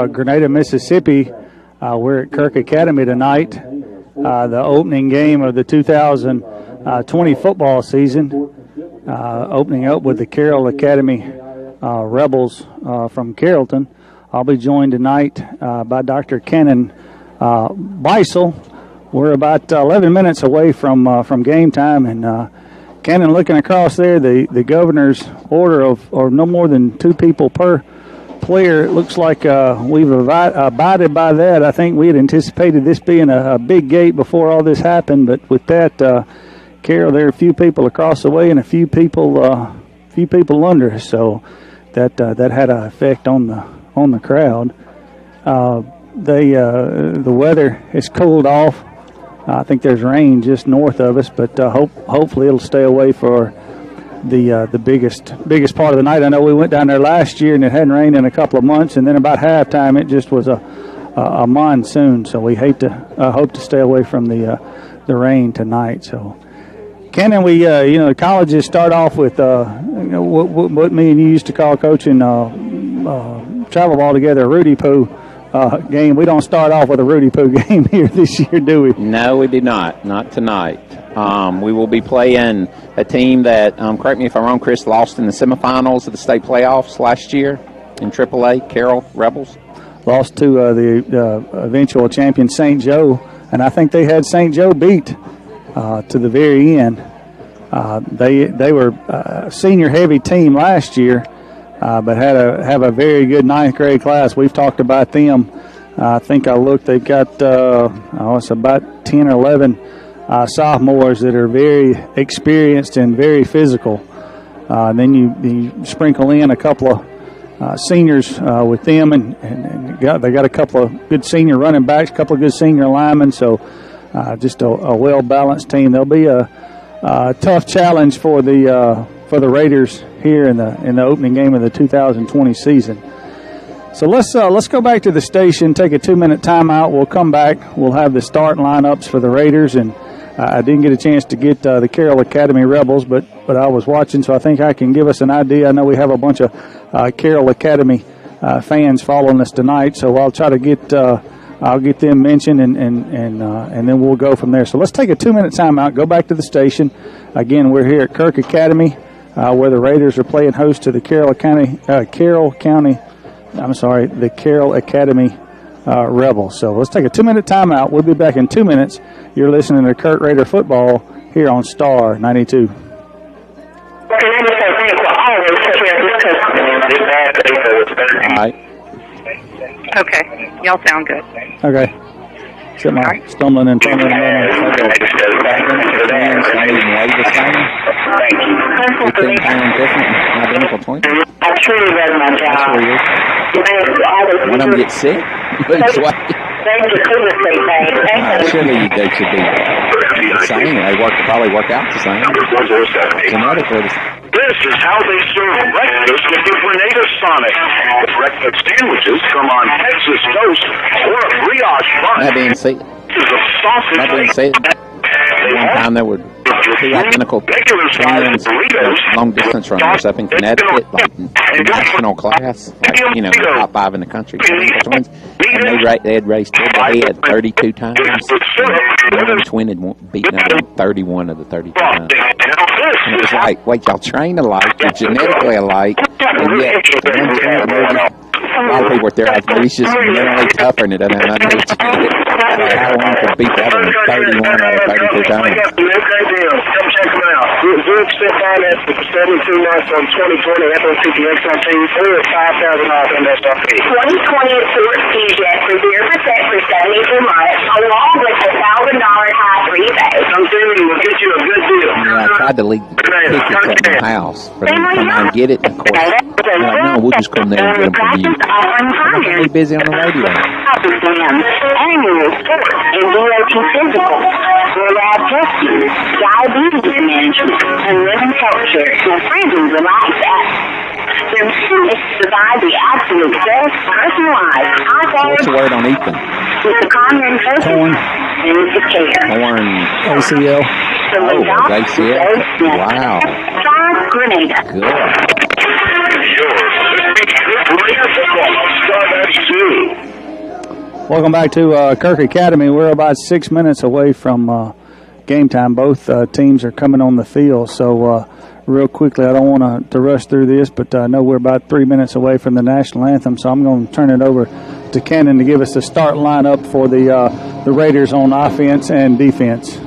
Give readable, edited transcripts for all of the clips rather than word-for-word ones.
Grenada, Mississippi. We're at Kirk Academy tonight, the opening game of the 2020 football season, opening up with the Carroll Academy Rebels from Carrollton. I'll be joined tonight by Dr. Cannon Beisel. We're about 11 minutes away from game time, and Cannon, looking across there, the governor's order of no more than 2 people per player. It looks like we've abided by that. I think we had anticipated this being a big gate before all this happened, but with that, Carroll, there are a few people across the way and a few people under us, so that had an effect on the crowd. The weather has cooled off. I think there's rain just north of us, but hopefully it'll stay away for the biggest part of the night. I know we went down there last year and it hadn't rained in a couple of months, and then about halftime it just was a monsoon. So we hope to stay away from the rain tonight. So, Cannon, we the colleges start off with what me and you used to call coaching travel ball together, a Rudy Poo game. We don't start off with a Rudy Poo game here this year, do we? No, we do not. Not tonight. We will be playing a team that, correct me if I'm wrong, Chris, lost in the semifinals of the state playoffs last year in AAA, Carroll Rebels. Lost to the eventual champion St. Joe, and I think they had St. Joe beat to the very end. They were a senior-heavy team last year, but have a very good 9th grade class. We've talked about them. I think I looked, they've got, it's about 10 or 11 sophomores that are very experienced and very physical. Then you sprinkle in a couple of seniors with them, and they got a couple of good senior running backs, a couple of good senior linemen, so just a well-balanced team. There'll be a tough challenge for the Raiders here in the opening game of the 2020 season. So let's go back to the station, take a 2-minute timeout. We'll come back. We'll have the start lineups for the Raiders, and I didn't get a chance to get the Carroll Academy Rebels, but I was watching, so I think I can give us an idea. I know we have a bunch of Carroll Academy fans following us tonight, so I'll try to get I'll get them mentioned, and then we'll go from there. So let's take a 2-minute timeout, go back to the station. Again, we're here at Kirk Academy, where the Raiders are playing host to the Carroll Academy Rebels. So let's take a 2-minute timeout. We'll be back in 2 minutes. You're listening to Kirk Raider Football here on Star 92. All right. Okay. Y'all sound good. Okay. Except my stumbling and fumbling. Identical twins. I truly read my job. One of them gets sick. Surely they should be the same. They probably work out the same. Genetically. This is how they serve breakfast with the Grenada Sonic. The breakfast sandwiches come on Texas toast or a brioche bun. That being said, one time there were 2 identical twins, long distance runners up in Connecticut, like national class, like, top 5 in the country. Twins, and they had raced head 32 times. One twin had beaten them 31 of the 32 times. And it was like, wait, y'all train alike, you're genetically alike, and yet one twin, a lot of people were there. He's just mentally tougher and it doesn't have nothing to do with it. How one could beat that one 31 out of 32 times. Come check them out. Zurich Fit Finance for 72 months on 2020 FOCPX on TV or $5,000 MSRP. 2020 Ford C-Jet for 0% for 72 months, along with a $1,000 half rebate. Come see me, we'll get you a good deal. Yeah, I tried to leave the tickets at my house for them to come out and get it. And of course, they're like, no, we'll just come there and get them from you. I'm going to be busy on the radio. Annual sports and DOT physical, lab testing, diabetes management, and women's health care, and friends like that. Their mission is to provide the absolute best personalized, high-quality. What's the word on Ethan? With the common focus and the care. Corn. ACL. Oh, ACL. Wow. Grenada. Good. Raider football on Star 92. Welcome back to Kirk Academy. We're about 6 minutes away from game time. Both teams are coming on the field. So real quickly, I don't want to rush through this, but I know we're about 3 minutes away from the national anthem. So I'm going to turn it over to Cannon to give us the start lineup for the Raiders on offense and defense.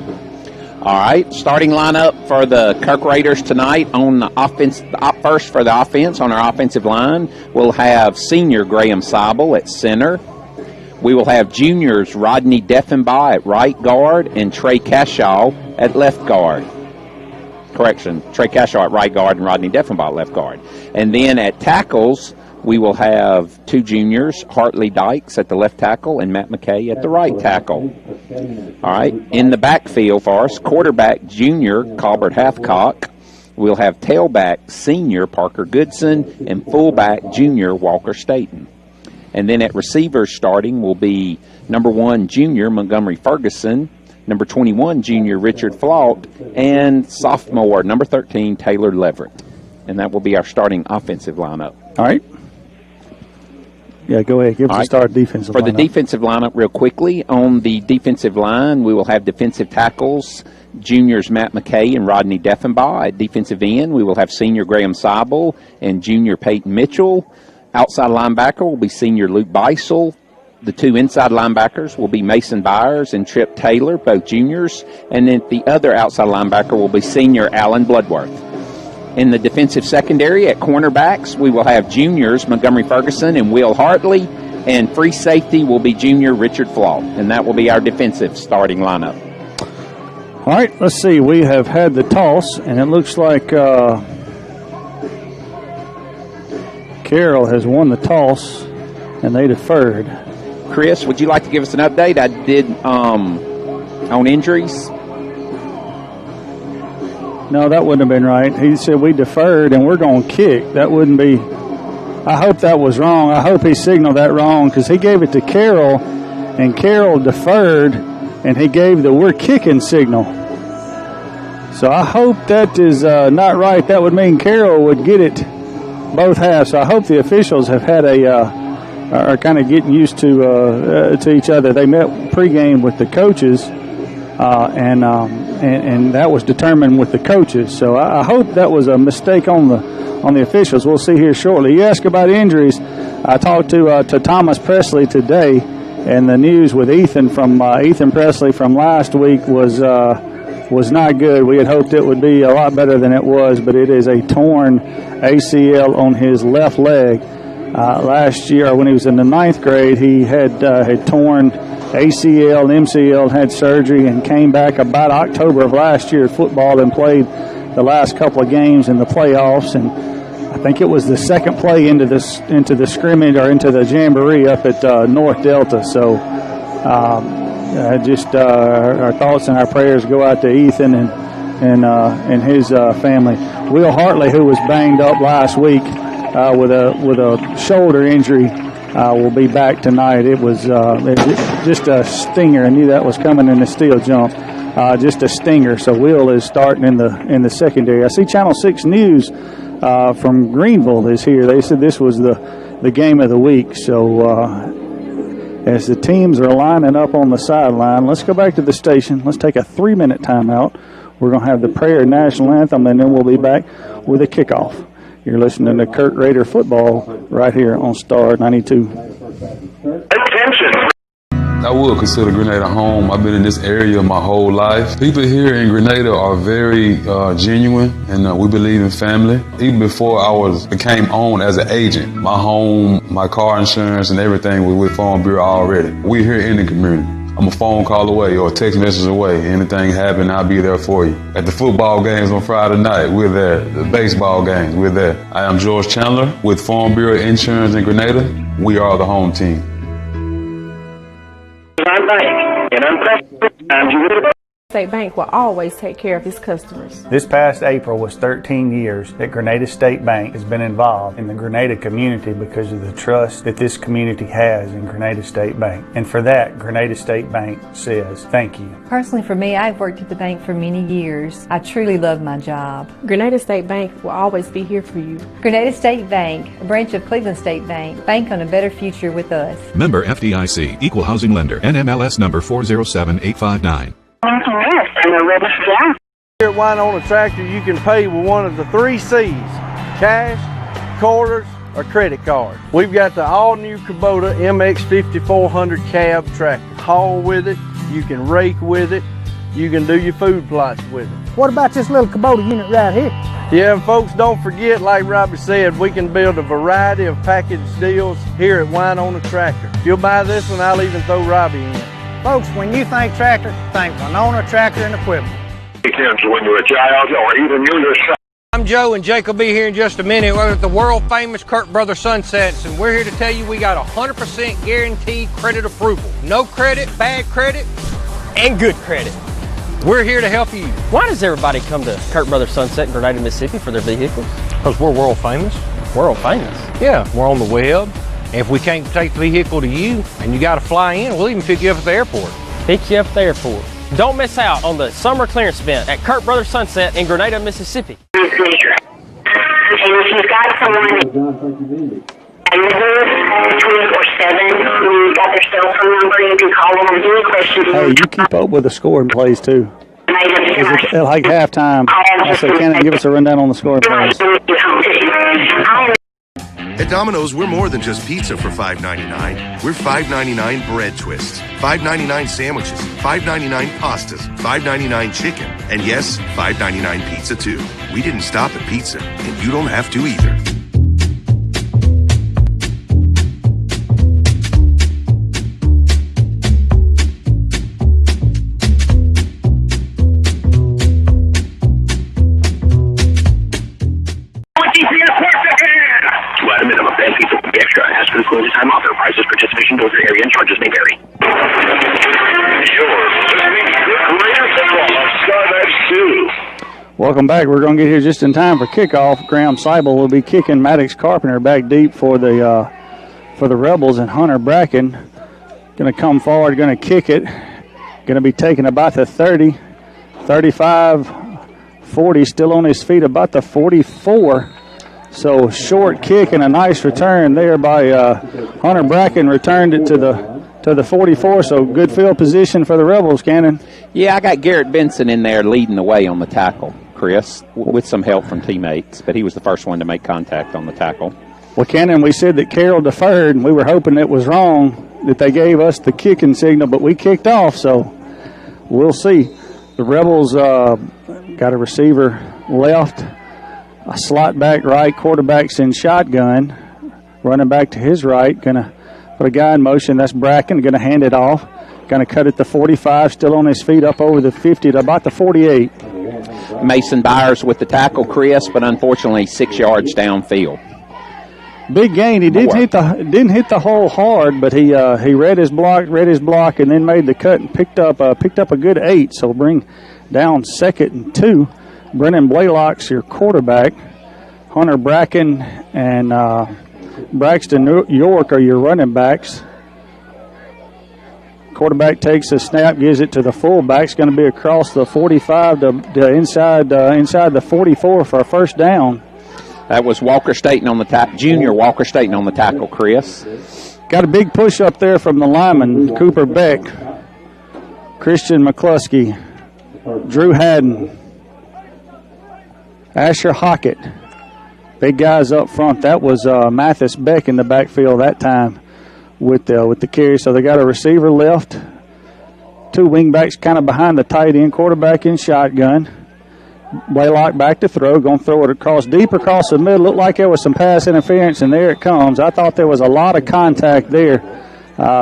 All right, starting lineup for the Kirk Raiders tonight on the offense. First for the offense on our offensive line, we'll have senior Graham Seibel at center. We will have juniors Rodney Deffenbaugh at right guard and Trey Cashaw at left guard. Correction, Trey Cashaw at right guard and Rodney Deffenbaugh at left guard. And then at tackles, we will have two juniors, Hartley Dykes at the left tackle and Matt McKay at the right tackle. All right, in the backfield for us, quarterback junior Colbert Hathcock. We'll have tailback senior Parker Goodson and fullback junior Walker Staten. And then at receivers starting will be number 1 junior Montgomery Ferguson, number 21 junior Richard Flaught, and sophomore number 13 Taylor Leverett. And that will be our starting offensive lineup. All right. Yeah, go ahead. Give us the start defensive lineup. For the defensive lineup, real quickly, on the defensive line, we will have defensive tackles, juniors Matt McKay and Rodney Deffenbaugh. At defensive end, we will have senior Graham Seibel and junior Peyton Mitchell. Outside linebacker will be senior Luke Beisel. The two inside linebackers will be Mason Byers and Trip Taylor, both juniors. And then the other outside linebacker will be senior Alan Bloodworth. In the defensive secondary at cornerbacks, we will have juniors Montgomery Ferguson and Will Hartley, and free safety will be junior Richard Flaught, and that will be our defensive starting lineup. All right, let's see. We have had the toss, and it looks like Carroll has won the toss, and they deferred. Chris, would you like to give us an update? I did on injuries. No, that wouldn't have been right. He said we deferred and we're going to kick. That wouldn't be. I hope that was wrong. I hope he signaled that wrong because he gave it to Carroll and Carroll deferred and he gave the we're kicking signal. So I hope that is not right. That would mean Carroll would get it both halves. So I hope the officials have had are kind of getting used to each other. They met pregame with the coaches and that was determined with the coaches. So I hope that was a mistake on the officials. We'll see here shortly. You ask about injuries. I talked to Thomas Presley today, and the news with Ethan Presley from last week was not good. We had hoped it would be a lot better than it was, but it is a torn ACL on his left leg. Last year, when he was in the 9th grade, he had torn ACL and MCL, had surgery, and came back about October of last year at football and played the last couple of games in the playoffs. And I think it was the second play into the scrimmage or into the jamboree up at North Delta. So our thoughts and our prayers go out to Ethan and his family. Will Hartley, who was banged up last week with a shoulder injury, will be back tonight. It was just a stinger. I knew that was coming in the steel jump. Just a stinger. So Will is starting in the secondary. I see Channel 6 News from Greenville is here. They said this was the game of the week. So as the teams are lining up on the sideline, let's go back to the station. Let's take a 3-minute timeout. We're going to have the prayer national anthem, and then we'll be back with a kickoff. You're listening to Kirk Raider football right here on Star 92. Attention. I would consider Grenada home. I've been in this area my whole life. People here in Grenada are very genuine, and we believe in family. Even before I became owned as an agent, my home, my car insurance, and everything was with Farm Bureau already. We're here in the community. I'm a phone call away or a text message away. Anything happen, I'll be there for you. At the football games on Friday night, we're there. The baseball games, we're there. I am George Chandler with Farm Bureau Insurance in Grenada. We are the home team. And I'm State Bank will always take care of its customers. This past April was 13 years that Grenada State Bank has been involved in the Grenada community because of the trust that this community has in Grenada State Bank. And for that, Grenada State Bank says thank you. Personally, for me, I've worked at the bank for many years. I truly love my job. Grenada State Bank will always be here for you. Grenada State Bank, a branch of Cleveland State Bank. Bank on a better future with us. Member FDIC, Equal Housing Lender, NMLS number 407859. Here at Winona Tractor, you can pay with one of the 3 C's: cash, quarters, or credit card. We've got the all-new Kubota MX5400 cab tractor. Haul with it, you can rake with it, you can do your food plots with it. What about this little Kubota unit right here? Yeah, and folks, don't forget, like Robbie said, we can build a variety of package deals here at Winona Tractor. If you'll buy this one, I'll even throw Robbie in. Folks, when you think tractor, think Winona Tractor and Equipment. When you're a child or even you yourself. I'm Joe, and Jake will be here in just a minute. We're at the world famous Kirk Brothers Sunsets, and we're here to tell you we got 100% guaranteed credit approval. No credit, bad credit, and good credit. We're here to help you. Why does everybody come to Kirk Brothers Sunset in Grenada, Mississippi for their vehicles? Because we're world famous. World famous? Yeah, we're on the web. And if we can't take the vehicle to you and you got to fly in, we'll even pick you up at the airport. Pick you up at the airport. Don't miss out on the summer clearance event at Kirk Brothers Sunset in Grenada, Mississippi. And if you've got someone between or 7 who got their cell phone number, you can call them with any questions. Hey, you keep up with the scoring plays too. At like halftime, I say, Cannon, give us a rundown on the scoring plays. At Domino's, we're more than just pizza for $5.99. We're $5.99 bread twists, $5.99 sandwiches, $5.99 pastas, $5.99 chicken, and yes, $5.99 pizza too. We didn't stop at pizza, and you don't have to either. Participation goes to area and charges may vary. You're listening to Greater Football on Skymax 2. Welcome back. We're going to get here just in time for kickoff. Graham Seibel will be kicking. Maddox Carpenter back deep for the Rebels, and Hunter Bracken going to come forward, going to kick it. Going to be taken about the 30, 35, 40, still on his feet about the 44. So short kick and a nice return there by Hunter Bracken. Returned it to the 44. So good field position for the Rebels, Cannon. Yeah, I got Garrett Benson in there leading the way on the tackle, Chris, with some help from teammates. But he was the first one to make contact on the tackle. Well, Cannon, we said that Carroll deferred, and we were hoping it was wrong that they gave us the kicking signal, but we kicked off. So we'll see. The Rebels got a receiver left. A slot back right, quarterback's in shotgun, running back to his right, going to put a guy in motion. That's Bracken, going to hand it off, going to cut it to 45, still on his feet up over the 50 to about the 48. Mason Byers with the tackle, Chris, but unfortunately 6 yards downfield. Big gain. He didn't hit the hole hard, but he read his block, and then made the cut and picked up a good 8. So bring down 2nd and 2. Brennan Blaylock's your quarterback. Hunter Bracken and Braxton York are your running backs. Quarterback takes a snap, gives it to the fullback. It's going to be across the 45 to inside the 44 for a first down. That was Walker Staten on the tackle, junior Walker Staten on the tackle, Chris. Got a big push up there from the lineman, Cooper Beck, Christian McCluskey, Drew Haddon, Asher Hockett. Big guys up front. That was Mathis Beck in the backfield that time with the carry. So they got a receiver left, 2 wingbacks kind of behind the tight end, quarterback in shotgun. Blaylock back to throw, going to throw it deep across the middle. Looked like there was some pass interference, and there it comes. I thought there was a lot of contact there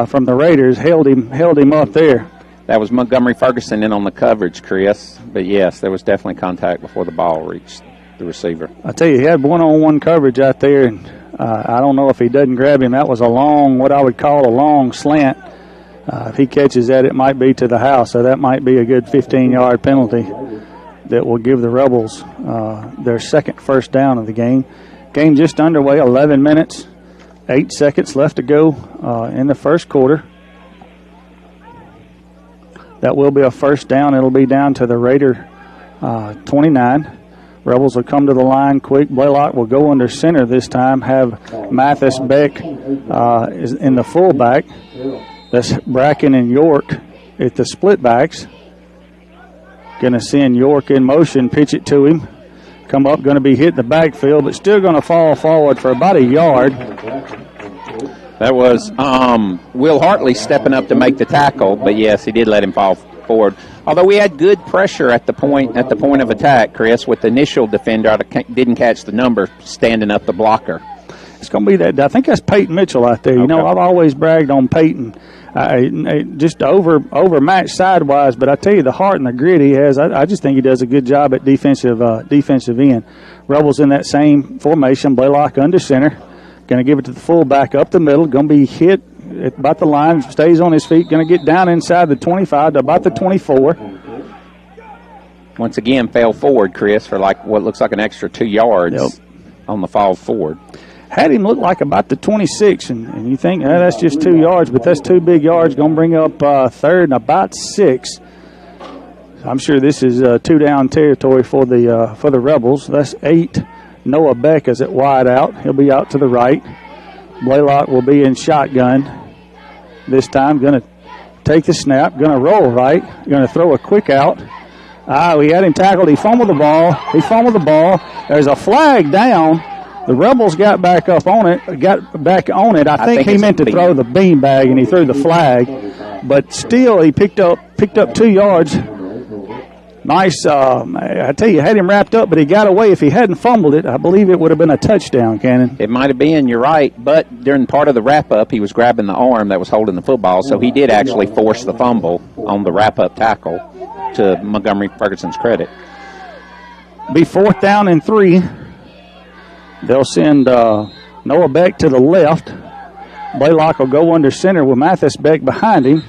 from the Raiders. Held him up there. That was Montgomery Ferguson in on the coverage, Chris. But, yes, there was definitely contact before the ball reached the receiver. I tell you, he had one-on-one coverage out there, and I don't know if he doesn't grab him. That was what I would call a long slant. If he catches that, it might be to the house, so that might be a good 15-yard penalty that will give the Rebels their second first down of the game. Game just underway, 11 minutes, 8 seconds left to go in the first quarter. That will be a first down. It'll be down to the Raider 29. Rebels will come to the line quick. Blaylock will go under center this time, have Mathis Beck is in the fullback. That's Bracken and York at the split backs. Going to send York in motion, pitch it to him. Come up, going to be hit in the backfield, but still going to fall forward for about a yard. That was Will Hartley stepping up to make the tackle, but yes, he did let him fall forward. Although we had good pressure at the point of attack, Chris, with the initial defender didn't catch the number standing up the blocker. It's going to be that. I think that's Peyton Mitchell out there. You know, I've always bragged on Peyton, just overmatched sidewise. But I tell you, the heart and the grit he has, I just think he does a good job at defensive end. Rebels in that same formation. Blaylock under center, going to give it to the fullback up the middle. Going to be hit at about the line, stays on his feet. Going to get down inside the 25 to about the 24. Once again, fell forward, Chris, for like what looks like an extra 2 yards on the fall forward. Had him look like about the 26, and you think, that's just 2 yards, but that's 2 big yards. Going to bring up third and about 6. I'm sure this is 2-down territory for the Rebels. That's 8. Noah Beck is at wide out. He'll be out to the right. Blaylock will be in shotgun this time. Going to take the snap. Going to roll right. Going to throw a quick out. We had him tackled. He fumbled the ball. There's a flag down. The Rebels got back on it. I think he meant to throw the beanbag, and he threw the flag. But still, he picked up 2 yards. Nice. I tell you, had him wrapped up, but he got away. If he hadn't fumbled it, I believe it would have been a touchdown, Cannon. It might have been, you're right. But during part of the wrap-up, he was grabbing the arm that was holding the football, so he did actually force the fumble on the wrap-up tackle, to Montgomery Ferguson's credit. Be 4th down and 3. They'll send Noah Beck to the left. Blaylock will go under center with Mathis Beck behind him.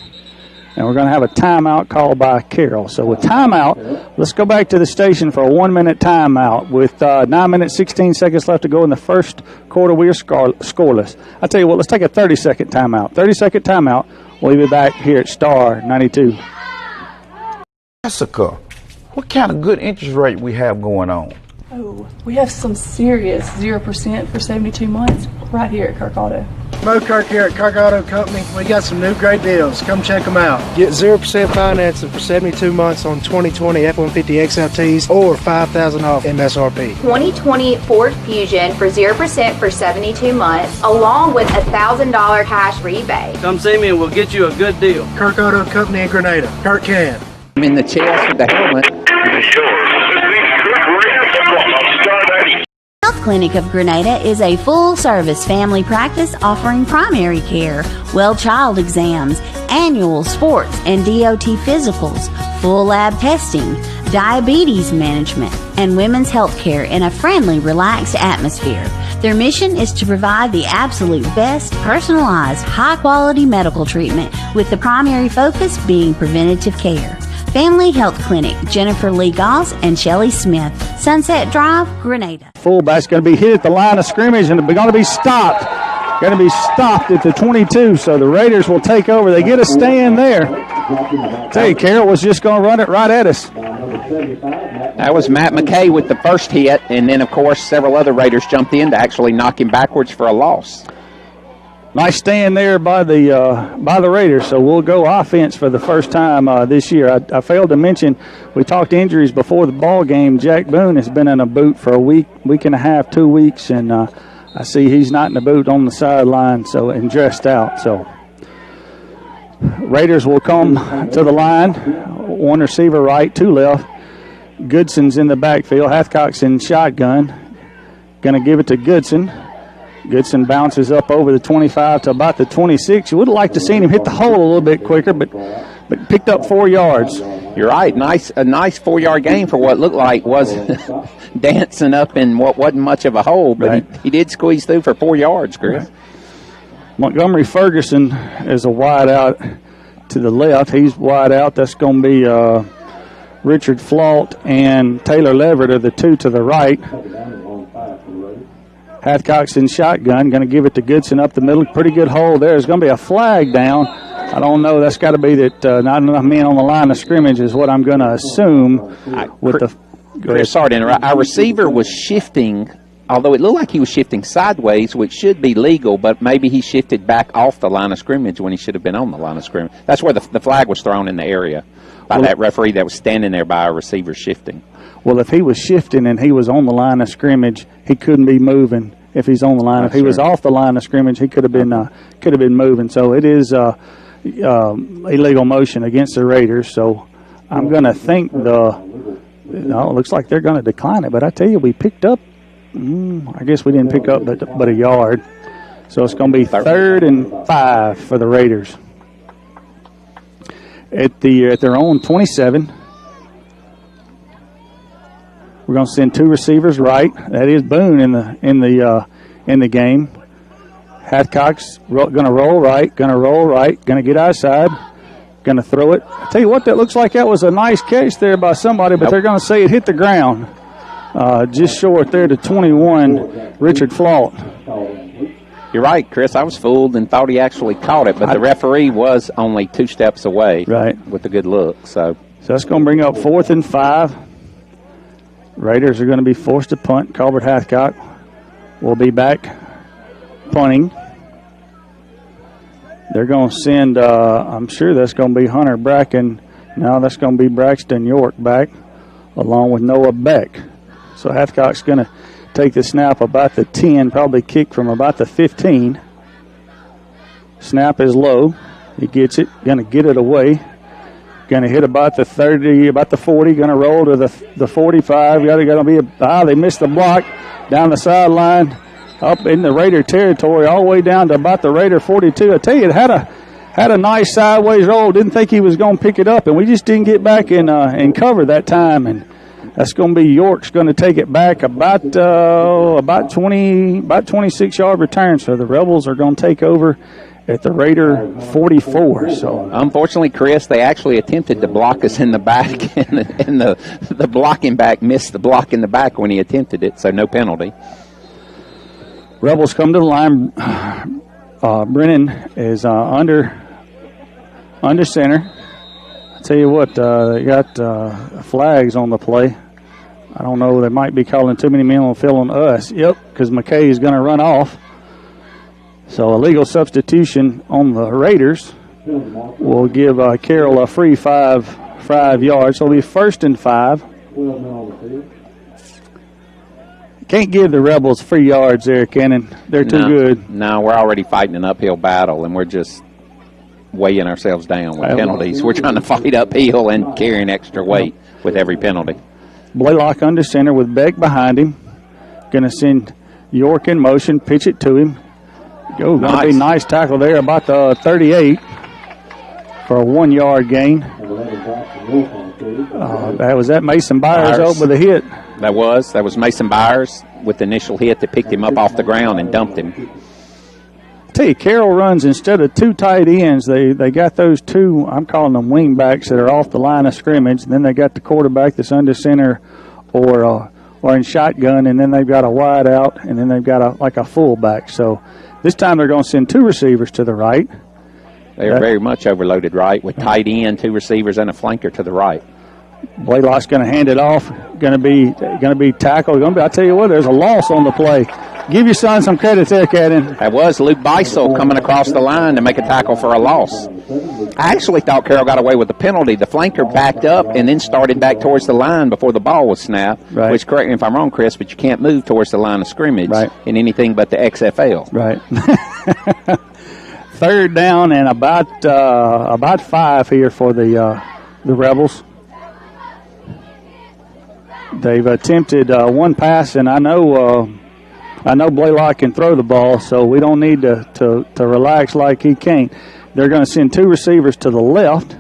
And we're going to have a timeout called by Carroll. So with timeout, let's go back to the station for a 1-minute timeout. With 9 minutes, 16 seconds left to go in the first quarter, we are scoreless. I tell you what, let's take a 30-second timeout. 30-second timeout. We'll be back here at Star 92. Jessica, what kind of good interest rate we have going on? Oh, we have some serious 0% for 72 months right here at Kirk Auto. Mo Kirk here at Kirk Auto Company. We got some new great deals. Come check them out. Get 0% financing for 72 months on 2020 F-150 XLTs or $5,000 off MSRP. 2020 Ford Fusion for 0% for 72 months, along with a $1,000 cash rebate. Come see me and we'll get you a good deal. Kirk Auto Company in Grenada. Kirk can. I'm in the chest with the helmet. Health Clinic of Grenada is a full-service family practice offering primary care, well child exams, annual sports and DOT physicals, full lab testing, diabetes management, and women's health care in a friendly, relaxed atmosphere. Their mission is to provide the absolute best, personalized, high-quality medical treatment with the primary focus being preventative care. Family Health Clinic, Jennifer Lee Goss and Shelley Smith, Sunset Drive, Grenada. Fullback's going to be hit at the line of scrimmage and going to be stopped. Going to be stopped at the 22, so the Raiders will take over. They get a stand there. Tell you, Carroll was just going to run it right at us. That was Matt McKay with the first hit, and then, of course, several other Raiders jumped in to actually knock him backwards for a loss. Nice stand there by the Raiders, so we'll go offense for the first time this year. I failed to mention, we talked injuries before the ball game. Jack Boone has been in a boot for a week and a half, 2 weeks, and I see he's not in the boot on the sideline, and dressed out. So Raiders will come to the line, one receiver right, 2 left. Goodson's in the backfield. Hathcock's in shotgun. Going to give it to Goodson. Goodson bounces up over the 25 to about the 26. You would have liked to seen him hit the hole a little bit quicker, but picked up 4 yards. You're right. A nice 4-yard gain for what looked like was dancing up in what wasn't much of a hole, but right. he did squeeze through for 4 yards, Chris. Right. Montgomery Ferguson is a wide out. to the left. He's wide out. That's going to be Richard Flaught and Taylor Leverett are the two to the right. Hathcock's in shotgun, going to give it to Goodson up the middle. Pretty good hold there. There's going to be a flag down. I don't know. That's got to be that not enough men on the line of scrimmage is what I'm going to assume. Chris, sorry to interrupt. Our receiver was shifting, although it looked like he was shifting sideways, which should be legal, but maybe he shifted back off the line of scrimmage when he should have been on the line of scrimmage. That's where the flag was thrown in the area by that referee that was standing there by our receiver shifting. Well, if he was shifting and he was on the line of scrimmage, he couldn't be moving. If he's on the line, if he was off the line of scrimmage, he could have been moving. So it is illegal motion against the Raiders. So I'm going to think it looks like they're going to decline it. But I tell you, we picked up. I guess we didn't pick up but a yard. So it's going to be 3rd and 5 for the Raiders at their own 27. We're going to send 2 receivers right. That is Boone in the game. Hathcock's going to roll right. Going to get outside. Going to throw it. I tell you what, that looks like that was a nice catch there by somebody, but they're going to say it hit the ground. Just short there to 21, Richard Flaught. You're right, Chris. I was fooled and thought he actually caught it, but the referee was only 2 steps away. Right. With a good look. So that's going to bring up 4th and 5. Raiders are going to be forced to punt. Colbert Hathcock will be back punting. They're going to send, I'm sure that's going to be Hunter Bracken. No, that's going to be Braxton York back along with Noah Beck. So Hathcock's going to take the snap about the 10, probably kick from about the 15. Snap is low. He gets it, going to get it away. Going to hit about the 30, about the 40. Going to roll to the 45. Going to be they missed the block down the sideline, up in the Raider territory, all the way down to about the Raider 42. I tell you, it had a nice sideways roll. Didn't think he was going to pick it up, and we just didn't get back and cover that time. And that's going to be York's going to take it back about 26 yard return. So the Rebels are going to take over at the Raider 44. So unfortunately, Chris, they actually attempted to block us in the back, and the blocking back missed the block in the back when he attempted it, so no penalty. Rebels come to the line. Brennan is under center. I tell you what, they got flags on the play. I don't know, they might be calling too many men on the field on us. Yep, because McKay is going to run off. So a legal substitution on the Raiders will give Carroll a free 5 yards. So it'll be 1st and 5. Can't give the Rebels free yards there, Cannon. They're too good. No, we're already fighting an uphill battle, and we're just weighing ourselves down with penalties. We're trying to fight uphill and carrying extra weight with every penalty. Blaylock under center with Beck behind him. Going to send York in motion, pitch it to him. Going to be a nice tackle there, about the 38 for a 1 yard gain. That was Mason Byers up with a hit. That was Mason Byers with the initial hit that picked him up off the ground and dumped him. I tell you, Carroll runs instead of 2 tight ends. They got those 2, I'm calling them wing backs, that are off the line of scrimmage. And then they got the quarterback that's under center or in shotgun, and then they've got a wide out, and then they've got a fullback. So this time they're going to send 2 receivers to the right. They are very much overloaded right with tight end, 2 receivers, and a flanker to the right. Blaylock's going to hand it off. Going to be tackled. I tell you what, there's a loss on the play. Give your son some credit there, Cadden. That was Luke Beisel coming across the line to make a tackle for a loss. I actually thought Carroll got away with the penalty. The flanker backed up and then started back towards the line before the ball was snapped. Right. Which, correct me if I'm wrong, Chris, but you can't move towards the line of scrimmage in anything but the XFL. Right. 3rd down and about 5 here for the Rebels. They've attempted 1 pass, and I know Blaylock can throw the ball, so we don't need to relax like he can't. They're going to send 2 receivers to the left.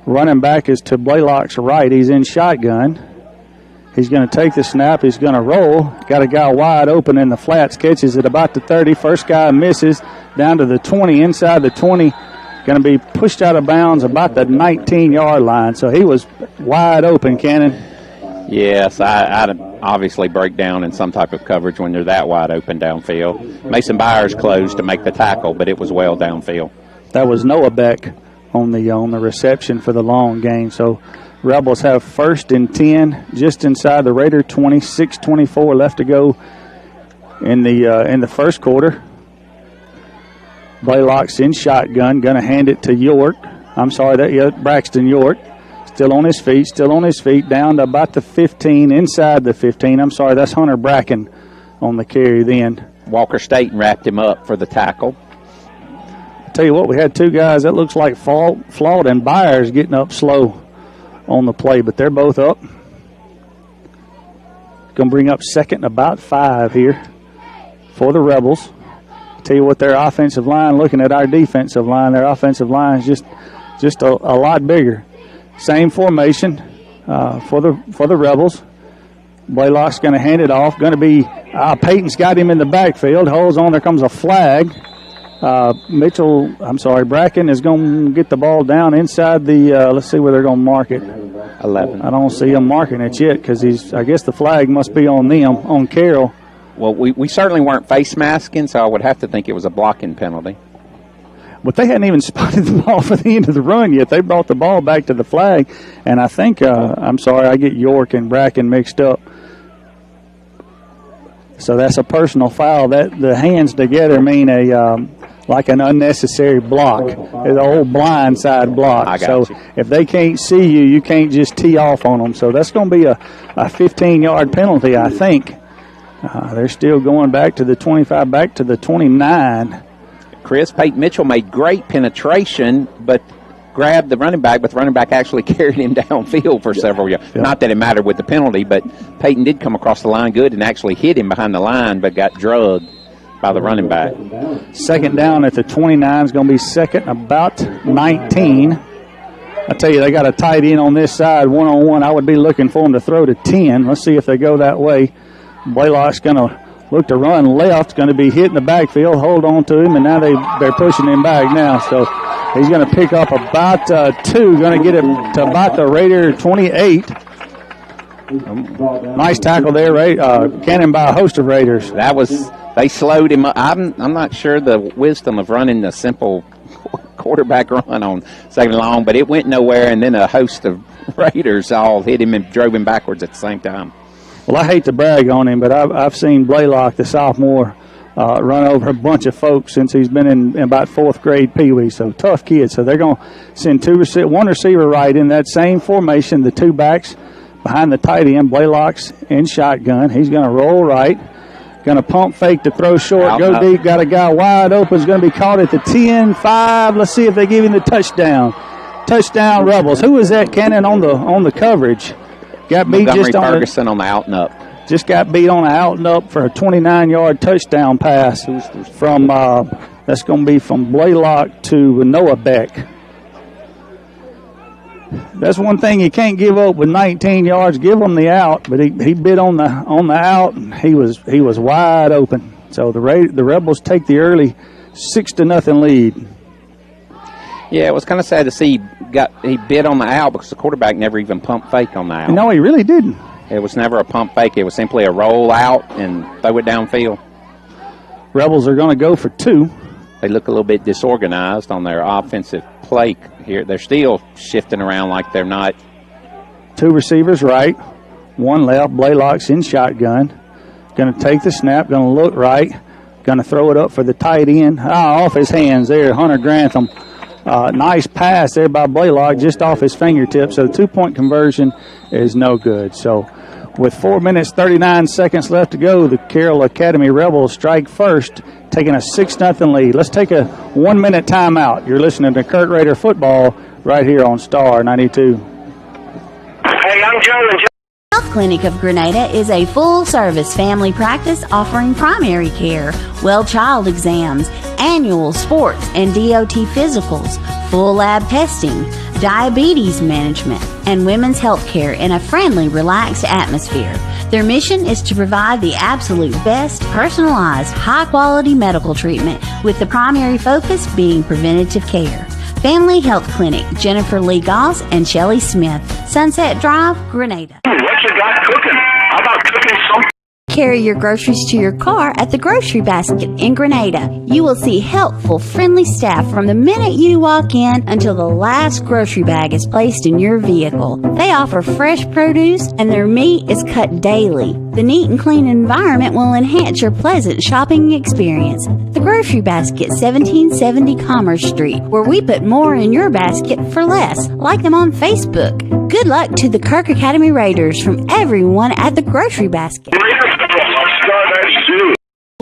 Running back is to Blaylock's right. He's in shotgun. He's going to take the snap. He's going to roll. Got a guy wide open in the flats. Catches it about the 30. First guy misses down to the 20. Inside the 20 going to be pushed out of bounds about the 19-yard line. So he was wide open, Cannon. Yes, I'd obviously break down in some type of coverage when they're that wide open downfield. Mason Byers closed to make the tackle, but it was well downfield. That was Noah Beck on the reception for the long gain. So Rebels have 1st and 10 just inside the Raider 20, 6:24 left to go in the first quarter. Blaylock's in shotgun, going to hand it to York. Braxton York. Still on his feet, down to about the 15, inside the 15. I'm sorry, that's Hunter Bracken on the carry then. Walker Staten wrapped him up for the tackle. I tell you what, we had two guys that looks like Flawed and Byers getting up slow on the play, but they're both up. Going to bring up 2nd and about 5 here for the Rebels. Tell you what, their offensive line, looking at our defensive line, their offensive line is just a lot bigger. Same formation for the Rebels. Blaylock's going to hand it off. Going to be Peyton's got him in the backfield. Holds on. There comes a flag. Bracken is going to get the ball down inside the. Let's see where they're going to mark it. 11. I don't see him marking it yet because I guess the flag must be on them, on Carroll. Well, we certainly weren't face masking, so I would have to think it was a blocking penalty. But they hadn't even spotted the ball for the end of the run yet. They brought the ball back to the flag, and I think, I get York and Bracken mixed up. So that's a personal foul. That the hands together mean like an unnecessary block, an old blind side block. So if they can't see you, you can't just tee off on them. So that's going to be a 15-yard penalty, I think. They're still going back to the 25, back to the 29. Chris, Peyton Mitchell made great penetration, but grabbed the running back, but the running back actually carried him downfield for several yards. Yeah. Not that it mattered with the penalty, but Peyton did come across the line good and actually hit him behind the line, but got drugged by the running back. 2nd down at the 29 is going to be 2nd about 19. I tell you, they got a tight end on this side, one-on-one. I would be looking for them to throw to 10. Let's see if they go that way. Blaylock's going to look to run left, going to be hit in the backfield, hold on to him, and now they're pushing him back now. So he's going to pick up about 2, going to get him to about the Raider 28. Nice tackle there, Cannon by a host of Raiders. They slowed him up. I'm not sure the wisdom of running the simple quarterback run on 2nd and long, but it went nowhere, and then a host of Raiders all hit him and drove him backwards at the same time. Well, I hate to brag on him, but I've seen Blaylock, the sophomore, run over a bunch of folks since he's been in about 4th grade Pee-wee. So tough kid. So they're going to send one receiver right in that same formation, the 2 backs behind the tight end. Blaylock's in shotgun. He's going to roll right. Going to pump fake to throw short, go deep. Got a guy wide open. Is going to be caught at the 10, 5. Let's see if they give him the touchdown. Touchdown, Rebels. Who is that, Cannon, on the coverage? Got beat Montgomery Ferguson on the out and up. Just got beat on the out and up for a 29-yard touchdown pass from that's going to be from Blaylock to Noah Beck. That's one thing you can't give up with 19 yards. Give him the out, but he bit on the out, and he was wide open. So the Rebels take the early 6-0 lead. Yeah, it was kind of sad to see he bit on the out because the quarterback never even pumped fake on the out. No, he really didn't. It was never a pump fake. It was simply a roll out and throw it downfield. Rebels are going to go for 2. They look a little bit disorganized on their offensive play here. They're still shifting around like they're not. 2 receivers right, 1 left. Blaylock's in shotgun. Going to take the snap, going to look right, going to throw it up for the tight end. Off his hands there, Hunter Grantham. Nice pass there by Blaylock, just off his fingertips. So the 2-point conversion is no good. So with 4 minutes, 39 seconds left to go, the Carroll Academy Rebels strike first, taking a 6-0 lead. Let's take a 1-minute timeout. You're listening to Kirk Raider Football right here on Star 92. Hey, I'm Joe. Health Clinic of Grenada is a full-service family practice offering primary care, well-child exams, annual sports and DOT physicals, full lab testing, diabetes management, and women's health care in a friendly, relaxed atmosphere. Their mission is to provide the absolute best, personalized, high-quality medical treatment with the primary focus being preventative care. Family Health Clinic, Jennifer Lee Goss and Shelley Smith. Sunset Drive, Grenada. What you got cooking? How about cooking something? Carry your groceries to your car at the Grocery Basket in Grenada. You will see helpful, friendly staff from the minute you walk in until the last grocery bag is placed in your vehicle. They offer fresh produce and their meat is cut daily. The neat and clean environment will enhance your pleasant shopping experience. The Grocery Basket, 1770 Commerce Street, where we put more in your basket for less. Like them on Facebook. Good luck to the Kirk Academy Raiders from everyone at the Grocery Basket.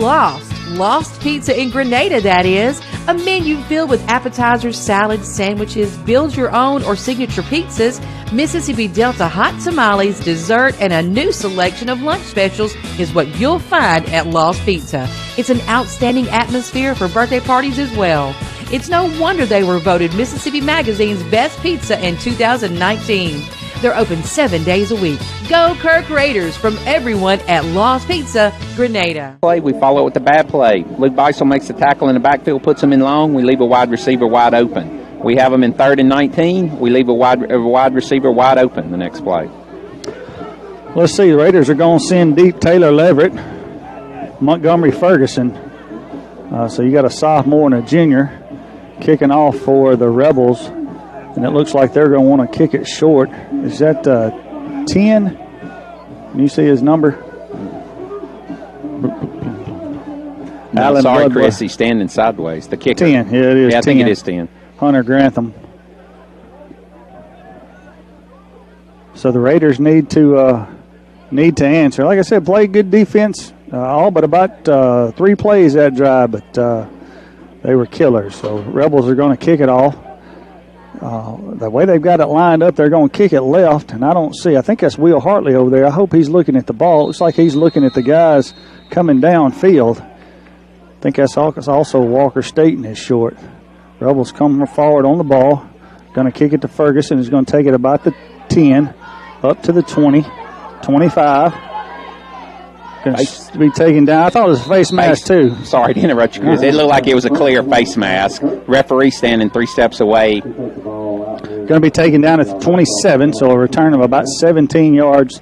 Lost Pizza in Grenada, that is. A menu filled with appetizers, salads, sandwiches, build your own or signature pizzas, Mississippi Delta hot tamales, dessert, and a new selection of lunch specials is what you'll find at Lost Pizza. It's an outstanding atmosphere for birthday parties as well. It's no wonder they were voted Mississippi Magazine's best pizza in 2019. They're open 7 days a week. Go Kirk Raiders from everyone at Lost Pizza, Grenada. We follow it with the bad play. Luke Beisel makes the tackle in the backfield, puts him in long. We leave a wide receiver wide open. We have him in 3rd and 19. We leave a wide receiver wide open the next play. Let's see. The Raiders are going to send deep Taylor Leverett, Montgomery Ferguson. So you got a sophomore and a junior kicking off for the Rebels. And it looks like they're going to want to kick it short. Is that 10? Can you see his number? No, Alan sorry, Bloodworth. Chris. He's standing sideways. The kicker. 10. Yeah, it is 10. I think it is 10. Hunter Grantham. So the Raiders need to answer. Like I said, played good defense. All but about 3 plays that drive, but they were killers. So Rebels are going to kick it off. The way they've got it lined up, they're going to kick it left, and I think that's Will Hartley over there. I hope he's looking at the ball. It looks like he's looking at the guys coming downfield. I think that's also Walker Staten is short. Rebels coming forward on the ball. Going to kick it to Ferguson. He's going to take it about the 10, up to the 20, 25. Going to be taken down. I thought it was a face mask, too. Sorry to interrupt you, Chris. It looked like it was a clear face mask. Referee standing 3 steps away. Going to be taken down at the 27, so a return of about 17 yards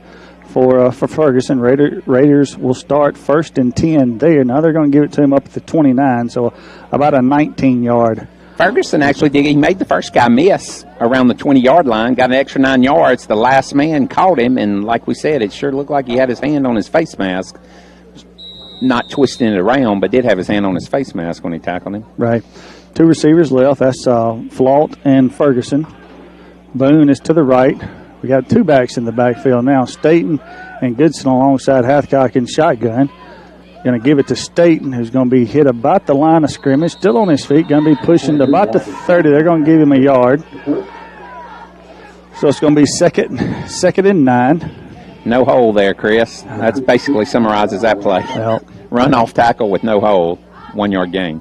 for Ferguson. Raiders will start 1st and 10 there. Now they're going to give it to him up at the 29, so about a 19-yard. Ferguson actually did. He made the first guy miss around the 20-yard line, got an extra 9 yards. The last man caught him, and like we said, it sure looked like he had his hand on his face mask. Not twisting it around, but did have his hand on his face mask when he tackled him. Right. 2 receivers left. That's Flaut and Ferguson. Boone is to the right. We got 2 backs in the backfield now. Staten and Goodson alongside Hathcock in shotgun. Going to give it to Staten, who's going to be hit about the line of scrimmage. Still on his feet. Going to be pushing to about the 30. They're going to give him a yard. So it's going to be second and 9. No hole there, Chris. That basically summarizes that play. Well, run off tackle with no hole, 1 yard gain.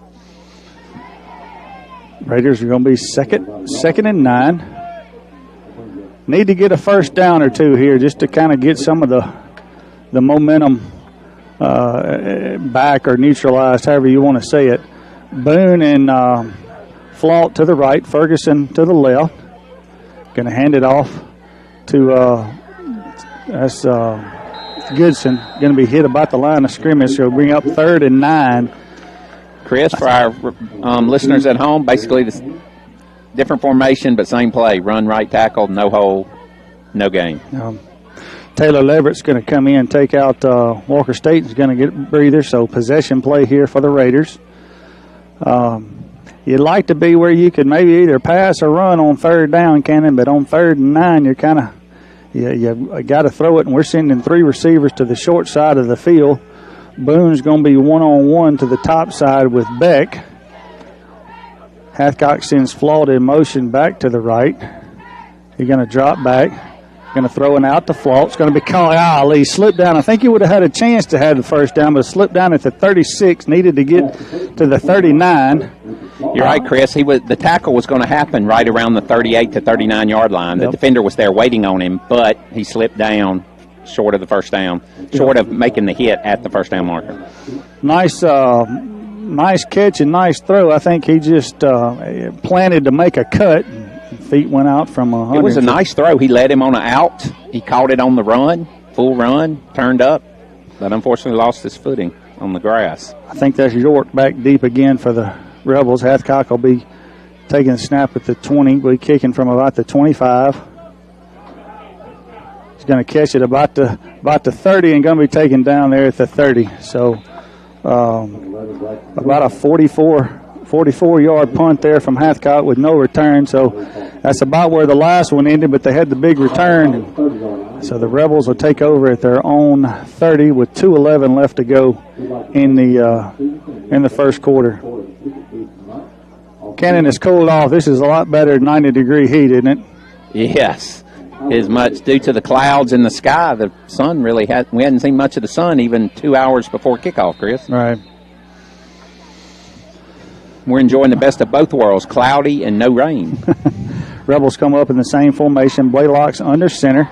Raiders are going to be second and 9. Need to get a first down or 2 here just to kind of get some of the momentum back or neutralized, however you want to say it. Boone and Flaut to the right, Ferguson to the left. Going to hand it off to that's Goodson. Going to be hit about the line of scrimmage, so bring up 3rd and 9. Chris, for our listeners at home, basically this different formation but same play. Run right tackle, no hole, no gain. Taylor Leverett's going to come in, take out Walker Staten's going to get a breather, so possession play here for the Raiders. You'd like to be where you could maybe either pass or run on 3rd down, Cannon, but on 3rd and 9, you're kind of you got to throw it, and we're sending 3 receivers to the short side of the field. Boone's going to be one-on-one to the top side with Beck. Hathcock sends Flaut in motion back to the right. He's going to drop back. Going to throw it out to Flaut. It's going to be called. Lee slipped down. I think he would have had a chance to have the first down, but slipped down at the 36. Needed to get to the 39. You're right, Chris. The tackle was going to happen right around the 38 to 39 yard line. The defender was there waiting on him, but he slipped down short of the first down, short of making the hit at the first down marker. Nice nice catch and nice throw. I think he just planted to make a cut. Feet went out from 100. It was a nice throw. He led him on an out. He caught it on the run, full run, turned up, but unfortunately lost his footing on the grass. I think that's York back deep again for the Rebels. Hathcock will be taking a snap at the 20. We'll be kicking from about the 25. He's going to catch it about the 30 and going to be taken down there at the 30. So about a 44-yard punt there from Hathcock with no return. So that's about where the last one ended, but they had the big return. So the Rebels will take over at their own 30 with 2:11 left to go in the first quarter. Cannon is cooled off. This is a lot better than 90-degree heat, isn't it? Yes. As much due to the clouds in the sky, the sun really we hadn't seen much of the sun even 2 hours before kickoff, Chris. Right. We're enjoying the best of both worlds, cloudy and no rain. Rebels come up in the same formation. Blaylock's under center.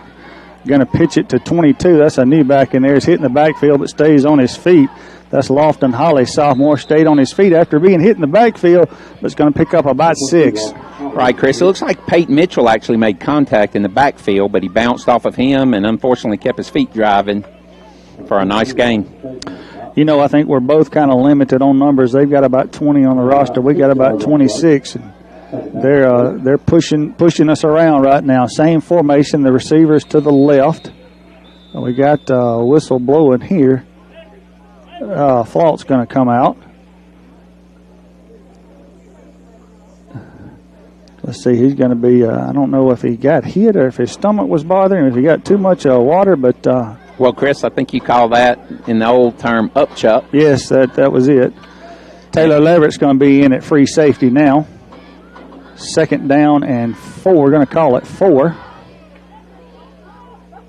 Going to pitch it to 22. That's a new back in there. He's hitting the backfield but stays on his feet. That's Lofton Holly, sophomore, stayed on his feet after being hit in the backfield, but it's going to pick up about 6. Right, Chris. It looks like Peyton Mitchell actually made contact in the backfield, but he bounced off of him and unfortunately kept his feet driving for a nice gain. You know, I think we're both kind of limited on numbers. They've got about 20 on the roster. We got about 26. They're pushing us around right now. Same formation. The receivers to the left. We got whistle blowing here. Flaught's going to come out. Let's see. He's going to be. I don't know if he got hit or if his stomach was bothering him. If he got too much water, but. Well, Chris, I think you call that in the old term upchuck. Yes, that was it. Taylor Leverett's going to be in at free safety now. 2nd down and 4. We're going to call it 4.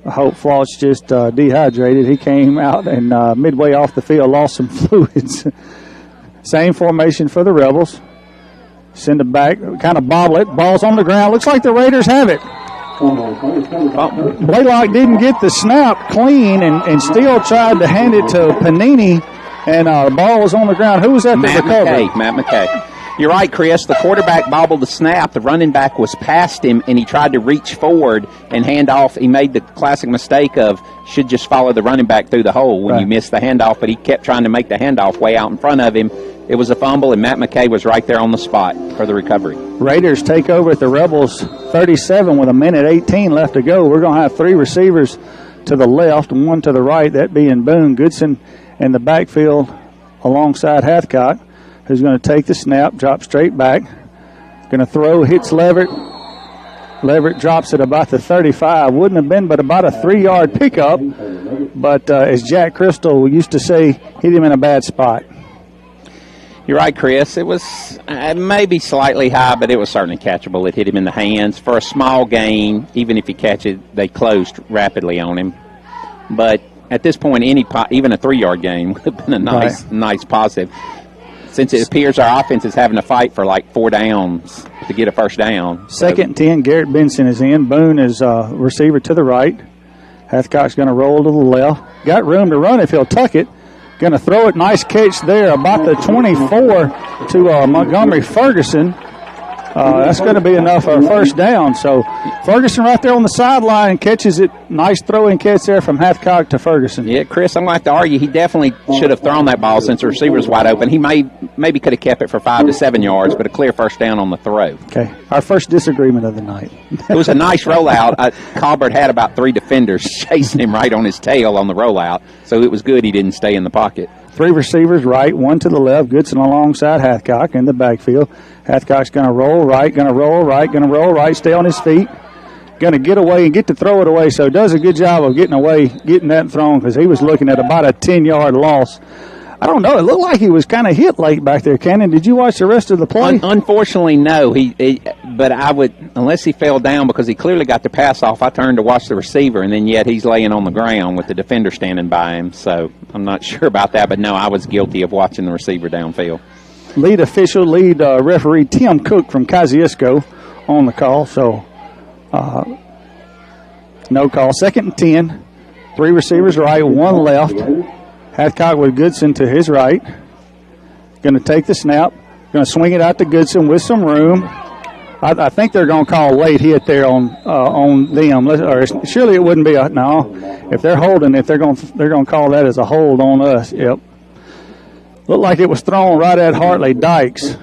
I hope Floss just dehydrated. He came out and midway off the field lost some fluids. Same formation for the Rebels. Send it back, kind of bobble it. Ball's on the ground. Looks like the Raiders have it. Blaylock didn't get the snap clean and still tried to hand it to Panini, and the ball was on the ground. Who was at the recovery? Matt McKay. You're right, Chris. The quarterback bobbled the snap. The running back was past him, and he tried to reach forward and hand off. He made the classic mistake of should just follow the running back through the hole when you miss the handoff, but he kept trying to make the handoff way out in front of him. It was a fumble, and Matt McKay was right there on the spot for the recovery. Raiders take over at the Rebels 37 with 1:18 left to go. We're going to have 3 receivers to the left and 1 to the right, that being Boone, Goodson, in the backfield alongside Hathcock, who's going to take the snap, drop straight back. Going to throw, hits Leverett. Leverett drops it about the 35. Wouldn't have been but about a 3-yard pickup, but as Jack Crystal used to say, hit him in a bad spot. You're right, Chris. It was maybe slightly high, but it was certainly catchable. It hit him in the hands. For a small gain, even if you catch it, they closed rapidly on him. But at this point, even a 3-yard gain would have been a nice positive. Since it appears our offense is having to fight for like 4 downs to get a first down. 2nd and 10, Garrett Benson is in. Boone is receiver to the right. Hathcock's going to roll to the left. Got room to run if he'll tuck it. Going to throw it. Nice catch there about the 24 to Montgomery Ferguson. That's going to be enough for a first down. So Ferguson right there on the sideline catches it. Nice throwing catch there from Hathcock to Ferguson. Yeah, Chris, I'm going to have to argue he definitely should have thrown that ball since the receiver was wide open. He maybe could have kept it for 5 to 7 yards, but a clear first down on the throw. Okay, our first disagreement of the night. It was a nice rollout. Colbert had about 3 defenders chasing him right on his tail on the rollout, so it was good he didn't stay in the pocket. 3 receivers right, 1 to the left. Goodson alongside Hathcock in the backfield. Hathcock's going to roll right, going to roll right, going to roll right, stay on his feet. Going to get away and get to throw it away. So does a good job of getting away, getting that thrown, because he was looking at about a 10-yard loss. I don't know. It looked like he was kind of hit late back there. Cannon, did you watch the rest of the play? Unfortunately, no. But I would, unless he fell down because he clearly got the pass off, I turned to watch the receiver, and then yet he's laying on the ground with the defender standing by him. So I'm not sure about that. But, no, I was guilty of watching the receiver downfield. Lead referee Tim Cook from Kosciuszko on the call. So no call. 2nd and 10. 3 receivers right, 1 left. Hathcock with Goodson to his right. going to take the snap, going to swing it out to Goodson with some room. I think they're going to call a late hit there on them. Or surely it wouldn't be no. If they're holding it, they're going to call that as a hold on us. Yep. Looked like it was thrown right at Hartley Dykes.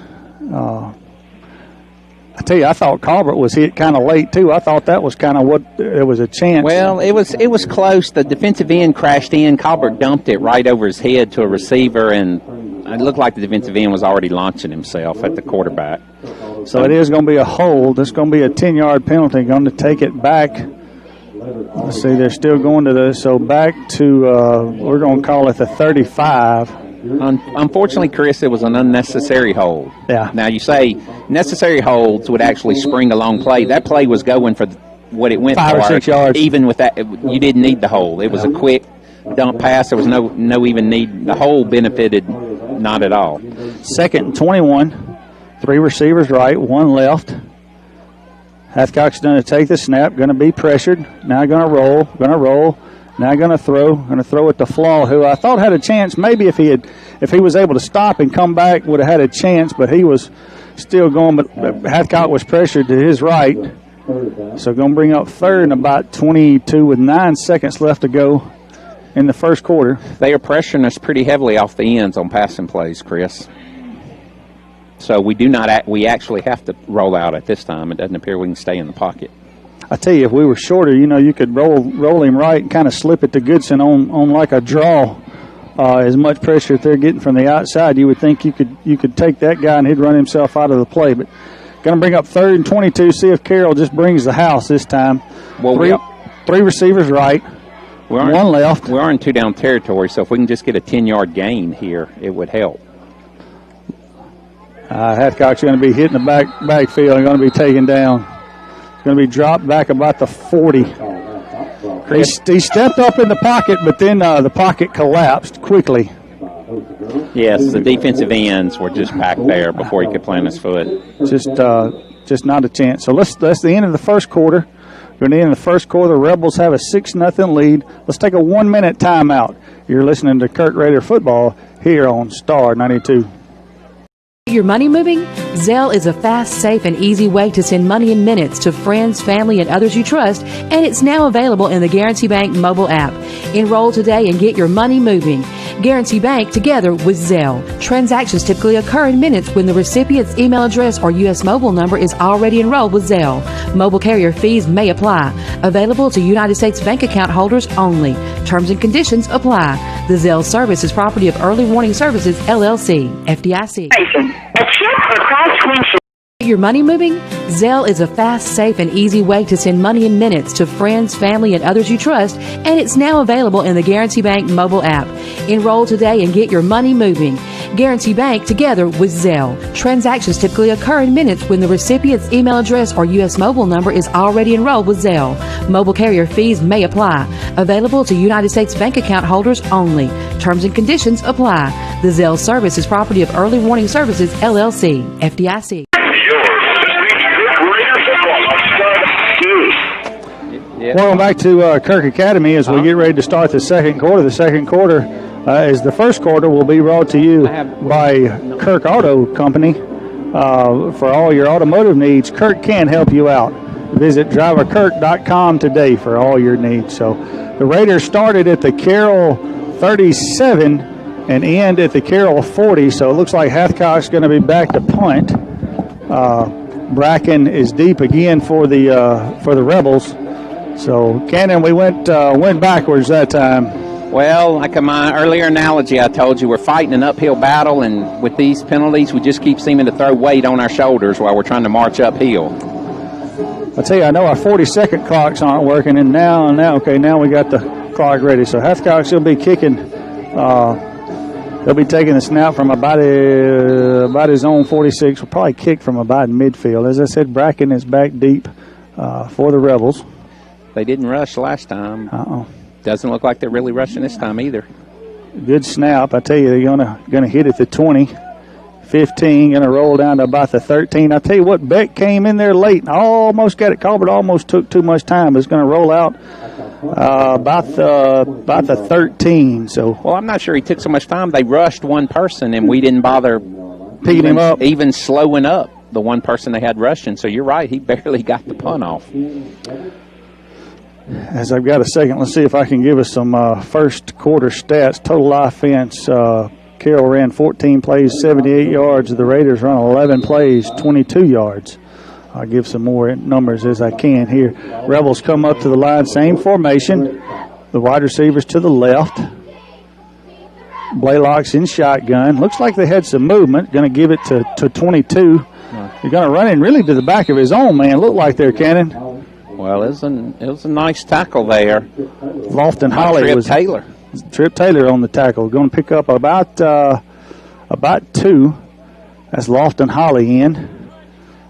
I tell you, I thought Colbert was hit kind of late too. I thought that was kind of what it was a chance. Well, it was close. The defensive end crashed in. Colbert dumped it right over his head to a receiver, and it looked like the defensive end was already launching himself at the quarterback. So it is going to be a hold. It's going to be a 10-yard penalty. Going to take it back. Let's see, they're still going to the, so back to, we're going to call it the 35. Unfortunately, Chris, it was an unnecessary hold. Yeah. Now, you say necessary holds would actually spring a long play. That play was going for what it went 5 or 6 yards. Even with that, you didn't need the hold. It was a quick dump pass. There was no even need. The hold benefited not at all. 2nd and 21. 3 receivers right, 1 left. Hathcock's going to take the snap, going to be pressured. Now going to roll. Now going to throw it to Flaw, who I thought had a chance. Maybe if he was able to stop and come back, would have had a chance. But he was still going. But Hathcock was pressured to his right, so going to bring up 3rd and about 22 with 9 seconds left to go in the first quarter. They are pressuring us pretty heavily off the ends on passing plays, Chris. So we actually have to roll out at this time. It doesn't appear we can stay in the pocket. I tell you, if we were shorter, you could roll him right and kind of slip it to Goodson on like a draw. As much pressure if they're getting from the outside, you would think you could take that guy and he'd run himself out of the play. But going to bring up 3rd and 22. See if Carroll just brings the house this time. Well, three receivers right, 1 left. We are in 2-down territory, so if we can just get a 10-yard gain here, it would help. Hathcock's going to be hitting the backfield and going to be taken down. It's going to be dropped back about the 40. He stepped up in the pocket, but then the pocket collapsed quickly. Yes, the defensive ends were just back there before he could plant his foot. Just not a chance. So that's the end of the first quarter. We're going to end the first quarter. The Rebels have a 6-0 lead. Let's take a 1-minute timeout. You're listening to Kirk Raider Football here on Star 92. Your money moving? Zelle is a fast, safe, and easy way to send money in minutes to friends, family, and others you trust, and it's now available in the Guarantee Bank mobile app. Enroll today and get your money moving. Guarantee Bank together with Zelle. Transactions typically occur in minutes when the recipient's email address or U.S. mobile number is already enrolled with Zelle. Mobile carrier fees may apply. Available to United States bank account holders only. Terms and conditions apply. The Zelle service is property of Early Warning Services, LLC, FDIC. Your money moving? Zelle is a fast, safe, and easy way to send money in minutes to friends, family, and others you trust, and it's now available in the Guarantee Bank mobile app. Enroll today and get your money moving. Guarantee Bank together with Zelle. Transactions typically occur in minutes when the recipient's email address or U.S. mobile number is already enrolled with Zelle. Mobile carrier fees may apply. Available to United States bank account holders only. Terms and conditions apply. The Zelle service is property of Early Warning Services, LLC, FDIC. Welcome back to Kirk Academy as we get ready to start the second quarter. The second quarter is the first quarter will be brought to you by Kirk Auto Company. For all your automotive needs, Kirk can help you out. Visit driverkirk.com today for all your needs. So the Raiders started at the Carroll 37 and end at the Carroll 40. So it looks like Hathcock's going to be back to punt. Bracken is deep again for the Rebels. So, Cannon, we went backwards that time. Well, like in my earlier analogy, I told you we're fighting an uphill battle, and with these penalties, we just keep seeming to throw weight on our shoulders while we're trying to march uphill. I tell you, I know our 40-second clocks aren't working, and now we got the clock ready. So Hathcock's will be kicking. They'll be taking the snap from about his own 46. Will probably kick from about midfield. As I said, Bracken is back deep for the Rebels. They didn't rush last time. Doesn't look like they're really rushing this time either. Good snap. I tell you, they're gonna hit at the 20. 15, going to roll down to about the 13. I tell you what, Beck came in there late and almost got it called, but almost took too much time. It's going to roll out About the 13. So, well, I'm not sure he took so much time. They rushed one person, and we didn't bother picking him up, even slowing up the one person they had rushing. So you're right. He barely got the punt off. As I've got a second, let's see if I can give us some first quarter stats. Total offense. Carroll ran 14 plays, 78 yards. The Raiders run 11 plays, 22 yards. I'll give some more numbers as I can here. Rebels come up to the line, same formation. The wide receivers to the left. Blaylock's in shotgun. Looks like they had some movement. Going to give it to 22. You're going to run in really to the back of his own man. Looked like there, Cannon. Well, it was a nice tackle there. Lofton Holly Trip was Taylor. Trip Taylor on the tackle. Going to pick up about 2. That's Lofton Holly in.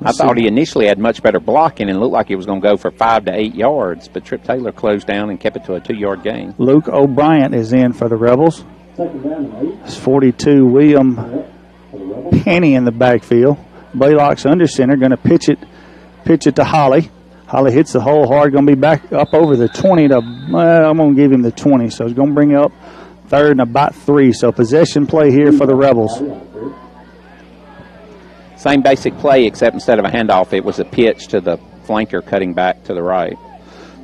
I thought he initially had much better blocking and looked like he was going to go for 5 to 8 yards, but Trip Taylor closed down and kept it to a 2-yard gain. Luke O'Brien is in for the Rebels. It's 42, William Penny in the backfield. Blaylock's under center, going to pitch it to Holly. Holly hits the hole hard, going to be back up over the 20 to, I'm going to give him the 20, so he's going to bring up third and about 3. So possession play here for the Rebels. Same basic play, except instead of a handoff, it was a pitch to the flanker cutting back to the right.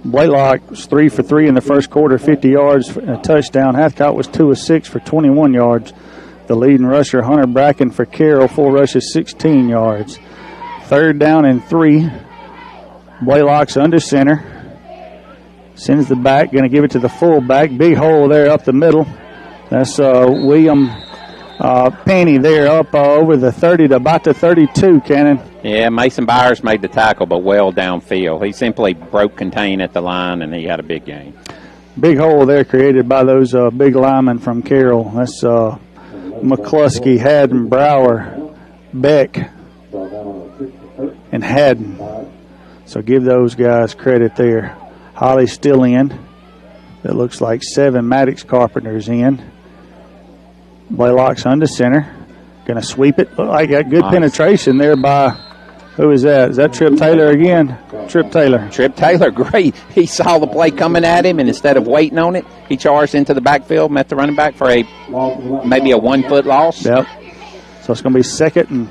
Blaylock was 3 for 3 in the first quarter, 50 yards, a touchdown. Hathcott was 2 of 6 for 21 yards. The leading rusher, Hunter Bracken for Carroll, 4 rushes, 16 yards. Third down and 3. Blaylock's under center. Sends the back, going to give it to the fullback. Big hole there up the middle. That's William Penny there up over the 30 to about the 32, Cannon. Yeah, Mason Byers made the tackle, but well downfield. He simply broke contain at the line, and he had a big gain. Big hole there created by those big linemen from Carroll. That's McCluskey, Haddon, Brower, Beck, and Haddon. So give those guys credit there. Holly's still in. It looks like 7. Maddox Carpenter's in. Blaylock's under center. Going to sweep it. Look like got good penetration there by, who is that? Is that Trip Taylor again? Trip Taylor. Trip Taylor, great. He saw the play coming at him, and instead of waiting on it, he charged into the backfield, met the running back for maybe a 1-foot loss. Yep. So it's going to be second and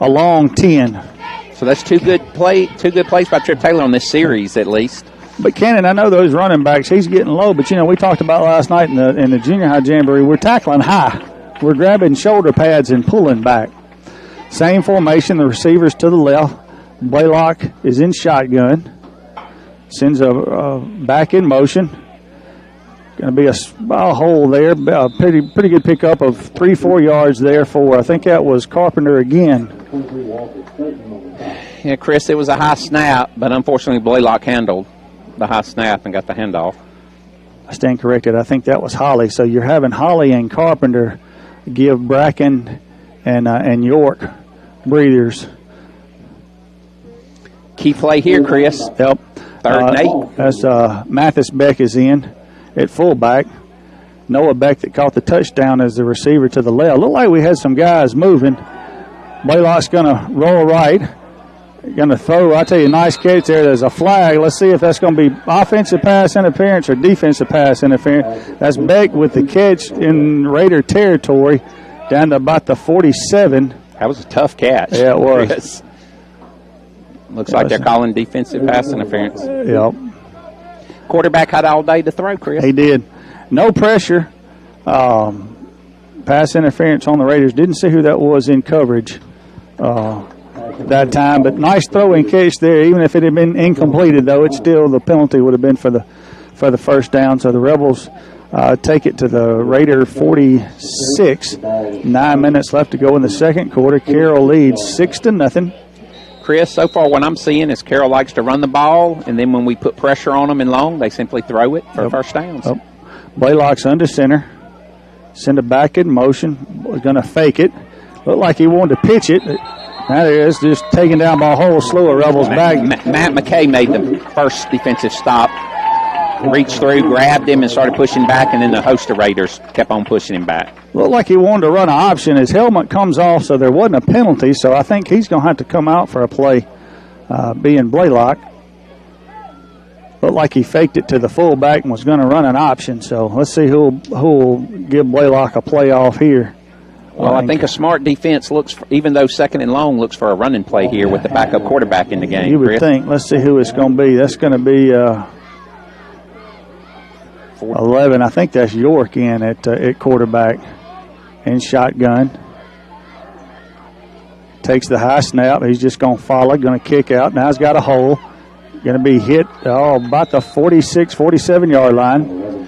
a long 10. So that's two good plays by Trip Taylor on this series, at least. But Cannon, I know those running backs, he's getting low, but we talked about last night in the junior high jamboree, we're tackling high. We're grabbing shoulder pads and pulling back. Same formation, the receivers to the left. Blaylock is in shotgun. Sends a back in motion. Going to be a hole there. Pretty good pickup of 3-4 yards there for, I think that was Carpenter again. Yeah, Chris, it was a high snap, but unfortunately Blaylock handled the high snap and got the handoff. I stand corrected. I think that was Holly. So you're having Holly and Carpenter give Bracken and York breathers. Key play here, Chris. Yep. 3rd and 8. That's Mathis Beck is in at fullback. Noah Beck that caught the touchdown as the receiver to the left. Looked like we had some guys moving. Blaylock's going to roll right. Going to throw, I tell you, nice catch there. There's a flag. Let's see if that's going to be offensive pass interference or defensive pass interference. That's Beck with the catch in Raider territory down to about the 47. That was a tough catch. Yeah, it was. Looks like they're calling defensive pass interference. Yep. Quarterback had all day to throw, Chris. He did. No pressure. Pass interference on the Raiders. Didn't see who that was in coverage that time, but nice throw and catch there. Even if it had been incompleted, though, it's still the penalty would have been for the first down. So the Rebels take it to the Raider 46. 9 minutes left to go in the second quarter. Carroll leads 6-0. Chris, so far what I'm seeing is Carroll likes to run the ball, and then when we put pressure on them in long, they simply throw it for first downs. Blaylock's under center. Send it back in motion. Was going to fake it. Looked like he wanted to pitch it. Now there is just taken down by a whole slew of Rebels back. Matt McKay made the first defensive stop. Reached through, grabbed him, and started pushing back, and then the host of Raiders kept on pushing him back. Looked like he wanted to run an option. His helmet comes off, so there wasn't a penalty, so I think he's going to have to come out for a play, being Blaylock. looked like he faked it to the fullback and was going to run an option. So let's see who'll give Blaylock a playoff here. Well, I think a smart defense looks, even though 2nd and long, looks for a running play here with the backup quarterback in the game. You would Chris. think. Let's see who it's going to be. That's going to be 11. I think that's York in at quarterback in shotgun. Takes the high snap. He's just going to follow, going to kick out. Now he's got a hole. Going to be hit about the 46, 47-yard line.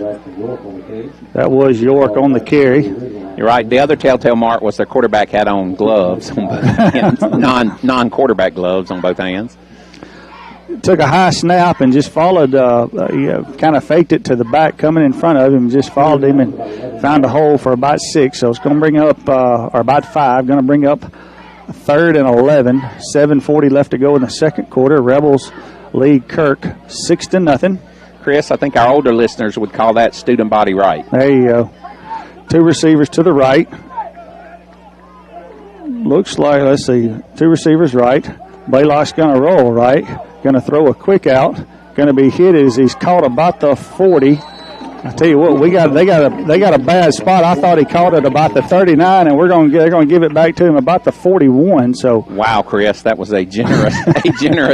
That was York on the carry. You're right. The other telltale mark was their quarterback had on gloves on both hands, non-quarterback gloves on both hands. Took a high snap and just followed, kind of faked it to the back coming in front of him, just followed him and found a hole for about 6. So it's going to bring up, or about 5, going to bring up 3rd and 11. 7:40 left to go in the second quarter. Rebels lead Kirk 6-0. Chris, I think our older listeners would call that student body right. There you go. 2 receivers to the right. Looks like, let's see, 2 receivers right. Blaylock's going to roll right. Going to throw a quick out. Going to be hit as he's caught about the 40. I tell you what, they got a bad spot. I thought he caught it about the 39, and they're going to give it back to him about the 41. So wow, Chris, that was a generous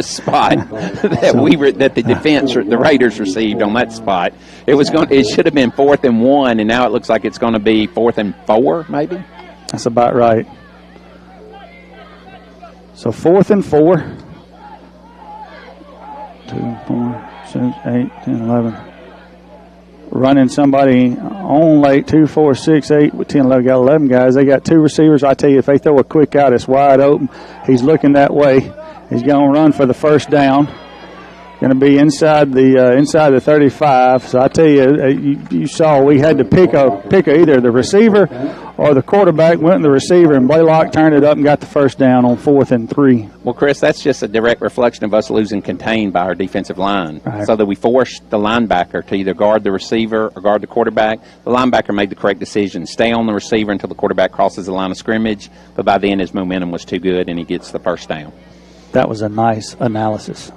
spot that the defense, the Raiders received on that spot. It should have been 4th and 1, and now it looks like it's going to be 4th and 4, maybe. That's about right. So 4th and 4. 2, 4, 6, 8, 10, 11. Running somebody on late, 2, 4, 6, 8, 10, 11. Got 11 guys. They got 2 receivers. I tell you, if they throw a quick out, it's wide open. He's looking that way. He's going to run for the first down. Going to be inside the 35. So I tell you, you saw we had to pick either the receiver or the quarterback. Went in the receiver, and Blaylock turned it up and got the first down on 4th and 3. Well, Chris, that's just a direct reflection of us losing contained by our defensive line, right. So that we forced the linebacker to either guard the receiver or guard the quarterback. The linebacker made the correct decision: stay on the receiver until the quarterback crosses the line of scrimmage. But by then, his momentum was too good, and he gets the first down. That was a nice analysis.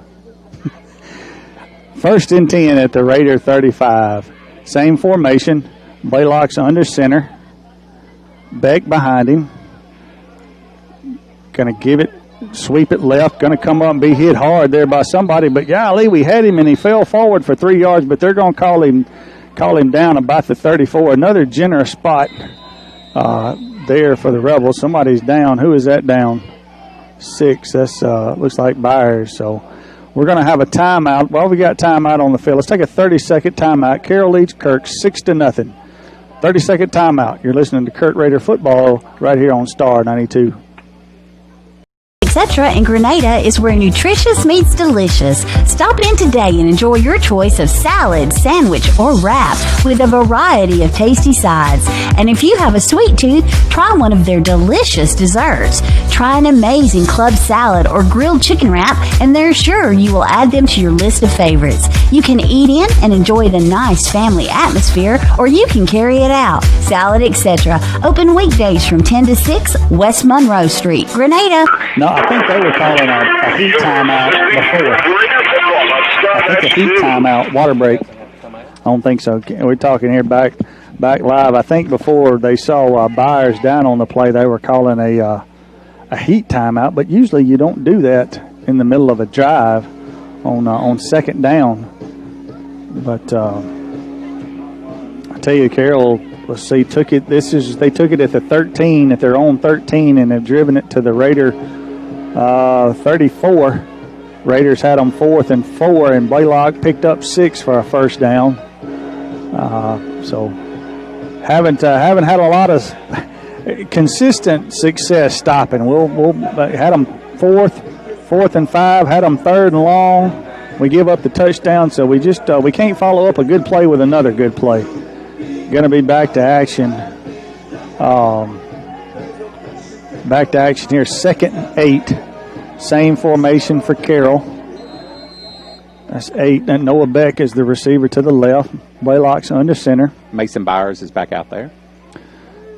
1st and 10 at the Raider 35. Same formation. Blaylock's under center. Beck behind him. Going to give it, sweep it left. Going to come up and be hit hard there by somebody. But golly, we had him and he fell forward for 3 yards. But they're going to call him down about the 34. Another generous spot there for the Rebels. Somebody's down. Who is that down? 6. That's looks like Byers. So we're going to have a timeout. Well, we got timeout on the field. Let's take a 30-second timeout. Carroll leads Kirk 6-0. 30-second timeout. You're listening to Kirk Raider football right here on Star 92. Etc. in Grenada is where nutritious meets delicious. Stop in today and enjoy your choice of salad, sandwich, or wrap with a variety of tasty sides. And if you have a sweet tooth, try one of their delicious desserts. Try an amazing club salad or grilled chicken wrap, and they're sure you will add them to your list of favorites. You can eat in and enjoy the nice family atmosphere, or you can carry it out. Salad, Etc. Open weekdays from 10 to 6, West Monroe Street, Grenada. No, I think they were calling a heat timeout before. I think a heat timeout, water break. I don't think so. We're talking here back live. I think before they saw Byers down on the play, they were calling a heat timeout. But usually you don't do that in the middle of a drive on second down. But I tell you, Carroll, let's see, they took it at the 13, at their own 13, and have driven it to the Raider 34. Raiders had them 4th and 4, and Blaylock picked up 6 for a first down. So haven't had a lot of consistent success stopping. We'll had them 4th and 5, had them 3rd and long. We give up the touchdown, so we can't follow up a good play with another good play. Going to be back to action. Back to action here, 2nd and 8. Same formation for Carroll. That's 8. And Noah Beck is the receiver to the left. Blaylock's under center. Mason Byers is back out there.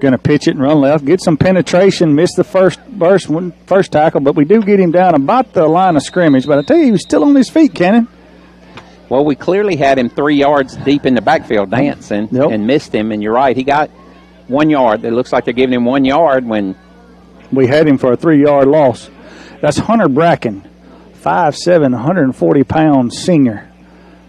Going to pitch it and run left. Get some penetration. Missed the first tackle, but we do get him down about the line of scrimmage. But I tell you, he was still on his feet, Cannon. Well, we clearly had him 3 yards deep in the backfield dancing and missed him, and you're right. He got 1 yard. It looks like they're giving him 1 yard when we had him for a 3-yard loss. That's Hunter Bracken, 5'7", 140-pound senior.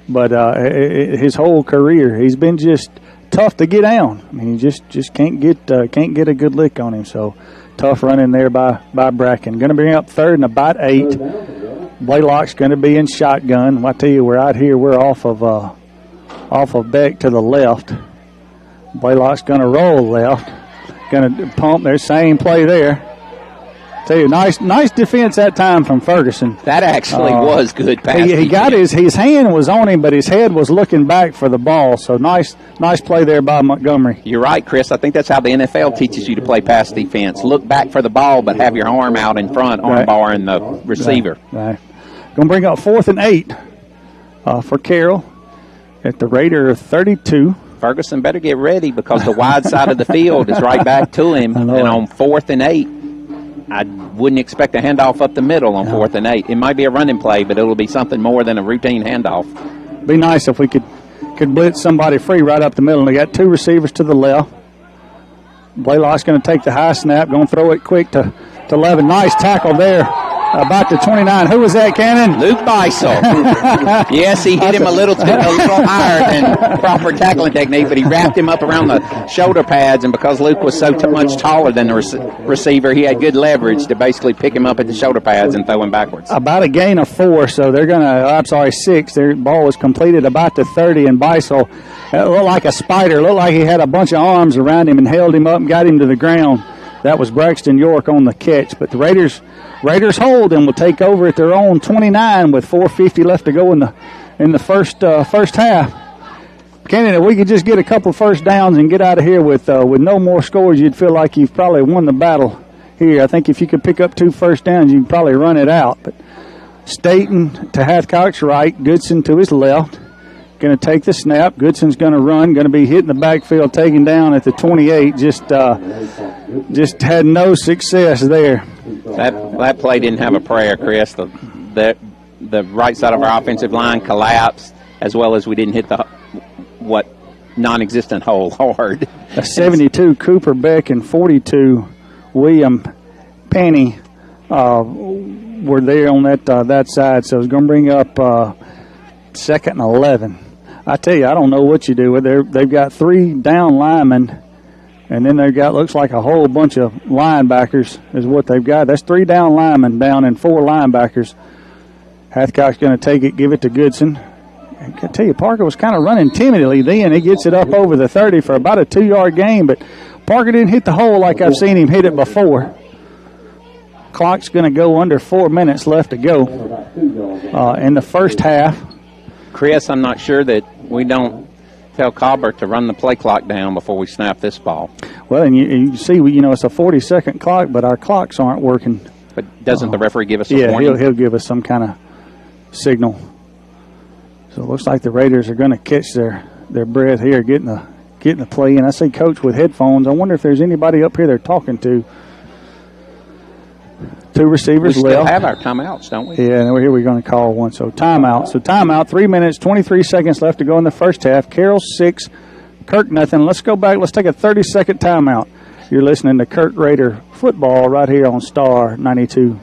But his whole career, he's been just tough to get down. I mean, he just can't get a good lick on him. So tough running there by Bracken. Going to bring up 3rd and about 8. Blaylock's going to be in shotgun. I tell you, we're out here. We're off of Beck to the left. Blaylock's going to roll left. Going to pump their same play there. Tell you, nice defense that time from Ferguson. That actually was good pass. He got his hand was on him, but his head was looking back for the ball. So nice play there by Montgomery. You're right, Chris. I think that's how the NFL teaches you to play pass defense. Look back for the ball, but have your arm out in front, arm bar and the receiver. Right. Going to bring up 4th and 8 for Carroll at the Raider 32. Ferguson better get ready because the wide side of the field is right back to him. And on 4th and 8, I wouldn't expect a handoff up the middle on 4th and 8. It might be a running play, but it'll be something more than a routine handoff. Be nice if we could blitz somebody free right up the middle. They got 2 receivers to the left. Blaylock's going to take the high snap, going to throw it quick to Levin. Nice tackle there. About the 29. Who was that, Cannon? Luke Beisel. Yes, he hit him a little higher than proper tackling technique, but he wrapped him up around the shoulder pads, and because Luke was so much taller than the receiver, he had good leverage to basically pick him up at the shoulder pads and throw him backwards. About a gain of 4, so they're going to, 6. Their ball was completed about the 30, and Beisel looked like a spider. Looked like he had a bunch of arms around him and held him up and got him to the ground. That was Braxton York on the catch, but the Raiders hold and will take over at their own 29 with 4:50 left to go in the first half. Kenny, if we could just get a couple first downs and get out of here with no more scores, you'd feel like you've probably won the battle here. I think if you could pick up 2 first downs, you can probably run it out. But Staten to Hathcock's right, Goodson to his left. Going to take the snap. Goodson's going to run. Going to be hitting the backfield, taken down at the 28. Just had no success there. That play didn't have a prayer, Chris. The right side of our offensive line collapsed, as well as we didn't hit the non-existent hole hard. A 72 Cooper Beck and 42 William Penny were there on that side. So it's going to bring up 2nd and 11. I tell you, I don't know what you do with it. They've got 3 down linemen, and then they've got, looks like a whole bunch of linebackers is what they've got. That's 3 down linemen down and 4 linebackers. Hathcock's going to take it, give it to Goodson. I can tell you, Parker was kind of running timidly then. He gets it up over the 30 for about a 2-yard gain, but Parker didn't hit the hole like I've seen him hit it before. Clock's going to go under 4 minutes left to go in the first half. Chris, I'm not sure that we don't tell Cobber to run the play clock down before we snap this ball. Well, and you see, it's a 40-second clock, but our clocks aren't working. But doesn't the referee give us a warning? Yeah, he'll give us some kind of signal. So it looks like the Raiders are going to catch their breath here, getting the play in. I see Coach with headphones. I wonder if there's anybody up here they're talking to. 2 receivers left. We still have our timeouts, don't we? Yeah, and here we're going to call one. So timeout. 3 minutes, 23 seconds left to go in the first half. Carroll 6, Kirk nothing. Let's go back. Let's take a 30-second timeout. You're listening to Kirk Raider football right here on Star 92.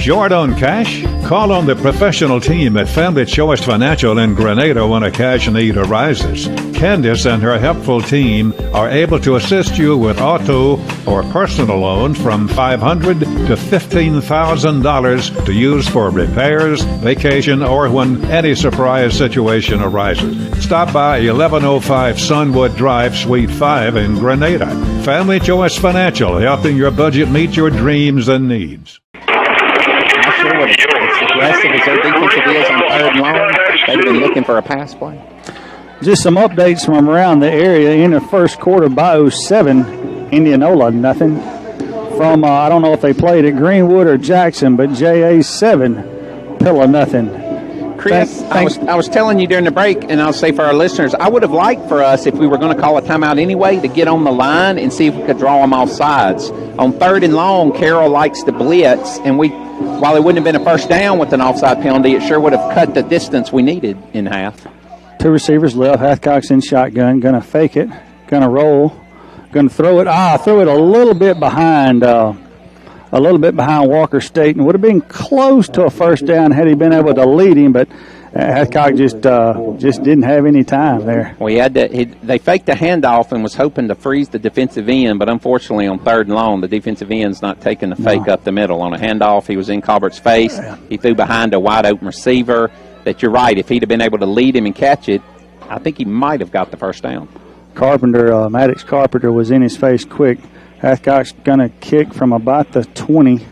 Short on cash? Call on the professional team at Family Choice Financial in Grenada when a cash need arises. Candice and her helpful team are able to assist you with auto or personal loans from $500 to $15,000 to use for repairs, vacation, or when any surprise situation arises. Stop by 1105 Sunwood Drive, Suite 5 in Grenada. Family Choice Financial, helping your budget meet your dreams and needs. As aggressive as their defensive is on 3rd and long, they've been looking for a pass play. Just some updates from around the area. In the first quarter, Bayou 7, Indianola nothing. From, I don't know if they played at Greenwood or Jackson, but JA 7, Pilla nothing. Chris, I was telling you during the break, and I'll say for our listeners, I would have liked for us, if we were going to call a timeout anyway, to get on the line and see if we could draw them off sides. On 3rd and long, Carroll likes to blitz, and we while it wouldn't have been a first down with an offside penalty, it sure would have cut the distance we needed in half. 2 receivers left. Hathcock's in shotgun. Going to fake it. Going to roll. Going to throw it. Throw it a little bit behind Walker State, and would have been close to a first down had he been able to lead him, but Hathcock just didn't have any time there. Well, they faked a handoff and was hoping to freeze the defensive end, but unfortunately on 3rd and long, the defensive end's not taking the fake up the middle. On a handoff, he was in Colbert's face. He threw behind a wide-open receiver that, you're right, if he'd have been able to lead him and catch it, I think he might have got the first down. Maddox Carpenter was in his face quick. Hathcock's going to kick from about the 20.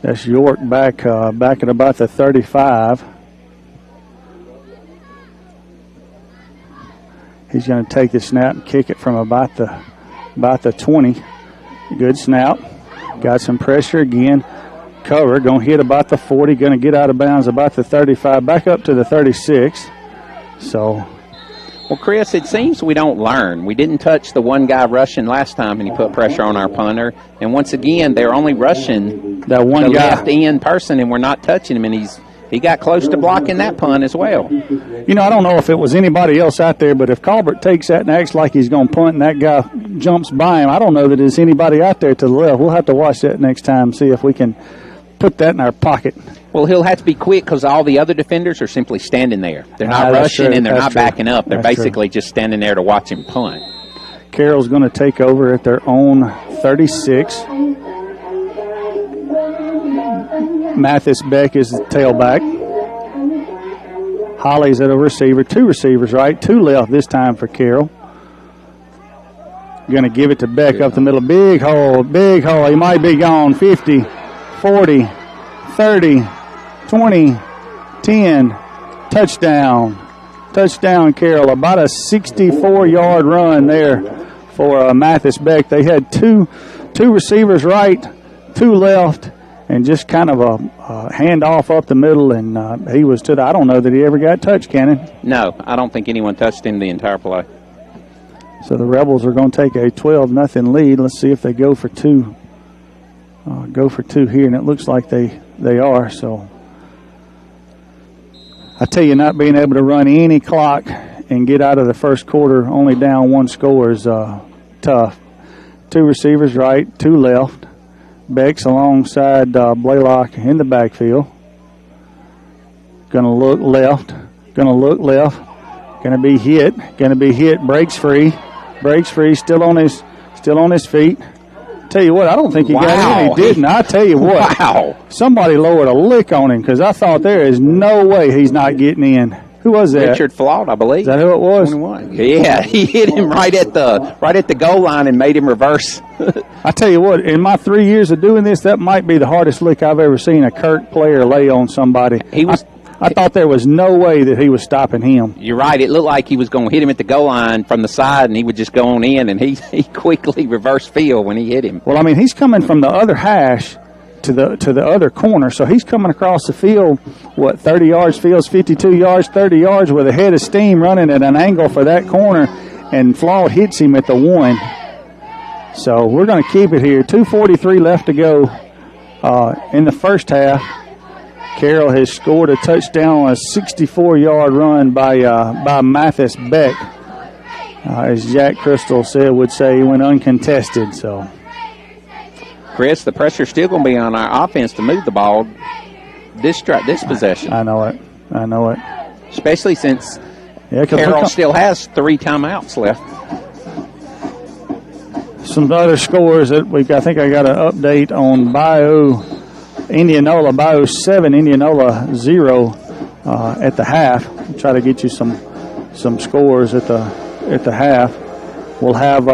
That's York back at about the 35. He's going to take the snap and kick it from about the 20. Good snap. Got some pressure again. Cover. Going to hit about the 40. Going to get out of bounds about the 35. Back up to the 36. So... Well, Chris, it seems we don't learn. We didn't touch the one guy rushing last time, and he put pressure on our punter. And once again, they're only rushing that one the guy, left end person, and we're not touching him. And he got close to blocking that punt as well. You know, I don't know if it was anybody else out there, but if Colbert takes that and acts like he's going to punt, and that guy jumps by him, I don't know that there's anybody out there to the left. We'll have to watch that next time, see if we can put that in our pocket. Well, he'll have to be quick because all the other defenders are simply standing there. They're not rushing and they're not backing up. They're basically just standing there to watch him punt. Carroll's going to take over at their own 36. Mathis Beck is the tailback. Holly's at a receiver. 2 receivers, right? 2 left this time for Carroll. Going to give it to Beck up the middle. Big hole. He might be gone. 50, 40, 30, 20, 10. Touchdown, Carroll. About a 64-yard run there for Mathis Beck. They had two receivers right, 2 left, and just kind of a handoff up the middle, and he was to the, I don't know that he ever got touched, Cannon. No, I don't think anyone touched him the entire play. So the Rebels are going to take a 12-0 lead. Let's see if they go for 2. Go for 2 here, and it looks like they are. So I tell you, not being able to run any clock and get out of the first quarter only down 1 score is tough. 2 receivers right, 2 left. Beck's alongside Blaylock in the backfield. Going to look left. Going to be hit. Breaks free. Still on his feet. Tell you what, I don't think he got in. He didn't. I tell you what. Wow. Somebody lowered a lick on him because I thought there is no way he's not getting in. Who was that? Richard Flott, I believe. Is that who it was? 21. Yeah, he hit him right at the goal line and made him reverse. I tell you what, in my 3 years of doing this, that might be the hardest lick I've ever seen a Kirk player lay on somebody. I thought there was no way that he was stopping him. You're right. It looked like he was going to hit him at the goal line from the side, and he would just go on in, and he quickly reversed field when he hit him. Well, I mean, he's coming from the other hash to the other corner, so he's coming across the field, 30 yards, fields 52 yards, 30 yards with a head of steam running at an angle for that corner, and Flawed hits him at the 1. So we're going to keep it here. 2:43 left to go in the first half. Carroll has scored a touchdown on a 64-yard run by Mathis Beck. As Jack Crystal would say, he went uncontested. So, Chris, the pressure's still going to be on our offense to move the ball this possession. I know it. Especially since Carroll still has 3 timeouts left. Some other scores that I think I got an update on Indianola 7, Indianola 0 at the half. We'll try to get you some scores at the half. We'll have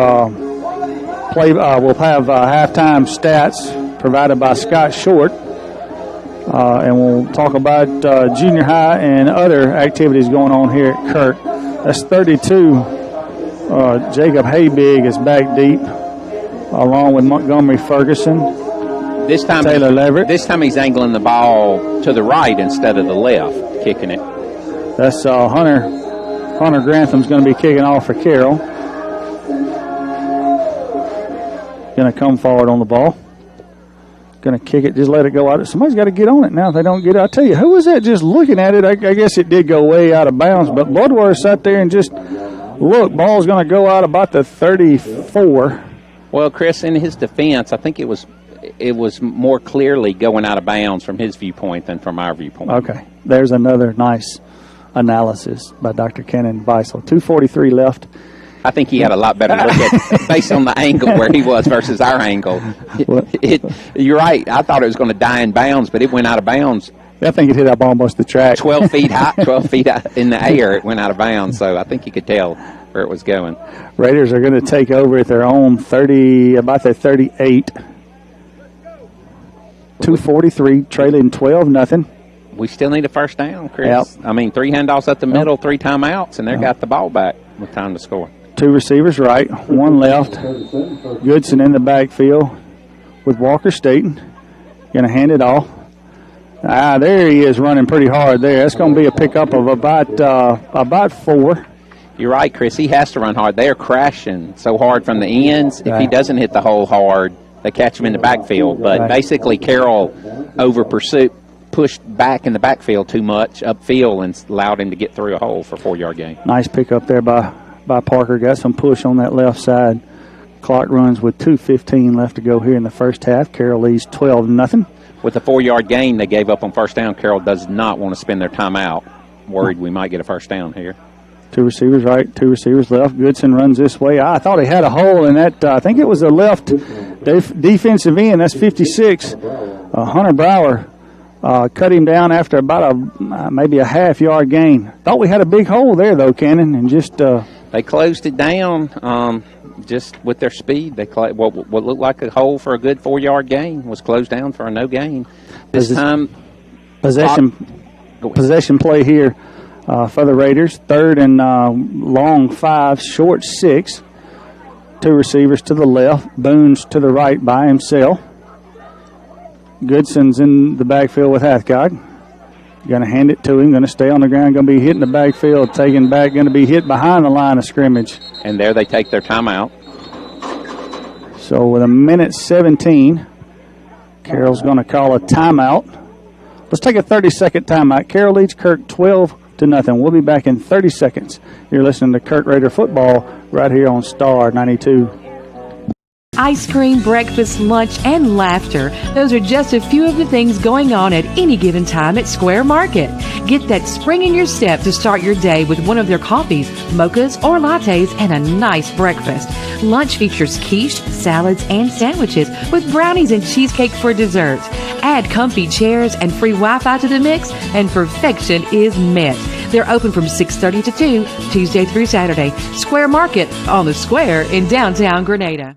halftime stats provided by Scott Short, and we'll talk about junior high and other activities going on here at Kirk. That's 32. Jacob Haybig is back deep, along with Montgomery Ferguson. Taylor Leverett. This time he's angling the ball to the right instead of the left, kicking it. That's Hunter Grantham's going to be kicking off for Carroll. Going to come forward on the ball. Going to kick it, just let it go out. Somebody's got to get on it now if they don't get it. I tell you, who was that just looking at it? I guess it did go way out of bounds, but Bloodwater sat there and just, look, ball's going to go out about the 34. Well, Chris, in his defense, I think it was more clearly going out of bounds from his viewpoint than from our viewpoint. Okay, there's another nice analysis by Dr. Kenan Beisel. 2:43 left. I think he had a lot better look at based on the angle where he was versus our angle. You're right. I thought it was going to die in bounds, but it went out of bounds. I think it hit up almost the track. 12 feet high, 12 feet in the air, it went out of bounds. So I think you could tell where it was going. Raiders are going to take over at their own 30, about their 38. 2:43, trailing 12-0. We still need a first down, Chris. Yep. I mean, 3 handoffs up the middle, 3 timeouts, and they got the ball back with time to score. 2 receivers right, 1 left. Goodson in the backfield with Walker Staten. Going to hand it off. There he is running pretty hard there. That's going to be a pickup of about 4. You're right, Chris. He has to run hard. They are crashing so hard from the ends. If he doesn't hit the hole hard, they catch him in the backfield. But basically, Carroll pushed back in the backfield too much upfield and allowed him to get through a hole for a 4-yard gain. Nice pickup there by Parker. Got some push on that left side. Clock runs with 2:15 left to go here in the first half. Carroll leads 12-0. With a 4-yard gain they gave up on first down, Carroll does not want to spend their time out. Worried we might get a first down here. 2 receivers right, 2 receivers left. Goodson runs this way. I thought he had a hole in that. I think it was a left defensive end. That's 56. Hunter Brower cut him down after about maybe a half-yard gain. Thought we had a big hole there, though, Cannon, and just they closed it down just with their speed. They what looked like a hole for a good 4-yard gain was closed down for a no gain. This time, possession play here for the Raiders. 3rd and long 5, short 6. 2 receivers to the left. Boone's to the right by himself. Goodson's in the backfield with Hathcock. Going to hand it to him. Going to stay on the ground. Going to be hit in the backfield. Taken back. Going to be hit behind the line of scrimmage. And there they take their timeout. So with 1:17, Carroll's going to call a timeout. Let's take a 30-second timeout. Carroll leads Kirk 12-0. We'll be back in 30 seconds. You're listening to Kirk Raider Football right here on Star 92. Ice cream, breakfast, lunch, and laughter. Those are just a few of the things going on at any given time at Square Market. Get that spring in your step to start your day with one of their coffees, mochas, or lattes, and a nice breakfast. Lunch features quiche, salads, and sandwiches with brownies and cheesecake for dessert. Add comfy chairs and free Wi-Fi to the mix, and perfection is met. They're open from 6:30 to 2, Tuesday through Saturday. Square Market on the Square in downtown Grenada.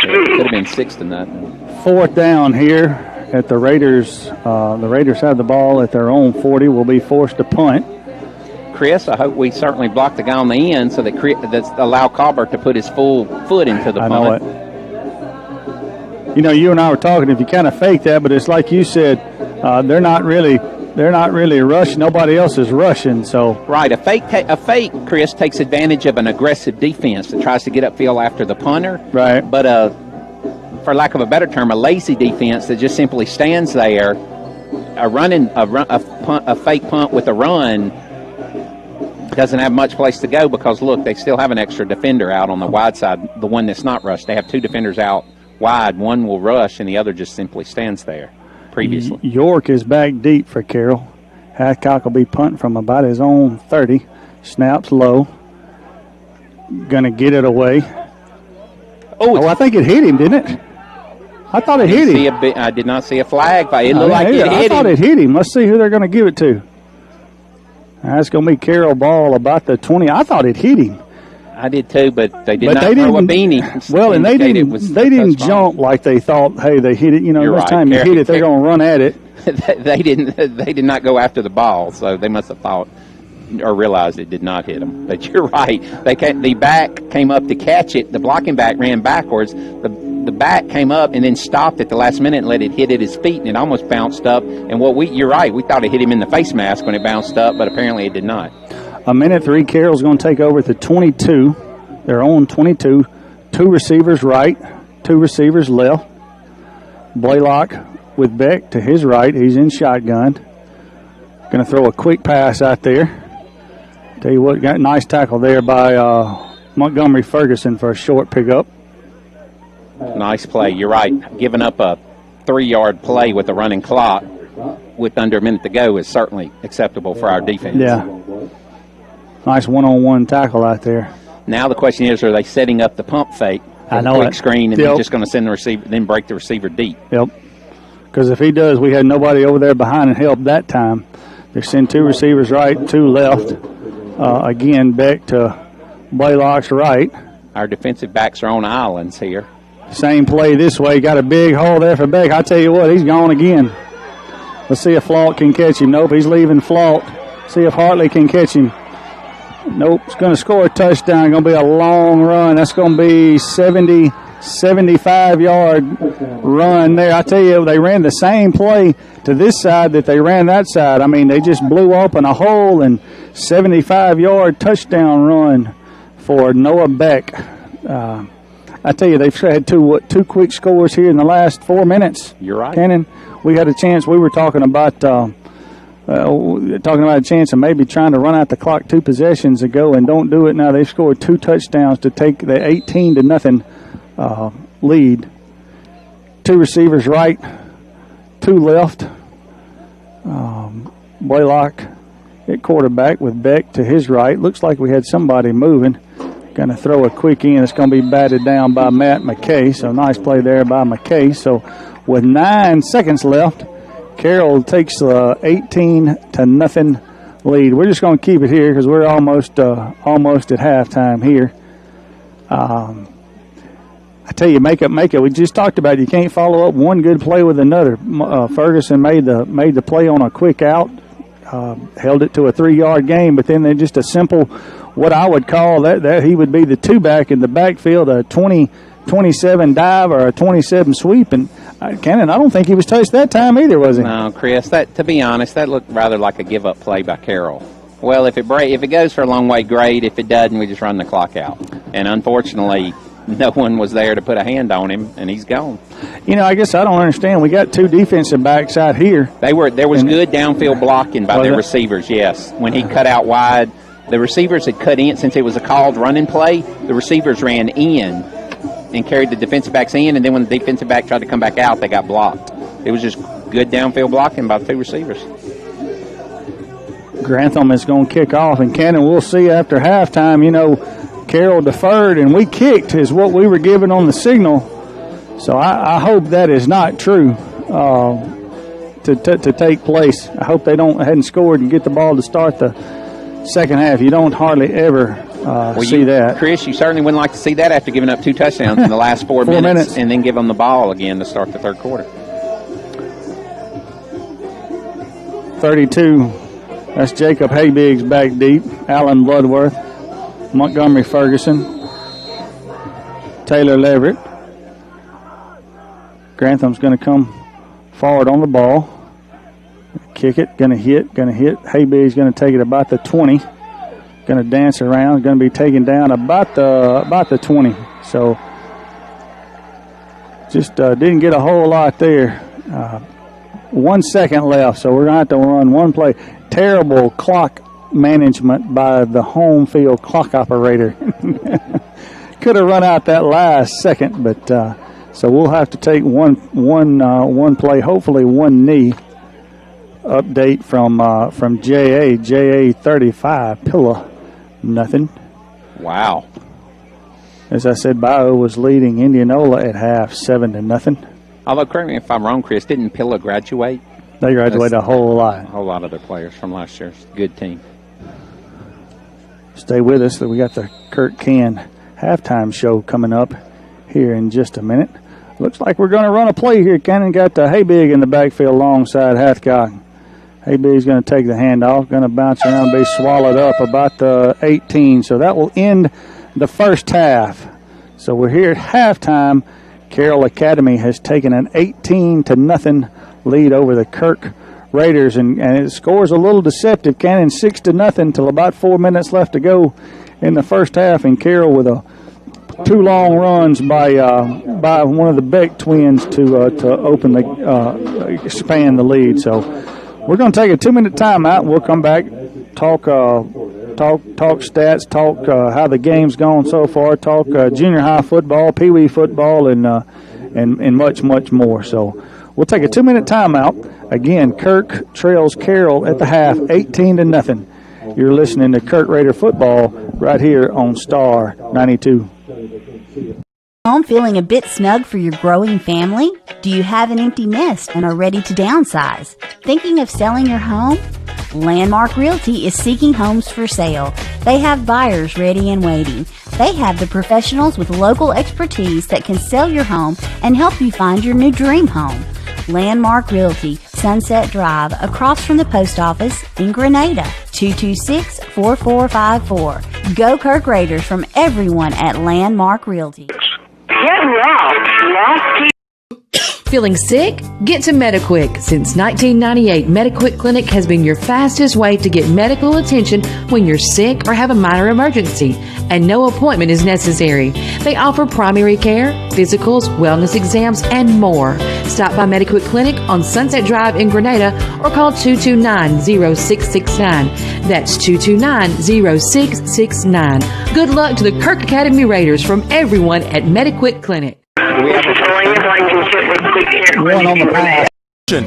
Could have been 6-0. 4th down here at the Raiders. The Raiders have the ball at their own 40. Will be forced to punt. Chris, I hope we certainly block the guy on the end so that allow Colbert to put his full foot into the punt. I know it. You know, you and I were talking. If you kind of fake that, but it's like you said, they're not really rushing. Nobody else is rushing. So right, a fake, Chris, takes advantage of an aggressive defense that tries to get upfield after the punter. Right. But for lack of a better term, a lazy defense that just simply stands there, a fake punt with a run doesn't have much place to go because look, they still have an extra defender out on the wide side. The one that's not rushed, they have 2 defenders out wide. One will rush, and the other just simply stands there. Previously, York is back deep for Carroll. Hathcock will be punting from about his own 30. Snaps low. Going to get it away. Oh, I think it hit him, didn't it? I thought it hit him. I did not see a flag. It looked like it hit him. I thought it hit him. Let's see who they're going to give it to. That's going to be Carroll ball about the 20. I thought it hit him. I did too, but they did not throw a beanie. Well, and they didn't jump like they thought. Hey, they hit it. You know, this time you hit it, they're going to run at it. They did not go after the ball, so they must have thought or realized it did not hit them. But you're right. The back came up to catch it. The blocking back ran backwards. The back came up and then stopped at the last minute and let it hit at his feet, and it almost bounced up. And you're right. We thought it hit him in the face mask when it bounced up, but apparently it did not. 1:03. Carroll's going to take over at the 22. Their own 22. 2 receivers right, 2 receivers left. Blaylock with Beck to his right. He's in shotgun. Going to throw a quick pass out there. Tell you what, got a nice tackle there by Montgomery Ferguson for a short pickup. Nice play. You're right. Giving up a 3-yard play with a running clock with under a minute to go is certainly acceptable for our defense. Yeah. Nice one-on-one tackle out there. Now the question is, are they setting up the pump fake? I know quick it. screen, and Yep. they're just going to send the receiver, then break the receiver deep. Yep. Because if he does, we had nobody over there behind and help that time. They send 2 receivers right, 2 left. Again, Beck to Blaylock's right. Our defensive backs are on islands here. Same play this way. Got a big hole there for Beck. I tell you what, he's gone again. Let's see if Flaught can catch him. Nope, he's leaving Flaught. See if Hartley can catch him. Nope, it's going to score a touchdown. Going to be a long run. That's going to be 75-yard run there. I tell you, they ran the same play to this side that they ran that side. I mean, they just blew open a hole, and 75-yard touchdown run for Noah Beck. I tell you, they've had 2 quick scores here in the last 4 minutes. You're right. Cannon, we had a chance. We were talking about a chance of maybe trying to run out the clock 2 possessions ago and don't do it now. They've scored 2 touchdowns to take the 18-0 lead. 2 receivers right, 2 left. Blaylock at quarterback with Beck to his right. Looks like we had somebody moving. Going to throw a quick in. It's going to be batted down by Matt McKay. So nice play there by McKay. So with 9 seconds left, Carroll takes the 18-0 lead. We're just going to keep it here because we're almost at halftime here. I tell you, make it. We just talked about it. You can't follow up one good play with another. Ferguson made the play on a quick out, held it to a 3-yard gain, but then they just a simple, what I would call that he would be the 2-back in the backfield, a 27 dive or a 27 sweep, and Cannon, I don't think he was touched that time either, was he? No, Chris. To be honest, that looked rather like a give-up play by Carroll. Well, if it goes for a long way, great. If it doesn't, we just run the clock out. And unfortunately, no one was there to put a hand on him, and he's gone. You know, I guess I don't understand. We got 2 defensive backs out here. There was good downfield blocking by their receivers. Yes, when he cut out wide, the receivers had cut in since it was a called running play. The receivers ran in and carried the defensive backs in, and then when the defensive back tried to come back out, they got blocked. It was just good downfield blocking by the 2 receivers. Grantham is going to kick off, and Cannon, we'll see after halftime. You know, Carroll deferred, and we kicked is what we were given on the signal. So I hope that is not true to take place. I hope they hadn't scored and get the ball to start the second half. You don't hardly ever see that. Chris, you certainly wouldn't like to see that after giving up 2 touchdowns in the last 4 minutes and then give them the ball again to start the third quarter. 32. That's Jacob Haybiggs back deep. Alan Bloodworth. Montgomery Ferguson. Taylor Leverett. Grantham's going to come forward on the ball. Kick it. Going to hit. Haybiggs going to take it about the 20. Going to dance around. Going to be taken down about the 20. So just didn't get a whole lot there. 1 second left, so we're going to have to run one play. Terrible clock management by the home field clock operator. Could have run out that last second, but so we'll have to take one play, hopefully one knee. Update from JA 35 Pillow, nothing. Wow. As I said, Bio was leading Indianola at half 7-0. Although, correct me if I'm wrong, Chris, didn't Pilla graduate? They graduated a whole lot. A whole lot of their players from last year's good team. Stay with us. We got the Kirk Can halftime show coming up here in just a minute. Looks like we're going to run a play here. Cannon got the Haybig in the backfield alongside Hathcock. Haybig's going to take the handoff, going to bounce around and be swallowed up about the 18. So that will end the first half. So we're here at halftime. Carroll Academy has taken an 18-0 lead over the Kirk Raiders, and it scores a little deceptive. Cannon 6-0 till about 4 minutes left to go in the first half, and Carroll with a two long runs by one of the Beck twins to open expand the lead. So we're going to take a 2-minute timeout. We'll come back, talk stats, talk how the game's gone so far, talk junior high football, Pee Wee football, and much more. So we'll take a 2-minute timeout. Again, Kirk trails Carroll at the half, 18-0. You're listening to Kirk Raider football right here on Star 92. Home feeling a bit snug for your growing family? Do you have an empty nest and are ready to downsize? Thinking of selling your home? Landmark Realty is seeking homes for sale. They have buyers ready and waiting. They have the professionals with local expertise that can sell your home and help you find your new dream home. Landmark Realty, Sunset Drive, across from the post office in Grenada, 226-4454. Go Kirk Raiders from everyone at Landmark Realty. Get well. Feeling sick? Get to MediQuick. Since 1998, MediQuick Clinic has been your fastest way to get medical attention when you're sick or have a minor emergency, and no appointment is necessary. They offer primary care, physicals, wellness exams, and more. Stop by MediQuick Clinic on Sunset Drive in Grenada or call 229-0669. That's 229-0669. Good luck to the Kirk Academy Raiders from everyone at MediQuick Clinic. One on the pass.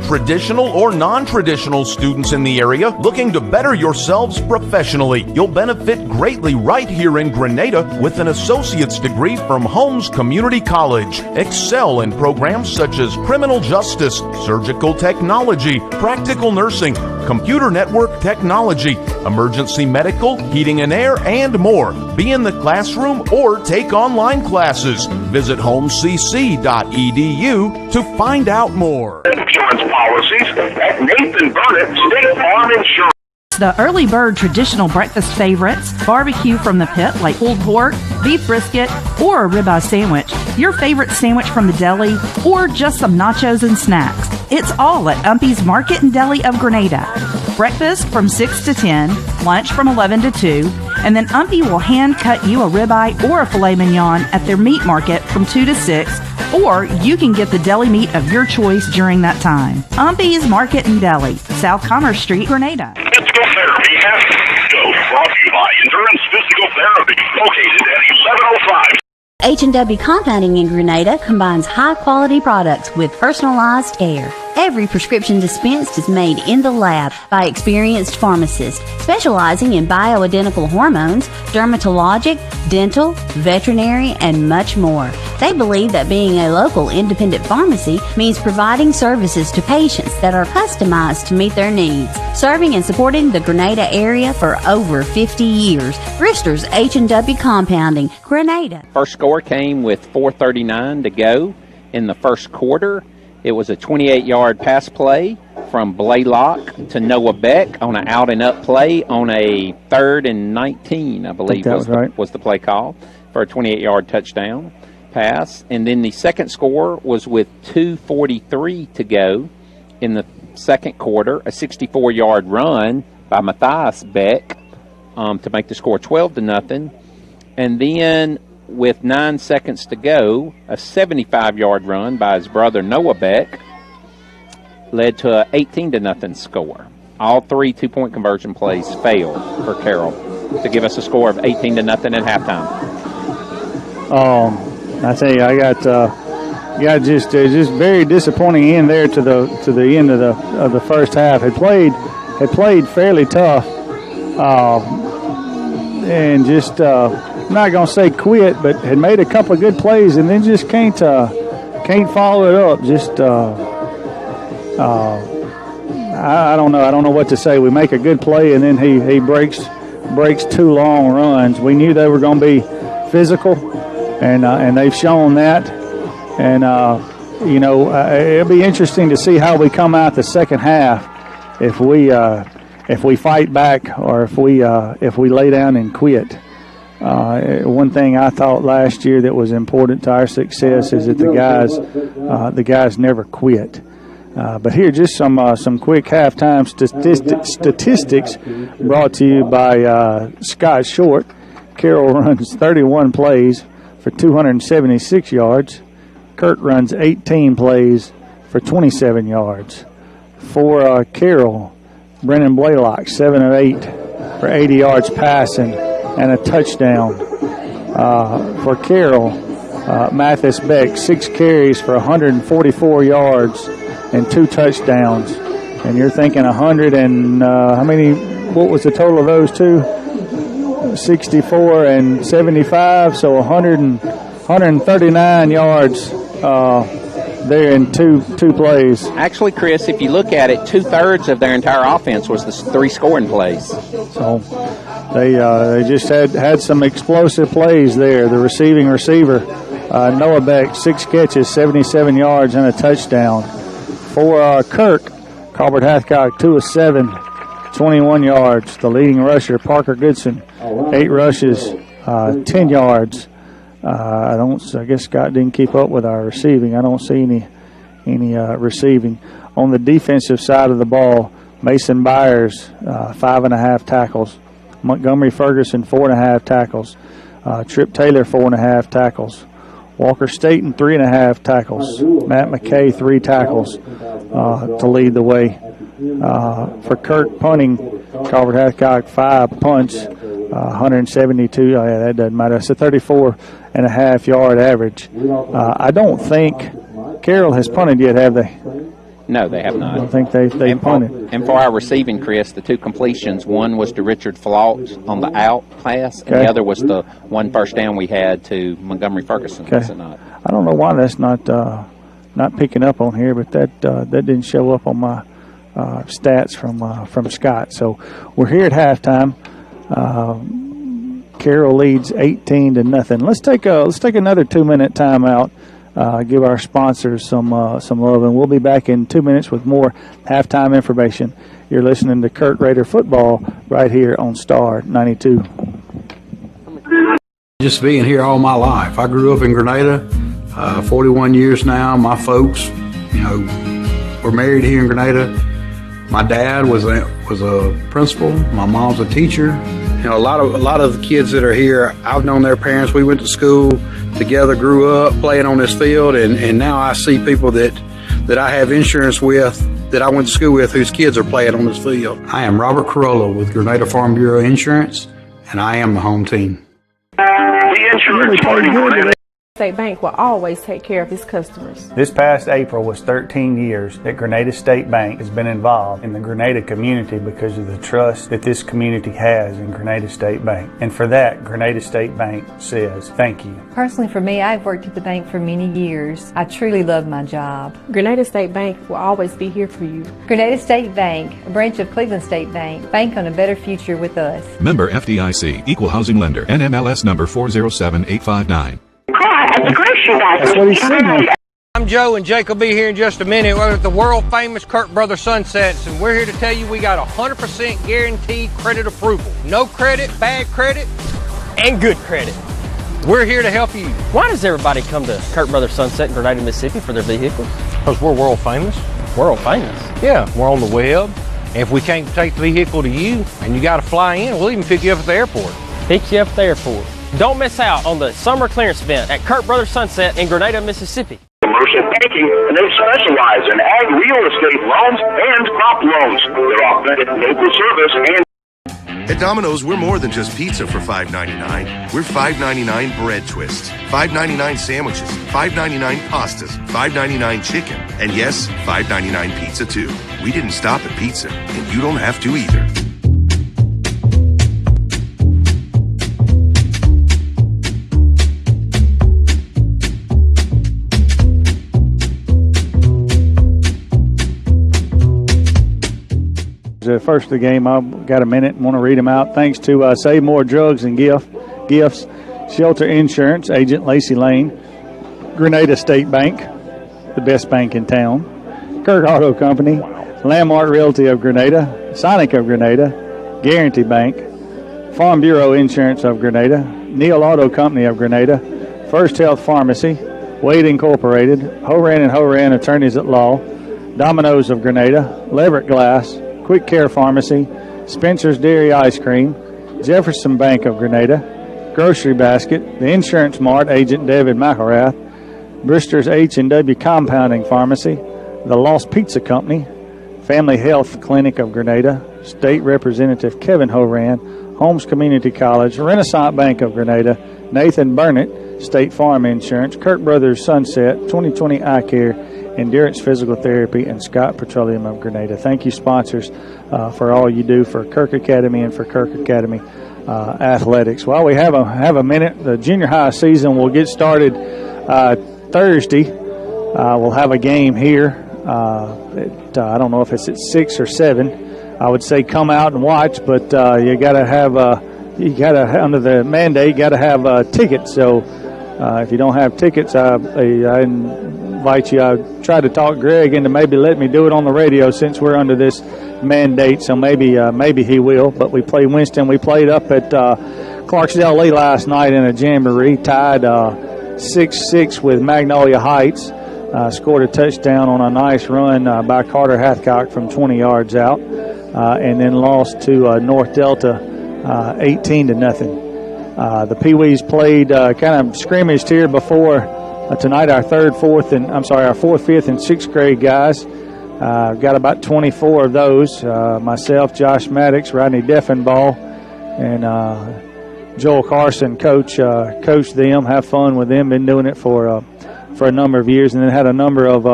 Traditional or non-traditional students in the area looking to better yourselves professionally. You'll benefit greatly right here in Grenada with an associate's degree from Holmes Community College. Excel in programs such as criminal justice, surgical technology, practical nursing, computer network technology, emergency medical, heating and air, and more. Be in the classroom or take online classes. Visit homecc.edu to find out more. Policies at Nathan Burnett State Farm Insurance. The early bird traditional breakfast favorites, barbecue from the pit like pulled pork, beef brisket, or a ribeye sandwich, your favorite sandwich from the deli, or just some nachos and snacks. It's all at Umpy's Market and Deli of Grenada. Breakfast from 6 to 10, lunch from 11 to 2, and then Umpy will hand cut you a ribeye or a filet mignon at their meat market from 2 to 6, or you can get the deli meat of your choice during that time. Umpy's Market and Deli, South Commerce Street, Grenada. Physical therapy has to go. Brought to you by Endurance Physical Therapy, located at 1105. H&W Compounding in Grenada combines high-quality products with personalized care. Every prescription dispensed is made in the lab by experienced pharmacists specializing in bioidentical hormones, dermatologic, dental, veterinary, and much more. They believe that being a local independent pharmacy means providing services to patients that are customized to meet their needs. Serving and supporting the Grenada area for over 50 years. Brewster's H&W Compounding, Grenada. First score came with 4:39 to go in the first quarter. It was a 28-yard pass play from Blaylock to Noah Beck on an out-and-up play on a 3rd and 19, I believe was the play call for a 28-yard touchdown pass. And then the second score was with 2:43 to go in the second quarter, a 64-yard run by Matthias Beck to make the score 12-0. And then with 9 seconds to go, a 75-yard run by his brother Noah Beck led to an 18-0 score. All 3 two-point conversion plays failed for Carroll to give us a score of 18-0 at halftime. I tell you, I got just very disappointing end there to the end of the first half. Had played fairly tough, and just. I'm not going to say quit, but had made a couple of good plays and then just can't follow it up. Just I don't know. I don't know what to say. We make a good play and then he breaks 2 long runs. We knew they were going to be physical, and they've shown that. And it'll be interesting to see how we come out the second half if we fight back or if we lay down and quit. One thing I thought last year that was important to our success is that the guys never quit. But here, just some quick halftime statistics brought to you by Scott Short. Carroll runs 31 plays for 276 yards. Kirk runs 18 plays for 27 yards. For Carroll, Brennan Blaylock, 7 of 8 for 80 yards passing and a touchdown. For Carroll, Mathis Beck, 6 carries for 144 yards and 2 touchdowns. And you're thinking 100 and how many, what was the total of those two? 64 and 75, so 139 yards there in two plays. Actually, Chris, if you look at it, 2/3 of their entire offense was the 3 scoring plays. So they just had some explosive plays there. The receiving receiver, Noah Beck, 6 catches, 77 yards, and a touchdown. For Kirk, Colbert Hathcock, 2 of 7, 21 yards. The leading rusher, Parker Goodson, 8 rushes, 10 yards. I guess Scott didn't keep up with our receiving. I don't see any receiving. On the defensive side of the ball, Mason Byers, 5.5 tackles. Montgomery Ferguson, 4.5 tackles. Trip Taylor, 4.5 tackles. Walker Staten, 3.5 tackles. Matt McKay, 3 tackles to lead the way. For Kirk punting, Colbert Hathcock, 5 punts, 172. Oh, yeah, that doesn't matter. It's a 34.5-yard average. I don't think Carroll has punted yet, have they? No, they have not. I don't think they punted. And for our receiving, Chris, the 2 completions, one was to Richard Flaut on the out pass, and the other was the 1 first down we had to Montgomery Ferguson. Okay. Was it not? I don't know why that's not picking up on here, but that didn't show up on my stats from Scott. So we're here at halftime. Carroll leads 18-0. Let's take another 2-minute timeout. Give our sponsors some love, and we'll be back in 2 minutes with more halftime information. You're listening to Kirk Raider football right here on Star 92. Just being here all my life. I grew up in Grenada, 41 years now. My folks, were married here in Grenada. My dad was a principal. My mom's a teacher. A lot of the kids that are here, I've known their parents. We went to school together, grew up playing on this field, and now I see people that I have insurance with, that I went to school with, whose kids are playing on this field. I am Robert Carroll with Grenada Farm Bureau Insurance, and I am the home team. The insurance party. State Bank will always take care of its customers. This past April was 13 years that Grenada State Bank has been involved in the Grenada community because of the trust that this community has in Grenada State Bank. And for that, Grenada State Bank says thank you. Personally, for me, I've worked at the bank for many years. I truly love my job. Grenada State Bank will always be here for you. Grenada State Bank, a branch of Cleveland State Bank. Bank on a better future with us. Member FDIC, Equal Housing Lender, NMLS number 407859. That's what he's saying. I'm Joe, and Jake will be here in just a minute. We're at the world-famous Kirk Brothers Sunsets, and we're here to tell you we got 100% guaranteed credit approval. No credit, bad credit, and good credit. We're here to help you. Why does everybody come to Kirk Brothers Sunset in Grenada, Mississippi for their vehicles? Because we're world-famous. World famous? Yeah, we're on the web. And if we can't take the vehicle to you, and you got to fly in, we'll even pick you up at the airport. Pick you up at the airport. Don't miss out on the summer clearance event at Kirk Brothers Sunset in Grenada, Mississippi. Commercial banking, and they specialize in ag real estate loans and crop loans. They're authentic local service and. At Domino's, we're more than just pizza for $5.99. We're $5.99 bread twists, $5.99 sandwiches, $5.99 pastas, $5.99 chicken, and yes, $5.99 pizza too. We didn't stop at pizza, and you don't have to either. The first of the game, I've got a minute and want to read them out. Thanks to Save More Drugs and Gifts, Shelter Insurance, Agent Lacey Lane, Grenada State Bank, the best bank in town, Kirk Auto Company, Landmark Realty of Grenada, Sonic of Grenada, Guarantee Bank, Farm Bureau Insurance of Grenada, Neal Auto Company of Grenada, First Health Pharmacy, Wade Incorporated, Horan and Horan Attorneys at Law, Domino's of Grenada, Leverett Glass, Quick Care Pharmacy, Spencer's Dairy Ice Cream, Jefferson Bank of Grenada, Grocery Basket, the Insurance Mart, Agent David McElrath, Brewster's H&W Compounding Pharmacy, the Lost Pizza Company, Family Health Clinic of Grenada, State Representative Kevin Horan, Holmes Community College, Renaissance Bank of Grenada, Nathan Burnett, State Farm Insurance, Kirk Brothers Sunset, 2020 Eye Care, Endurance Physical Therapy, and Scott Petroleum of Grenada. Thank you, sponsors, for all you do for Kirk Academy and for Kirk Academy athletics. While we have a minute, the junior high season will get started Thursday. We'll have a game here. I don't know if it's at 6 or 7. I would say come out and watch, but you got to have under the mandate, got to have tickets. So if you don't have tickets, I invite you. I tried to talk Greg into maybe let me do it on the radio since we're under this mandate. So maybe he will. But we play Winston. We played up at Clarksdale Lee last night in a jamboree, tied 6-6 with Magnolia Heights. Scored a touchdown on a nice run by Carter Hathcock from 20 yards out, and then lost to North Delta 18-0. The Pee-wees played kind of scrimmaged here before tonight. Our fourth, fifth, and sixth grade guys. Got about 24 of those. Myself, Josh Maddox, Rodney Deffenbaugh, and Joel Carson coach them. Have fun with them. Been doing it for a number of years, and then had a number of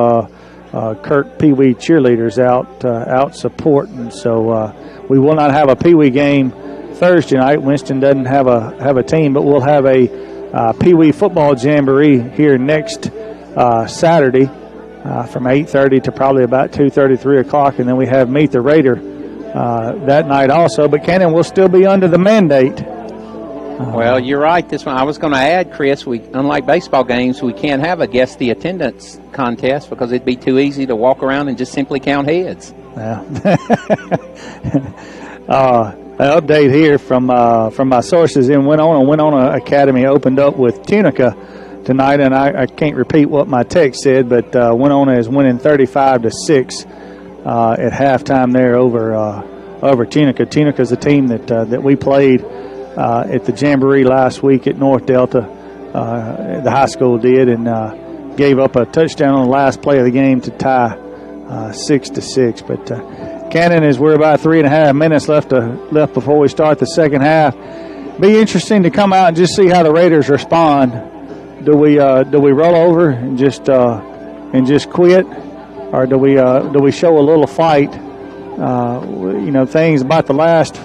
Kirk Pee-wee cheerleaders out supporting. So we will not have a Pee-wee game Thursday night. Winston doesn't have a team, but we'll have a Pee-wee football jamboree here next Saturday from 8:30 to probably about 2:30, 3 o'clock, and then we have Meet the Raider that night also. But Cannon will still be under the mandate. Well, you're right. This one I was going to add, Chris. Unlike baseball games, we can't have a guess the attendance contest because it'd be too easy to walk around and just simply count heads. Yeah. An update here from my sources in Winona Academy opened up with Tunica tonight, and I can't repeat what my text said, but Winona is winning 35-6 at halftime there over Tunica. Tunica's a team that we played at the Jamboree last week at North Delta. The high school did, and gave up a touchdown on the last play of the game to tie 6-6. But Cannon, as we're about 3.5 minutes left before we start the second half, be interesting to come out and just see how the Raiders respond. Do we roll over and just quit, or do we show a little fight? Things about the last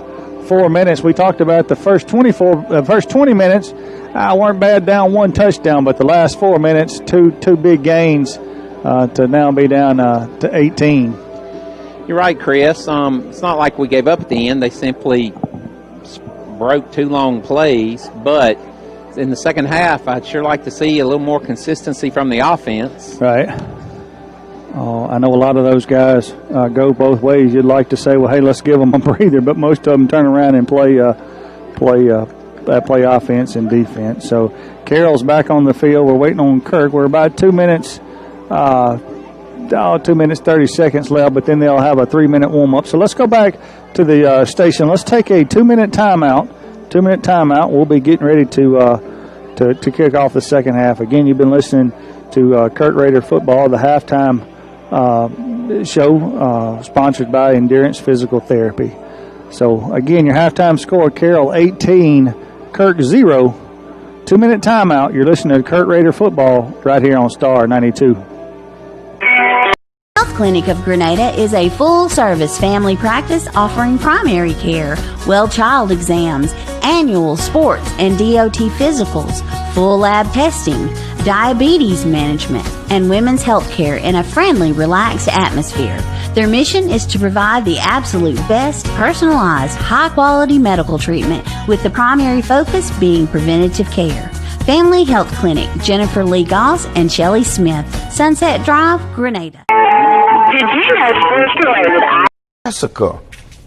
4 minutes. We talked about the first 20 minutes. Weren't bad, down one touchdown, but the last 4 minutes, two big gains to now be down to 18. You're right, Chris. It's not like we gave up at the end. They simply broke two long plays. But in the second half, I'd sure like to see a little more consistency from the offense. Right. I know a lot of those guys go both ways. You'd like to say, well, hey, let's give them a breather, but most of them turn around and play offense and defense. So Carroll's back on the field. We're waiting on Kirk. We're about 2 minutes, 2 minutes, 30 seconds left, but then they'll have a 3-minute warm-up. So let's go back to the station. Let's take a 2-minute timeout. 2-minute timeout. We'll be getting ready to kick off the second half. Again, you've been listening to Kirk Raider Football, the halftime show sponsored by Endurance Physical Therapy. So, again, your halftime score, Carroll 18, Kirk 0. 2-minute timeout. You're listening to Kirk Raider Football right here on Star 92. Health Clinic of Grenada is a full-service family practice offering primary care, well child exams, annual sports and DOT physicals, full lab testing, diabetes management, and women's health care in a friendly, relaxed atmosphere. Their mission is to provide the absolute best, personalized, high-quality medical treatment with the primary focus being preventative care. Family Health Clinic, Jennifer Lee Goss and Shelley Smith, Sunset Drive, Grenada. Did you know Jessica,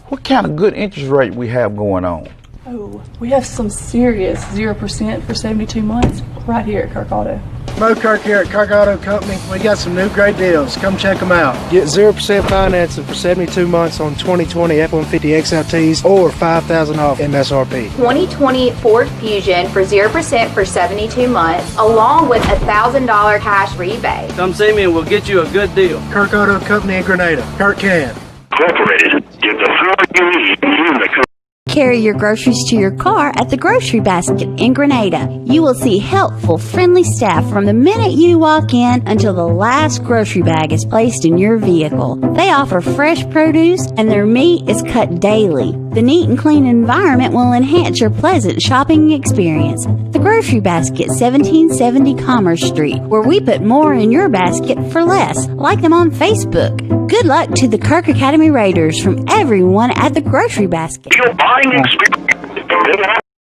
what kind of good interest rate we have going on? Oh, we have some serious 0% for 72 months right here at Kirk Auto. Mo Kirk here at Kirk Auto Company. We got some new great deals. Come check them out. Get 0% financing for 72 months on 2020 F-150 XLTs or $5,000 off MSRP. 2020 Ford Fusion for 0% for 72 months, along with $1,000 cash rebate. Come see me and we'll get you a good deal. Kirk Auto Company in Grenada. Kirk can. Incorporated. Get the power you need in the Carry your groceries to your car at the Grocery Basket in Grenada. You will see helpful, friendly staff from the minute you walk in until the last grocery bag is placed in your vehicle. They offer fresh produce and their meat is cut daily. The neat and clean environment will enhance your pleasant shopping experience. The Grocery Basket, 1770 Commerce Street, where we put more in your basket for less. Like them on Facebook. Good luck to the Kirk Academy Raiders from everyone at the Grocery Basket.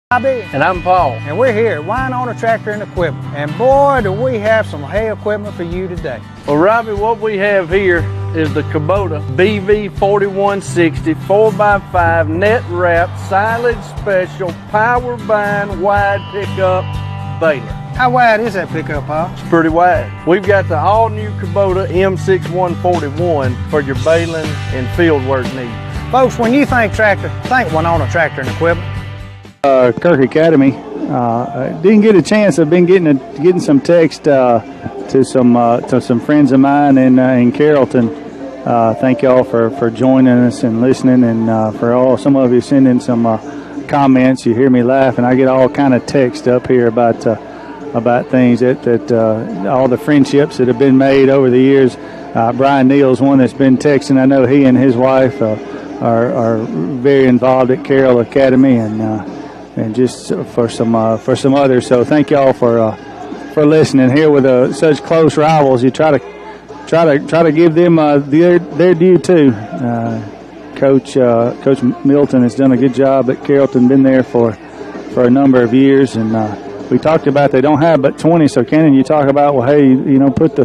Bobby. And I'm Paul. And we're here at Wine Owner Tractor and Equipment. And boy, do we have some hay equipment for you today. Well, Robbie, what we have here is the Kubota BV4160 4x5 net wrap silage special power bind wide pickup baler. How wide is that pickup, Paul? It's pretty wide. We've got the all-new Kubota M6141 for your baling and field work needs. Folks, when you think tractor, think Wine Owner Tractor and Equipment. Kirk Academy. Didn't get a chance. I've been getting some text to some friends of mine in Carrollton. Thank y'all for joining us and listening, and for some of you sending some comments. You hear me laugh, and I get all kind of text up here about things that all the friendships that have been made over the years. Brian Neal's one that's been texting. I know he and his wife are very involved at Carroll Academy, and just for some others. So thank y'all for listening. Here with such close rivals, you try to give them their due too. Coach Milton has done a good job at Carrollton. Been there for a number of years, and we talked about they don't have but 20. So Cannon, you talk about, well, hey, put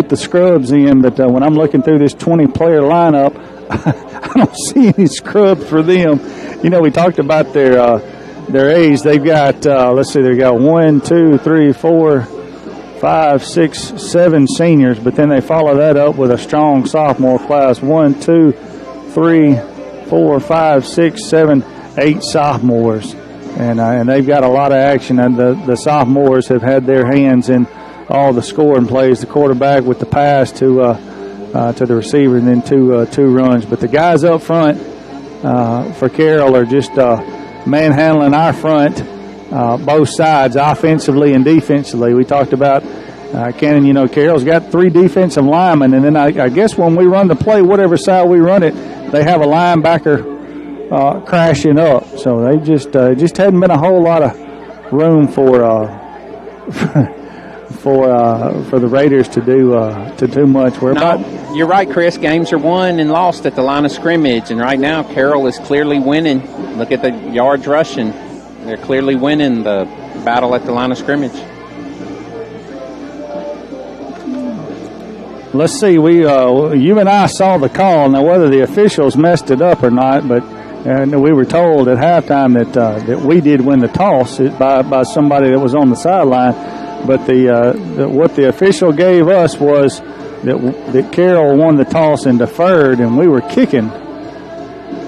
the scrubs in, but when I'm looking through this 20-player lineup, I don't see any scrubs for them. We talked about their age. They've got they've got 1, 2, 3, 4, 5, 6, 7 seniors, but then they follow that up with a strong sophomore class. 1, 2, 3, 4, 5, 6, 7, 8 sophomores, and they've got a lot of action. And the sophomores have had their hands in all the scoring plays. The quarterback with the pass to the receiver, and then two runs. But the guys up front for Carroll are just manhandling our front, both sides, offensively and defensively. We talked about Cannon. Carroll's got 3 defensive linemen, and then I guess when we run the play, whatever side we run it, they have a linebacker crashing up. So they just hadn't been a whole lot of room for the Raiders to do much. You're right, Chris. Games are won and lost at the line of scrimmage, and right now Carroll is clearly winning. Look at the yards rushing; they're clearly winning the battle at the line of scrimmage. Let's see. You and I saw the call. Now, whether the officials messed it up or not, but we were told at halftime that we did win the toss by somebody that was on the sideline. But what the official gave us was that Carroll won the toss and deferred, and we were kicking.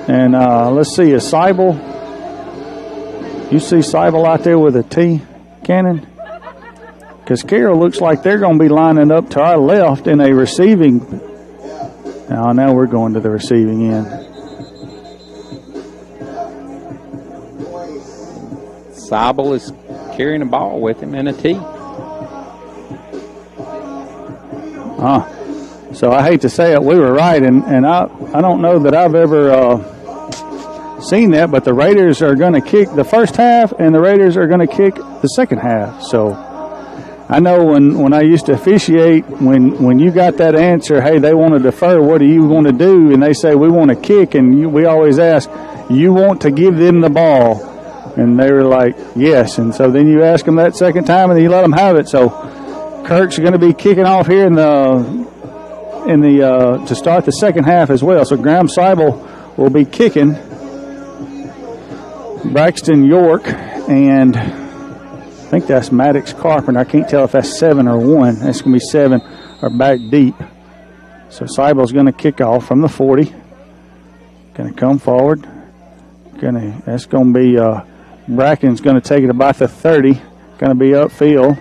And let's see, is Seibel? You see Seibel out there with a T, Cannon? Because Carroll looks like they're going to be lining up to our left in a receiving. Now we're going to the receiving end. Seibel is carrying a ball with him and a T. So I hate to say it, we were right, and I don't know that I've ever seen that, but the Raiders are going to kick the first half, and the Raiders are going to kick the second half. So I know when I used to officiate, when you got that answer, hey, they want to defer, what do you want to do? And they say, we want to kick, and we always ask, you want to give them the ball? And they were like, yes. And so then you ask them that second time, and then you let them have it. So Kirk's going to be kicking off here to start the second half as well. So Graham Seibel will be kicking. Braxton York and I think that's Maddox Carpenter. I can't tell if that's 7 or 1. That's going to be 7 are back deep. So Seibel's going to kick off from the 40. Going to come forward. That's going to be Bracken's going to take it about the 30. Going to be upfield.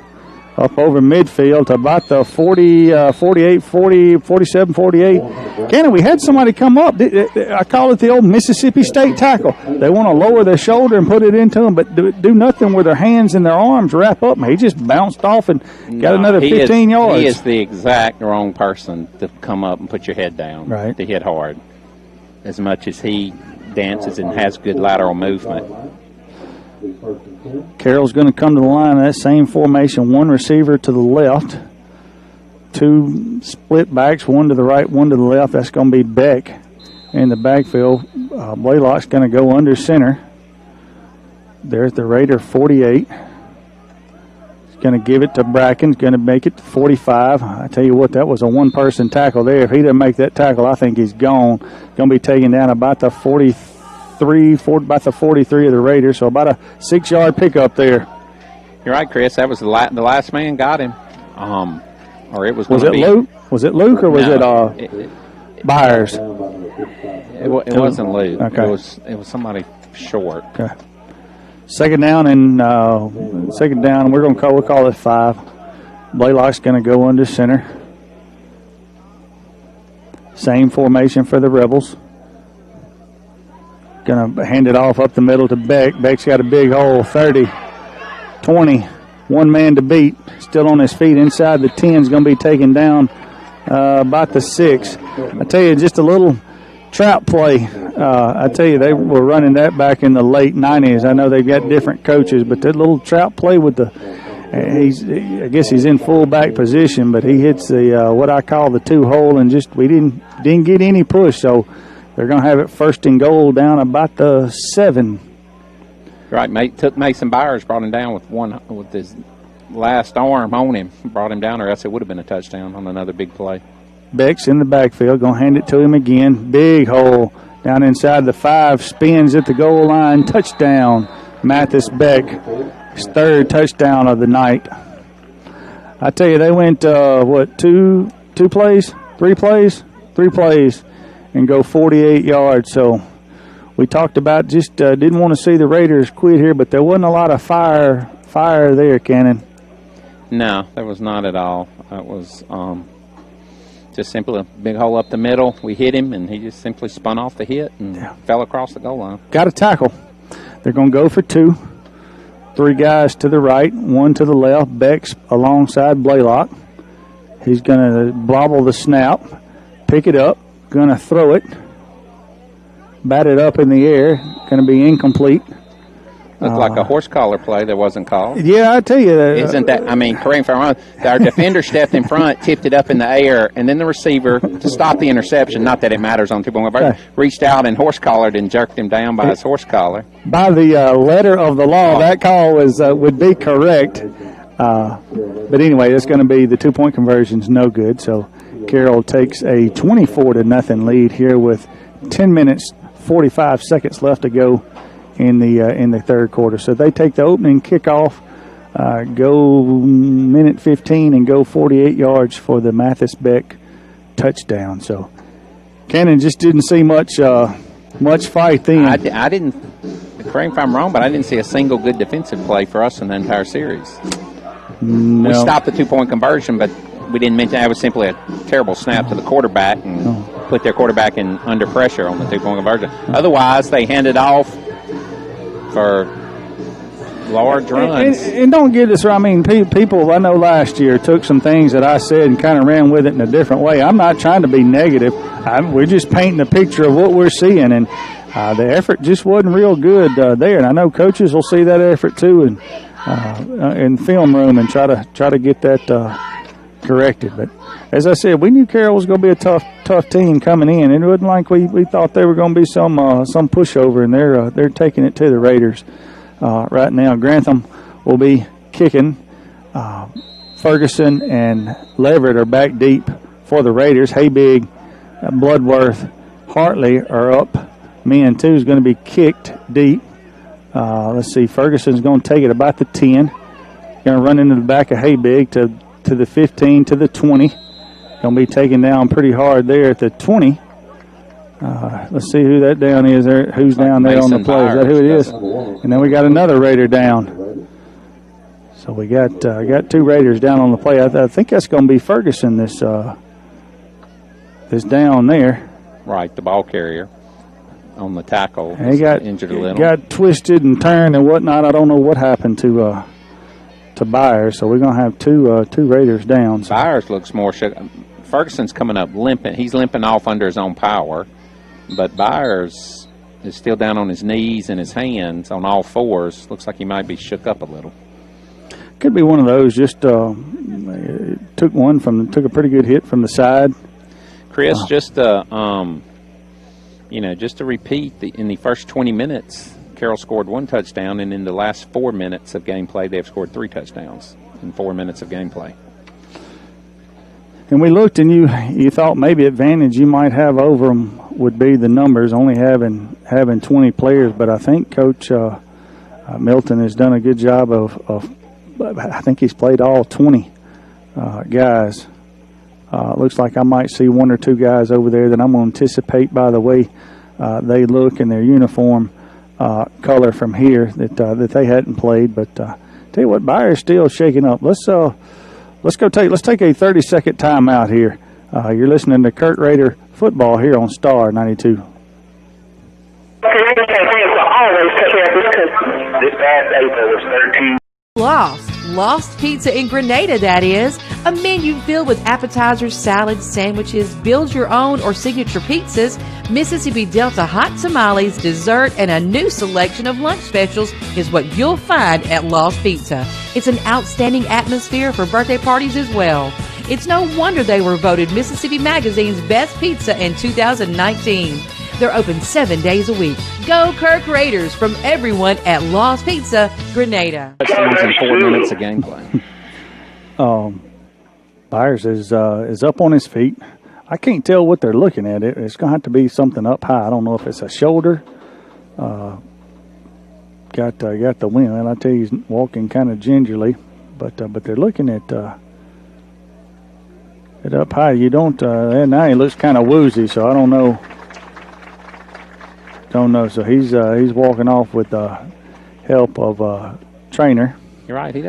Up over midfield to about the 40, 48, 40, 47, 48. Cannon, we had somebody come up. I call it the old Mississippi State tackle. They want to lower their shoulder and put it into them, but do nothing with their hands and their arms wrap up. He just bounced off and got another 15 yards. He is the exact wrong person to come up and put your head down, right, to hit hard. As much as he dances and has good lateral movement. Carroll's going to come to the line of that same formation. One receiver to the left. Two split backs, one to the right, one to the left. That's going to be Beck in the backfield. Blaylock's going to go under center. There's the Raider 48. He's going to give it to Bracken. He's going to make it to 45. I tell you what, that was a one-person tackle there. If he didn't make that tackle, I think he's gone. Going to be taken down about the about the 43 of the Raiders, so about a 6-yard pickup there. You're right, Chris. That was the last man got him. Or it was. Was it Luke? Was it Luke or was it Byers? It wasn't Luke. Okay. It was somebody short. Okay. Second down. We'll call it 5. Blaylock's going to go under center. Same formation for the Rebels. Going to hand it off up the middle to Beck. Beck's got a big hole, 30, 20. One man to beat. Still on his feet inside the 10 is going to be taken down about the 6. I tell you, just a little trap play. I tell you, they were running that back in the late 90s. I know they've got different coaches, but that little trap play with I guess he's in fullback position, but he hits the what I call the 2-hole, and we didn't get any push, so they're going to have it first and goal down about the 7. Right, mate. Took Mason Byers, brought him down with his last arm on him, brought him down, or else it would have been a touchdown on another big play. Beck's in the backfield, going to hand it to him again. Big hole down inside the 5, spins at the goal line, touchdown. Mathis Beck, his 3rd touchdown of the night. I tell you, they went, 3 plays, and go 48 yards. So we talked about didn't want to see the Raiders quit here, but there wasn't a lot of fire there, Cannon. No, there was not at all. It was just simply a big hole up the middle. We hit him, and he just simply spun off the hit and fell across the goal line. Got a tackle. They're going to go for 2. 3 guys to the right, 1 to the left. Beck's alongside Blaylock. He's going to blobble the snap, pick it up, going to throw it, bat it up in the air, going to be incomplete. Looked like a horse collar play that wasn't called. Yeah, I tell you. Isn't that, correct me if I'm wrong, our defender stepped in front, tipped it up in the air, and then the receiver, to stop the interception, not that it matters on 2-point, reached out and horse collared and jerked him down by his horse collar. By the letter of the law, that call would be correct. But anyway, it's going to be the 2-point conversion's no good, so Carroll takes a 24-0 lead here with 10 minutes, 45 seconds left to go in the third quarter. So they take the opening kickoff, go minute 15 and go 48 yards for the Mathis Beck touchdown. So Cannon just didn't see much fight then. I didn't, correct me if I'm wrong, but I didn't see a single good defensive play for us in the entire series. No. We stopped the 2-point conversion, but we didn't mention that was simply a terrible snap to the quarterback and put their quarterback in under pressure on the 2-point conversion. Otherwise, they handed off for large runs. And don't get this wrong. I mean, people I know last year took some things that I said and kind of ran with it in a different way. I'm not trying to be negative. We're just painting a picture of what we're seeing, and the effort just wasn't real good there. And I know coaches will see that effort too in film room and try to get that corrected. But as I said, we knew Carroll was going to be a tough team coming in. It wasn't like we thought they were going to be some pushover, and they're taking it to the Raiders right now. Grantham will be kicking. Ferguson and Leverett are back deep for the Raiders. Haybig, Bloodworth, Hartley are up. Men 2 is going to be kicked deep. Let's see, Ferguson's going to take it about the 10. Going to run into the back of Haybig to the 15, to the 20. Going to be taken down pretty hard there at the 20. Let's see who that down is there. Who's down there on the play? Is that who it is? And then we got another Raider down. So we got 2 Raiders down on the play. I think that's going to be Ferguson. This down there. Right, the ball carrier on the tackle. And he got injured a little. Got twisted and turned and whatnot. I don't know what happened to Byers. So we're going to have two Raiders down. So. Byers looks more shook. Ferguson's coming up limping. He's limping off under his own power. But Byers is still down on his knees and his hands on all fours. Looks like he might be shook up a little. Could be one of those. Just took a pretty good hit from the side. Chris, just to repeat, in the first 20 minutes, Carroll scored 1 touchdown, and in the last 4 minutes of gameplay, they've scored 3 touchdowns in 4 minutes of gameplay. And we looked, and you thought maybe advantage you might have over them would be the numbers, only having 20 players. But I think Coach Milton has done a good job of I think he's played all 20 guys. Looks like I might see 1 or 2 guys over there that I'm going to anticipate by the way they look in their uniform color from here that they hadn't played. But tell you what, Byers still shaking up. Let's take a 30-second timeout here. You're listening to Kirk Raider football here on Star 92. Lost Pizza in Grenada, that is. A menu filled with appetizers, salads, sandwiches, build your own or signature pizzas, Mississippi Delta hot tamales, dessert, and a new selection of lunch specials is what you'll find at Lost Pizza. It's an outstanding atmosphere for birthday parties as well. It's no wonder they were voted Mississippi Magazine's best pizza in 2019. They're open 7 days a week. Go Kirk Raiders from everyone at Lost Pizza, Grenada. Touchdowns in 4 minutes of gameplay. Byers is up on his feet. I can't tell what they're looking at. It's going to have to be something up high. I don't know if it's a shoulder. Got the wind, and I tell you, he's walking kind of gingerly. But they're looking at it up high. You don't. And now he looks kind of woozy, so I don't know. So he's walking off with the help of a trainer. You're right. He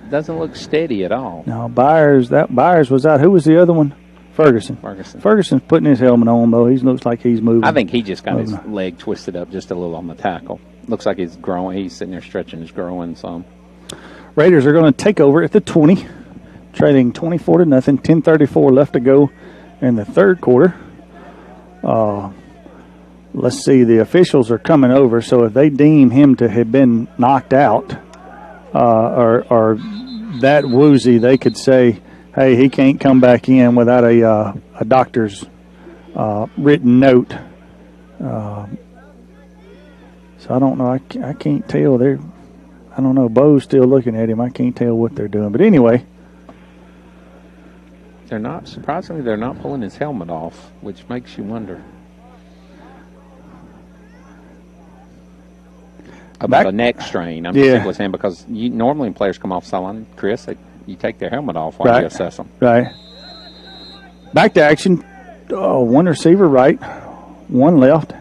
doesn't look steady at all. No, Byers was out. Who was the other one? Ferguson's putting his helmet on, though. He looks like he's moving. I think he just got his leg twisted up just a little on the tackle. Looks like he's growing. He's sitting there stretching his growing some. Raiders are going to take over at the 20, trading 24-0. 10:34 left to go in the third quarter. Let's see. The officials are coming over, so if they deem him to have been knocked out or that woozy, they could say, hey, he can't come back in without a doctor's written note. So I don't know. I can't tell. I don't know. Bo's still looking at him. I can't tell what they're doing. But anyway. Surprisingly, they're not pulling his helmet off, which makes you wonder. About a neck strain. I'm just saying because normally when players come off sideline, Chris, you take their helmet off while you assess them. Right. Back to action. One receiver right, one left.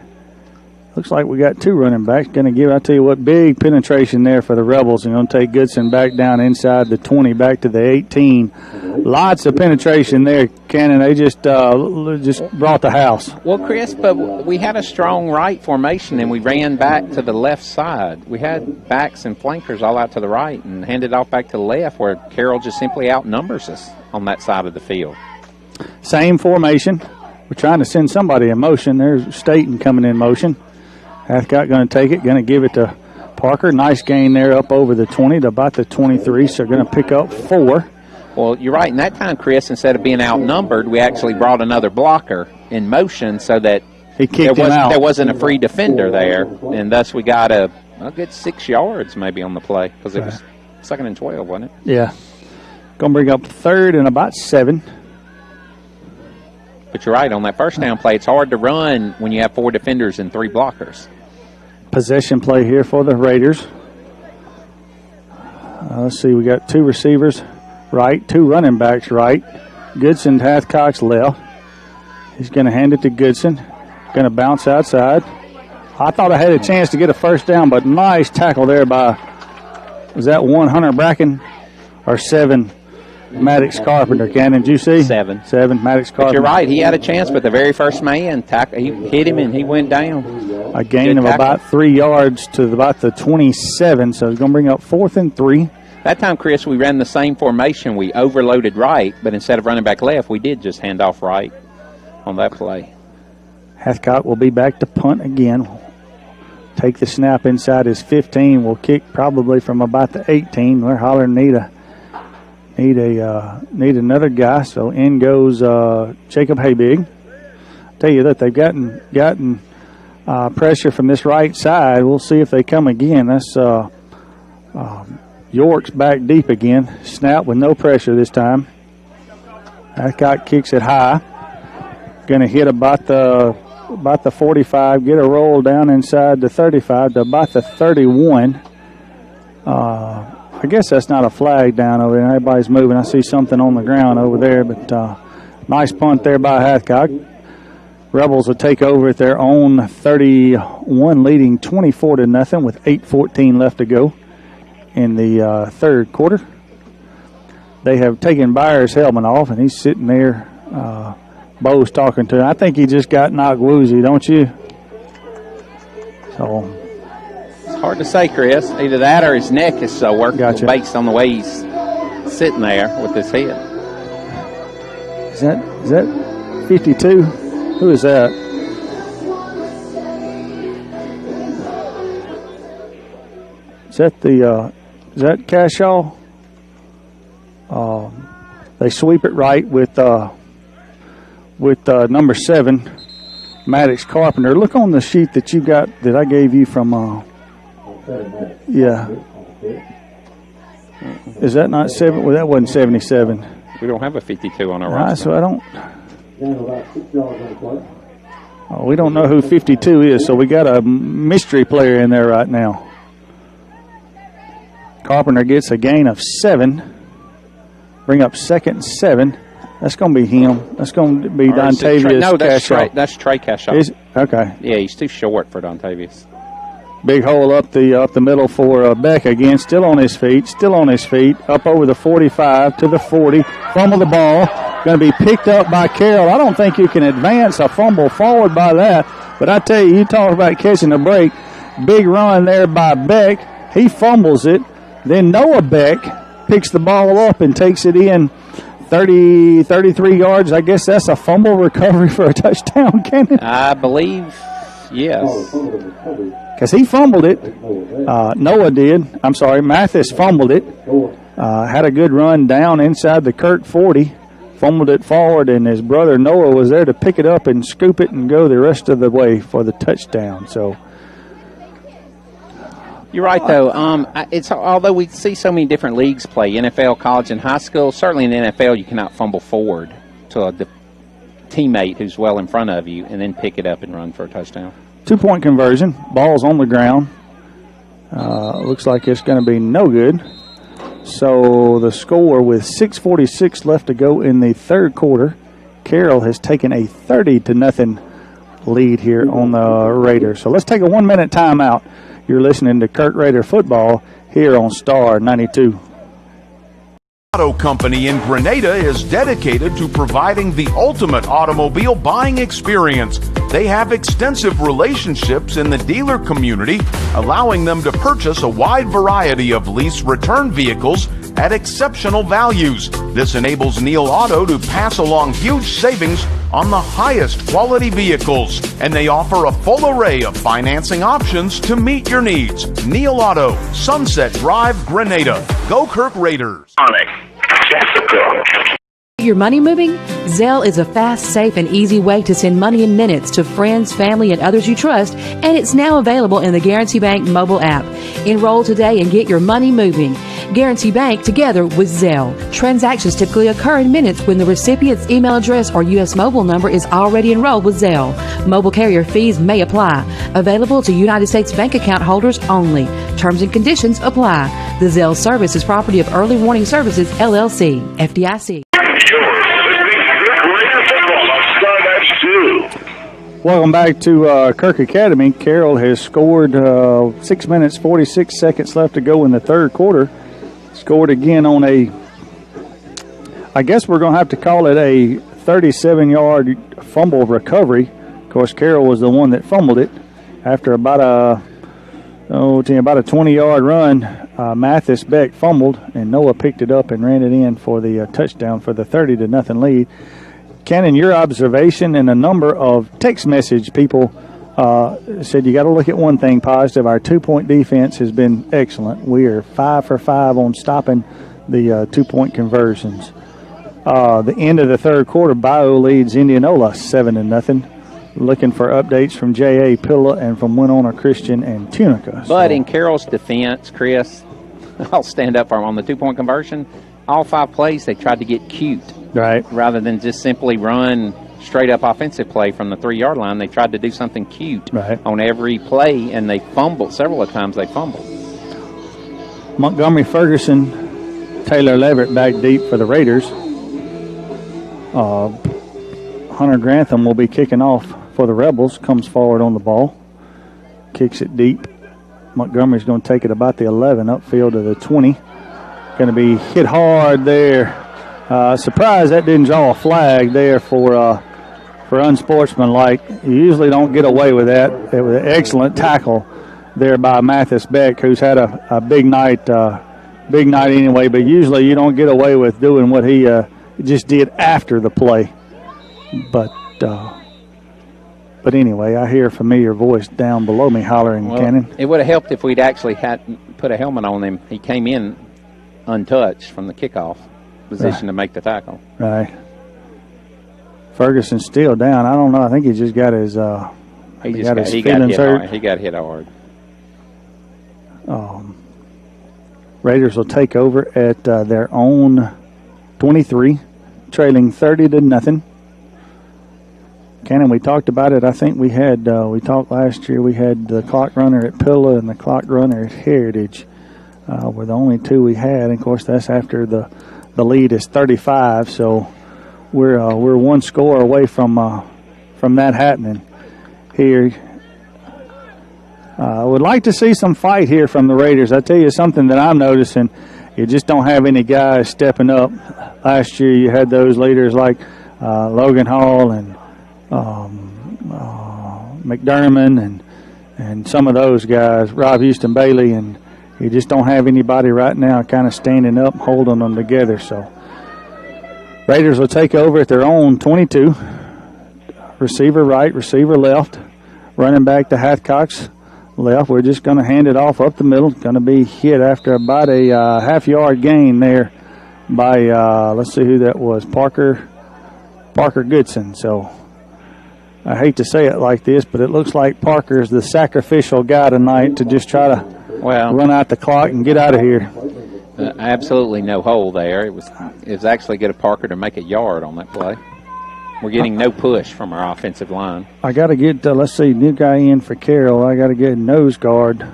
Looks like we got 2 running backs. Going to give, I tell you what, big penetration there for the Rebels. And going to take Goodson back down inside the 20, back to the 18. Lots of penetration there, Cannon. They just brought the house. Well, Chris, but we had a strong right formation, and we ran back to the left side. We had backs and flankers all out to the right and handed off back to the left, where Carroll just simply outnumbers us on that side of the field. Same formation. We're trying to send somebody in motion. There's Staten coming in motion. Hathcott going to take it, going to give it to Parker. Nice gain there up over the 20 to about the 23, so going to pick up 4. Well, you're right. In that time, Chris, instead of being outnumbered, we actually brought another blocker in motion so that there wasn't a free defender there, and thus we got a good 6 yards maybe on the play because it was 2nd and 12, wasn't it? Yeah. Going to bring up 3rd and about 7. But you're right. On that first down play, it's hard to run when you have 4 defenders and 3 blockers. Possession play here for the Raiders. Let's see, we got 2 receivers right, 2 running backs right. Goodson, Hathcock's left. He's going to hand it to Goodson. Going to bounce outside. I thought I had a chance to get a first down, but nice tackle there by, was that 1 Hunter Bracken or 7 Maddox Carpenter? Cannon, did you see? 7. 7 Maddox Carpenter. But you're right. He had a chance, but the very first man he hit him and he went down. A gain of about 3 yards to about the 27, so it's going to bring up 4th and 3. That time, Chris, we ran the same formation. We overloaded right, but instead of running back left, we did just hand off right on that play. Hathcock will be back to punt again. Take the snap inside his 15. Will kick probably from about the 18. We're hollering need another guy. So in goes Jacob Haybig. Tell you that they've gotten pressure from this right side. We'll see if they come again. That's York's back deep again. Snap with no pressure this time. Hathcock kicks it high. Going to hit about the 45, get a roll down inside the 35 to about the 31. I guess that's not a flag down over there. Everybody's moving. I see something on the ground over there, but nice punt there by Hathcock. Rebels will take over at their own 31, leading 24-0 with 8:14 left to go in the third quarter. They have taken Byers' helmet off, and he's sitting there. Bo's talking to him. I think he just got knocked woozy, don't you? So it's hard to say, Chris. Either that or his neck is sore. Gotcha. Based on the way he's sitting there with his head. Is that 52? Who is that? Is that Cashaw? They sweep it right with number 7, Maddox Carpenter. Look on the sheet that you got that I gave you from. Yeah. Is that not 7? Well, that wasn't 77. We don't have a 52 on our roster. So I don't. We don't know who 52 is, so we got a mystery player in there right now. Carpenter gets a gain of 7. Bring up 2nd and 7. That's going to be him. That's going to be Dontavius. No, that's Trey Cashaw. Okay. Yeah, he's too short for Dontavius. Big hole up the middle for Beck again. Still on his feet. Up over the 45 to the 40. Fumble the ball. Going to be picked up by Carroll. I don't think you can advance a fumble forward by that. But I tell you talk about catching a break. Big run there by Beck. He fumbles it. Then Noah Beck picks the ball up and takes it in 33 yards. I guess that's a fumble recovery for a touchdown, Cannon? I believe, yes. Because he fumbled it. Noah did. I'm sorry, Mathis fumbled it. Had a good run down inside the Kirk 40. Fumbled it forward, and his brother Noah was there to pick it up and scoop it and go the rest of the way for the touchdown. So you're right, though. It's although we see so many different leagues play, NFL, college, and high school, certainly in the NFL you cannot fumble forward to a teammate who's well in front of you and then pick it up and run for a touchdown. 2-point conversion. Ball's on the ground. Looks like it's going to be no good. So the score with 6:46 left to go in the third quarter, Carroll has taken a 30-0 lead here on the Raiders. So let's take a 1-minute timeout. You're listening to Kirk Raider football here on Star 92. Auto Company in Grenada is dedicated to providing the ultimate automobile buying experience. They have extensive relationships in the dealer community, allowing them to purchase a wide variety of lease return vehicles at exceptional values. This enables Neil Auto to pass along huge savings on the highest quality vehicles, and they offer a full array of financing options to meet your needs. Neil Auto, Sunset Drive, Grenada. Go Kirk Raiders. Your your money moving? Zelle is a fast, safe, and easy way to send money in minutes to friends, family, and others you trust, and it's now available in the Guarantee Bank mobile app. Enroll today and get your money moving. Guarantee Bank together with Zelle. Transactions typically occur in minutes when the recipient's email address or U.S. mobile number is already enrolled with Zelle. Mobile carrier fees may apply. Available to United States bank account holders only. Terms and conditions apply. The Zelle service is property of Early Warning Services, LLC, FDIC. Welcome back to Kirk Academy. Carroll has scored 6 minutes, 46 seconds left to go in the third quarter. Scored again on I guess we're going to have to call it a 37-yard fumble recovery. Of course, Carroll was the one that fumbled it after about a 20-yard run. Mathis Beck fumbled, and Noah picked it up and ran it in for the touchdown for the 30-0 lead. Cannon, your observation, and a number of text message people said you got to look at one thing positive. Our 2-point defense has been excellent. We are 5 for 5 on stopping the 2-point conversions. The end of the third quarter, Bio leads Indianola 7-0. Looking for updates from J.A. Pilla and from Winona Christian and Tunica. But in Carroll's defense, Chris, I'll stand up for him on the 2-point conversion. All 5 plays, they tried to get cute. Right. Rather than just simply run straight up offensive play from the 3-yard line, they tried to do something cute on every play, and they fumbled. Several of times they fumbled. Montgomery Ferguson, Taylor Leverett back deep for the Raiders. Hunter Grantham will be kicking off for the Rebels. Comes forward on the ball. Kicks it deep. Montgomery's going to take it about the 11, upfield to the 20. Going to be hit hard there. Surprised that didn't draw a flag there for unsportsmanlike. You usually don't get away with that. It was an excellent tackle there by Mathis Beck, who's had a big night anyway. But usually you don't get away with doing what he just did after the play. But anyway, I hear a familiar voice down below me hollering, Cannon. It would have helped if we'd actually had put a helmet on him. He came in untouched from the kickoff position to make the tackle. Right. Ferguson's still down. I don't know. I think he just got his he got hit hard. Raiders will take over at their own 23, trailing 30-0. Cannon, we talked about it. I think we talked last year. We had the clock runner at Pilla and the clock runner at Heritage. Were the only two we had. And of course, that's after the lead is 35. So we're one score away from that happening here. I would like to see some fight here from the Raiders. I tell you something that I'm noticing. You just don't have any guys stepping up. Last year you had those leaders like Logan Hall and McDermott and some of those guys, Rob Houston Bailey, and you just don't have anybody right now kind of standing up, holding them together. So Raiders will take over at their own 22. Receiver right, receiver left. Running back to Hathcock's left. We're just going to hand it off up the middle. Going to be hit after about a half-yard gain there by, let's see who that was, Parker Goodson. So I hate to say it like this, but it looks like Parker's the sacrificial guy tonight to just try to run out the clock and get out of here. Absolutely no hole there. It was actually good of Parker to make a yard on that play. We're getting no push from our offensive line. I got to get, let's see, new guy in for Carroll. I got to get nose guard.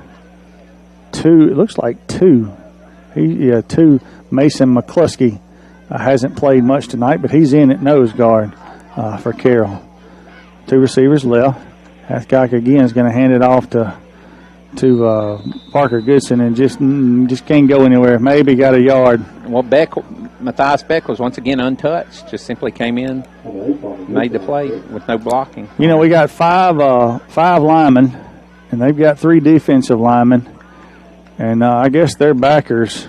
2, it looks like 2. 2. Mason McCluskey hasn't played much tonight, but he's in at nose guard for Carroll. 2 receivers left. Hathcock again is going to hand it off to Parker Goodson and just can't go anywhere. Maybe got a yard. Well, Matthias Beck was once again untouched. Just simply came in, made the play with no blocking. You know, we got five linemen, and they've got 3 defensive linemen. And I guess their backers,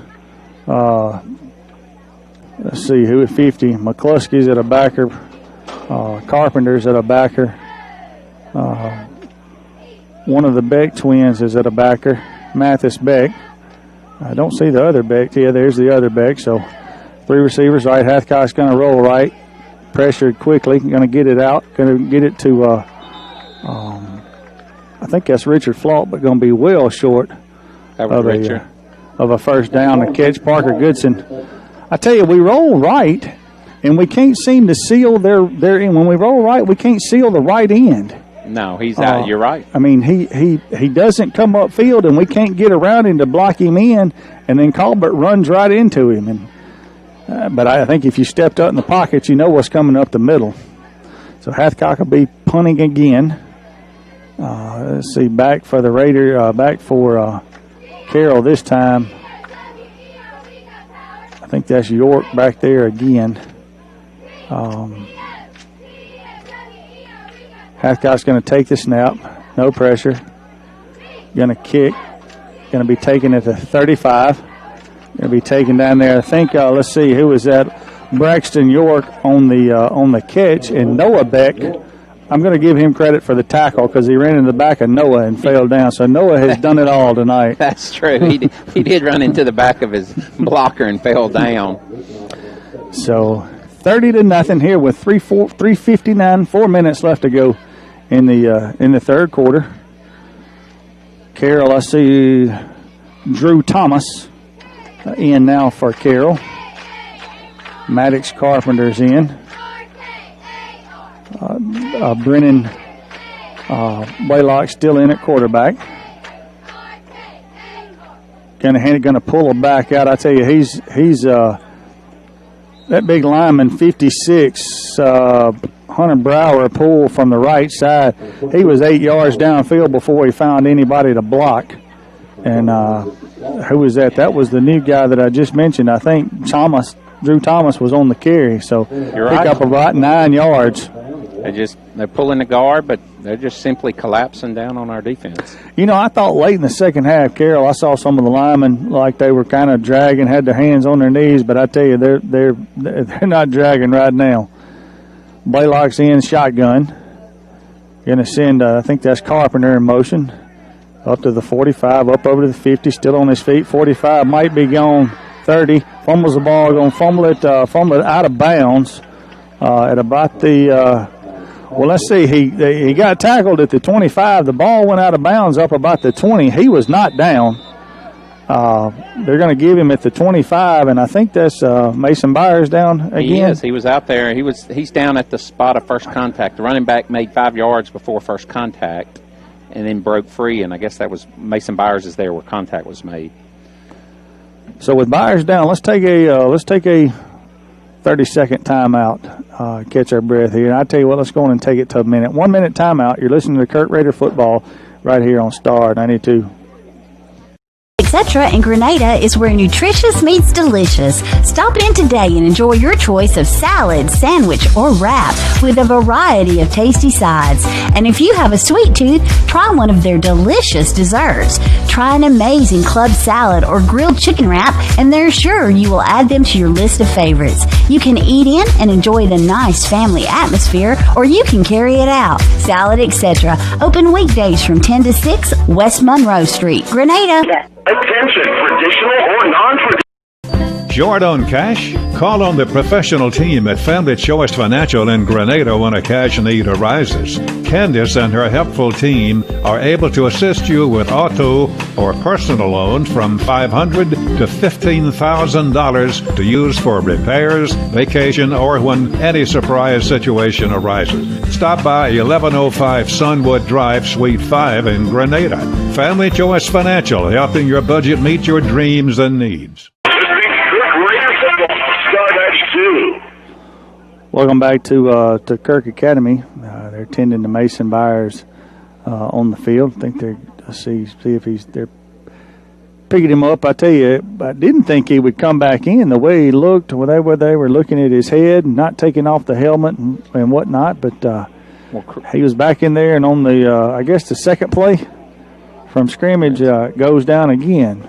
let's see, who at 50? McCluskey's at a backer. Carpenter's at a backer. One of the Beck twins is at a backer. Mathis Beck. I don't see the other Beck. Yeah, there's the other Beck. So Three receivers right. Hathcock's going to roll right. Pressured quickly. Going to get it out. Going to get it to, I think that's Richard Flaught, but going to be well short That was Richard. Of a first down to catch. Parker Goodson. I tell you, we roll right, and we can't seem to seal their end. When we roll right, we can't seal the right end. No, he's out. You're right. I mean, he doesn't come upfield, and we can't get around him to block him in, and then Colbert runs right into him. And but I think if you stepped up in the pocket, you know what's coming up the middle. So Hathcock will be punting again. Let's see, back for the Raider, back for Carroll this time. I think that's York back there again. Hathcock's going to take the snap. No pressure. Going to kick. Going to be taken at the 35. Going to be taken down there. I think, let's see, who was that? Braxton York on the catch, and Noah Beck. I'm going to give him credit for the tackle because he ran in the back of Noah and fell down. So Noah has done it all tonight. That's true. He did run into the back of his blocker and fell down. So 30-0 here with 3:59, 4 minutes left to go in the third quarter. Carroll, I see Drew Thomas in now for Carroll. Maddox Carpenter's in. Brennan Blaylock still in at quarterback. Going to pull a back out. I tell you, he's that big lineman, 56, Hunter Brower, pull from the right side. He was 8 yards downfield before he found anybody to block. And who was that? That was the new guy that I just mentioned. I think Drew Thomas was on the carry. So You're pick right. up about 9 yards. They're pulling the guard, but they're just simply collapsing down on our defense. You know, I thought late in the second half, Carroll, I saw some of the linemen like they were kind of dragging, had their hands on their knees, but I tell you, they're not dragging right now. Blaylock's in shotgun. Going to send, I think that's Carpenter in motion, up to the 45, up over to the 50, still on his feet. 45 might be gone. 30 fumbles the ball, going to fumble it out of bounds at about the. Well, let's see. He got tackled at the 25. The ball went out of bounds up about the 20. He was not down. They're going to give him at the 25, and I think that's Mason Byers down again. He is. He was out there. He's down at the spot of first contact. The running back made 5 yards before first contact, and then broke free. And I guess that was Mason Byers is there where contact was made. So with Byers down, let's take a 30-second timeout, catch our breath here. And I tell you what, let's go on and take it to a minute. 1 minute timeout. You're listening to Kirk Raider Football right here on Star 92. Etc. in Grenada is where nutritious meets delicious. Stop in today and enjoy your choice of salad, sandwich, or wrap with a variety of tasty sides. And if you have a sweet tooth, try one of their delicious desserts. Try an amazing club salad or grilled chicken wrap, and they're sure you will add them to your list of favorites. You can eat in and enjoy the nice family atmosphere, or you can carry it out. Salad, Etc. Open weekdays from 10 to 6, West Monroe Street, Grenada. Attention, traditional or non-traditional. Short on cash? Call on the professional team at Family Choice Financial in Grenada when a cash need arises. Candice and her helpful team are able to assist you with auto or personal loans from $500 to $15,000 to use for repairs, vacation, or when any surprise situation arises. Stop by 1105 Sunwood Drive, Suite 5 in Grenada. Family Choice Financial, helping your budget meet your dreams and needs. Welcome back to Kirk Academy. They're tending to Mason Byers on the field. I think they're see if they're picking him up. I tell you, I didn't think he would come back in the way he looked. Where they were looking at his head and not taking off the helmet and whatnot. But he was back in there, and on the I guess the second play from scrimmage goes down again.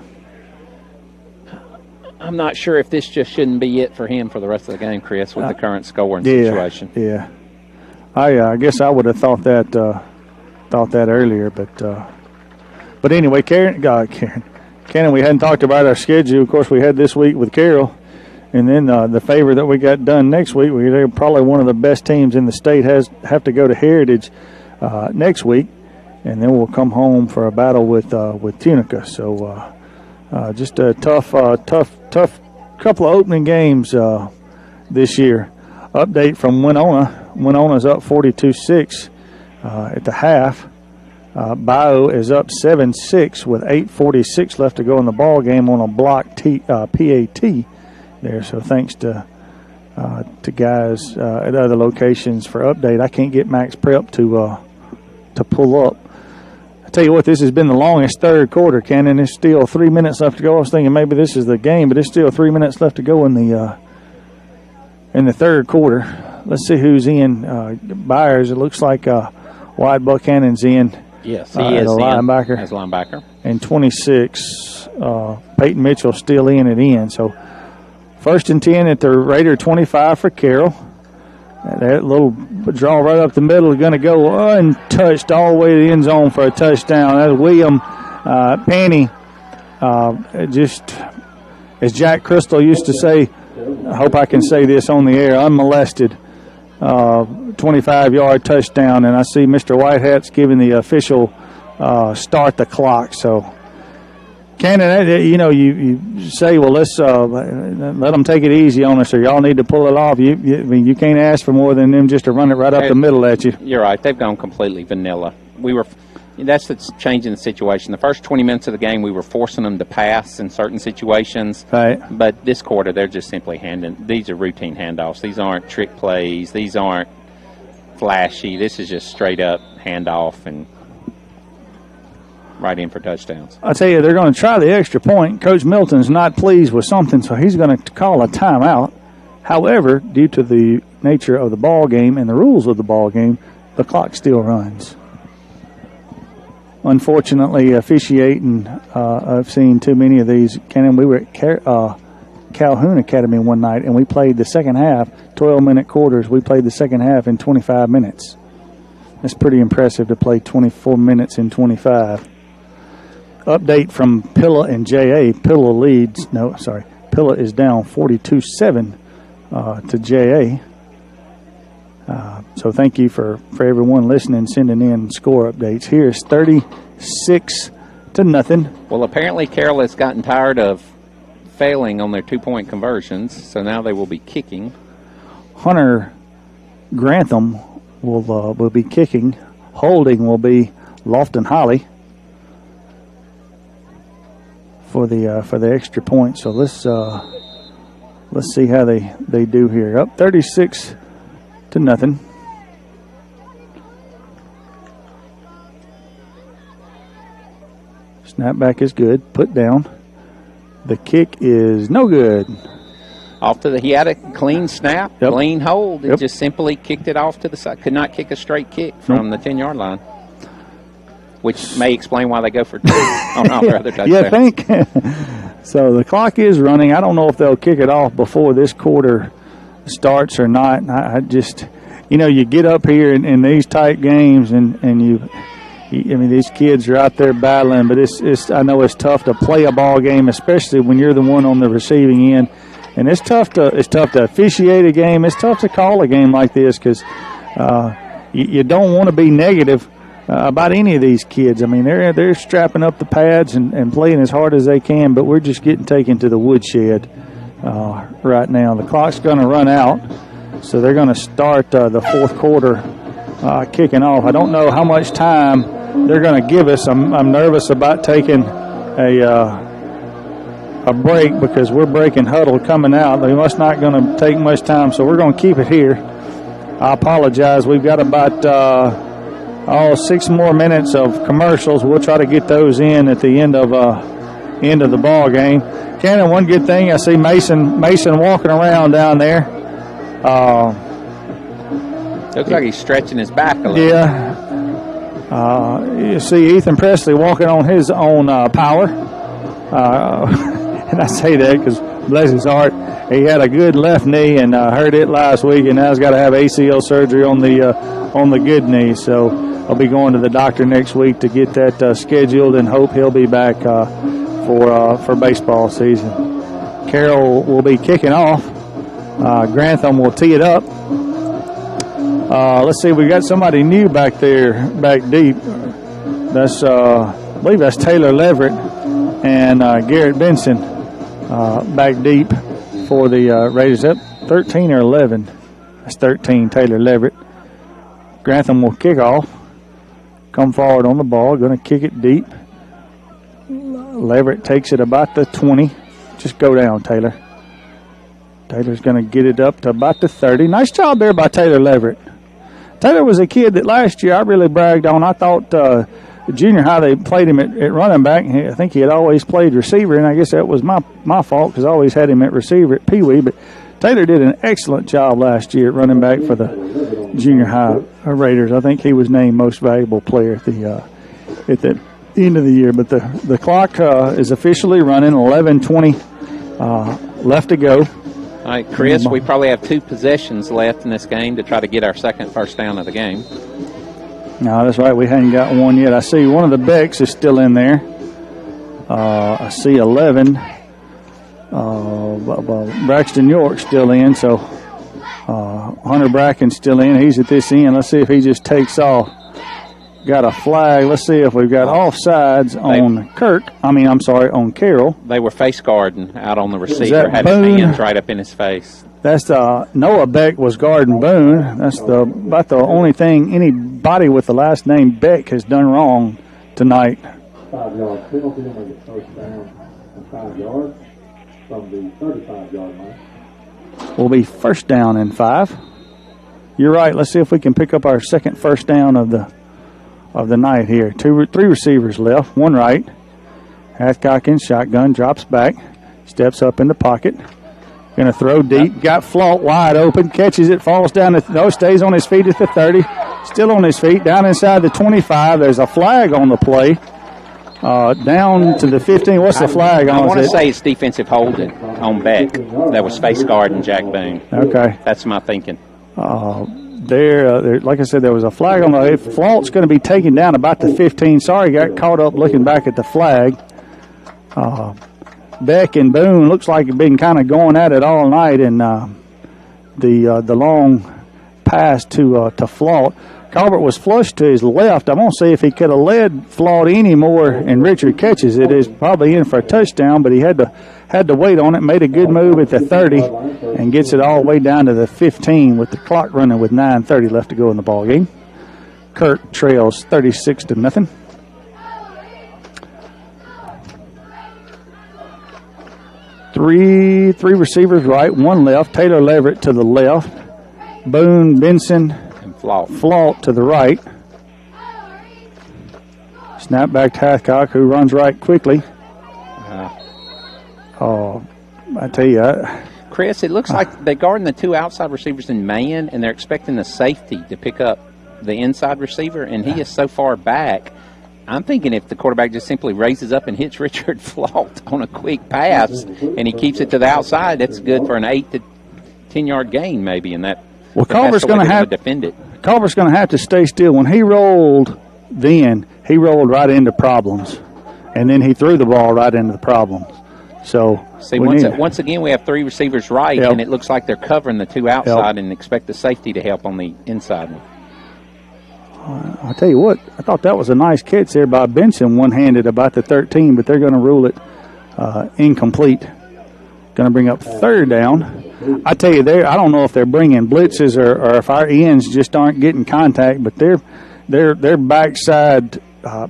I'm not sure if this just shouldn't be it for him for the rest of the game, Chris, with the current scoring situation. Yeah, I guess I would have thought that earlier, but anyway, Cannon, we hadn't talked about our schedule. Of course, we had this week with Carroll, And then the favor that we got done next week, they're probably one of the best teams in the state, have to go to Heritage next week, and then we'll come home for a battle with Tunica. So just a tough couple of opening games this year. Update from Winona. Winona's up 42-6 at the half. Bio is up 7-6 with 8:46 left to go in the ball game on a block PAT there. So thanks to guys at other locations for update. I can't get Max Prep to pull up. I tell you what, this has been the longest third quarter, Ken, and there's still 3 minutes left to go. I was thinking maybe this is the game, but there's still 3 minutes left to go in the third quarter. Let's see who's in. Byers, it looks like Wyatt Buchanan's in. Yes, he is linebacker. As linebacker. And 26, Peyton Mitchell still in at end. So 1st and 10 at the Raider 25 for Carroll. That little draw right up the middle is going to go untouched all the way to the end zone for a touchdown. That's William Panny. Just as Jack Crystal used to say, I hope I can say this on the air, unmolested. 25-yard touchdown, and I see Mr. Whitehat's giving the official start the clock. So, Cannon, you say, well, let's let them take it easy on us, or y'all need to pull it off. I mean, you can't ask for more than them just to run it right up the middle at you. You're right. They've gone completely vanilla. That's what's changing the situation. The first 20 minutes of the game, we were forcing them to pass in certain situations. Right. But this quarter, they're just simply these are routine handoffs. These aren't trick plays. These aren't flashy. This is just straight up handoff and right in for touchdowns. I tell you, they're going to try the extra point. Coach Milton's not pleased with something, so he's going to call a timeout. However, due to the nature of the ball game and the rules of the ball game, the clock still runs. Unfortunately, officiating, I've seen too many of these. Cannon, we were at Calhoun Academy one night, and we played the second half, 12-minute quarters. We played the second half in 25 minutes. That's pretty impressive to play 24 minutes in 25. Update from Pilla and J.A. Pilla is down 42-7 to J.A. So thank you for everyone listening, sending in score updates. Here's 36-0. Well, apparently Carroll has gotten tired of failing on their 2-point conversions, so now they will be kicking. Hunter Grantham will be kicking. Holding will be Lofton Holly for the extra point. So let's see how they do here. Up 36-0. Snapback is good. Put down. The kick is no good. He had a clean snap, clean hold. It just simply kicked it off to the side. Could not kick a straight kick from the 10-yard line, which may explain why they go for 2 on all their other touchdowns. You think? So the clock is running. I don't know if they'll kick it off before this quarter starts or not. I just, you get up here in these tight games and these kids are out there battling, but I know it's tough to play a ball game, especially when you're the one on the receiving end. And it's tough to officiate a game. It's tough to call a game like this because you don't want to be negative about any of these kids. I mean, they're strapping up the pads and playing as hard as they can, but we're just getting taken to the woodshed right now. The clock's going to run out, so they're going to start the fourth quarter kicking off. I don't know how much time they're going to give us. I'm nervous about taking a break because we're breaking huddle coming out. They must not going to take much time, so we're going to keep it here. I apologize. We've got about 6 more minutes of commercials. We'll try to get those in at the end of the ball game. Cannon, one good thing, I see Mason walking around down there. Looks like he's stretching his back a little. Yeah. You see Ethan Presley walking on his own power. And I say that because, bless his heart, he had a good left knee and hurt it last week, and now he's got to have ACL surgery on the good knee. So I'll be going to the doctor next week to get that scheduled, and hope he'll be back for baseball season. Carroll will be kicking off. Grantham will tee it up. Let's see, we got somebody new back there, back deep. That's, I believe that's Taylor Leverett and Garrett Benson back deep for the Raiders. Up 13 or 11. That's 13, Taylor Leverett. Grantham will kick off. Come forward on the ball, going to kick it deep. Leverett takes it about the 20. Just go down, Taylor. Taylor's going to get it up to about the 30. Nice job there by Taylor Leverett. Taylor was a kid that last year I really bragged on. I thought junior high they played him at running back. I think he had always played receiver, and I guess that was my fault because I always had him at receiver at Pee Wee. But Taylor did an excellent job last year at running back for the junior high Raiders. I think he was named most valuable player at the end of the year. But the clock is officially running. 11:20 left to go. All right, Chris, we probably have 2 possessions left in this game to try to get our second first down of the game. No, that's right. We haven't got one yet. I see one of the Becks is still in there. I see 11. Braxton York's still in, so Hunter Bracken's still in. He's at this end. Let's see if he just takes off. Got a flag. Let's see if we've got offsides on Kirk. On Carroll. They were face guarding out on the receiver, had his hands right up in his face. That's Noah Beck was guarding Boone. That's about the only thing anybody with the last name Beck has done wrong tonight. 5-yard penalty to make it first down and 5 yards from the 35-yard line. Will be first down and 5. You're right. Let's see if we can pick up our second first down of the night here. 3 receivers left, 1 right. Hathcock in shotgun, drops back, steps up in the pocket. Going to throw deep. Got Flaut wide open, catches it, falls down. Stays on his feet at the 30. Still on his feet, down inside the 25. There's a flag on the play. Down to the 15. What's the flag on? I want to say it's defensive holding on Beck. That was face guarding Jack Boone. Okay. That's my thinking. There, like I said, there was a flag on the. Flaut's going to be taken down about the 15. Sorry, got caught up looking back at the flag. Beck and Boone looks like have been kind of going at it all night, and the long pass to Flaut. Colbert was flush to his left. I'm going to see if he could have led Flaut any more, and Richard catches it. Is probably in for a touchdown, but he had to wait on it. Made a good move at the 30 and gets it all the way down to the 15 with the clock running with 9:30 left to go in the ball game. Kirk trails 36-0. Three receivers right, 1 left. Taylor Leverett to the left. Boone, Benson, and Flaut to the right. Snap back to Hathcock, who runs right quickly. I tell you, Chris, it looks like they're guarding the 2 outside receivers in man, and they're expecting the safety to pick up the inside receiver, and he is so far back. I'm thinking if the quarterback just simply raises up and hits Richard Flaut on a quick pass, and he keeps it to the outside, that's good for an 8 to 10 yard gain, maybe. And that. Well, Culver's going to have to defend it. Culver's going to have to stay still. When he rolled, he rolled right into problems, and then he threw the ball right into the problems. So see, once again, we have 3 receivers right, and it looks like they're covering the 2 outside, and expect the safety to help on the inside one. I'll tell you what, I thought that was a nice catch there by Benson, one-handed about the 13, but they're going to rule it incomplete. Going to bring up 3rd down. I tell you, I don't know if they're bringing blitzes or if our ends just aren't getting contact, but their backside